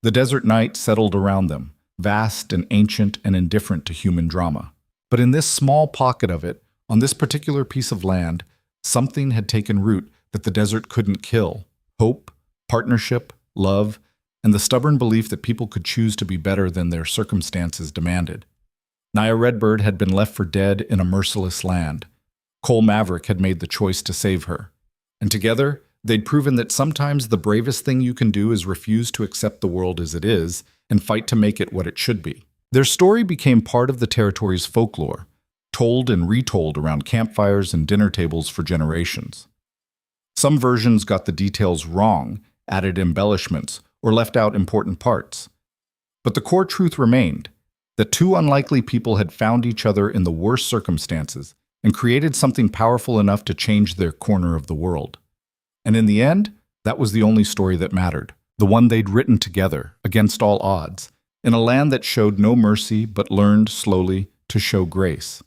The desert night settled around them, vast and ancient and indifferent to human drama. But in this small pocket of it, on this particular piece of land, something had taken root that the desert couldn't kill. Hope, partnership, love, and the stubborn belief that people could choose to be better than their circumstances demanded. Nia Redbird had been left for dead in a merciless land. Cole Maverick had made the choice to save her. And together, they'd proven that sometimes the bravest thing you can do is refuse to accept the world as it is and fight to make it what it should be. Their story became part of the territory's folklore, told and retold around campfires and dinner tables for generations. Some versions got the details wrong, added embellishments, or left out important parts. But the core truth remained that two unlikely people had found each other in the worst circumstances and created something powerful enough to change their corner of the world. And in the end, that was the only story that mattered, the one they'd written together, against all odds, in a land that showed no mercy but learned slowly to show grace.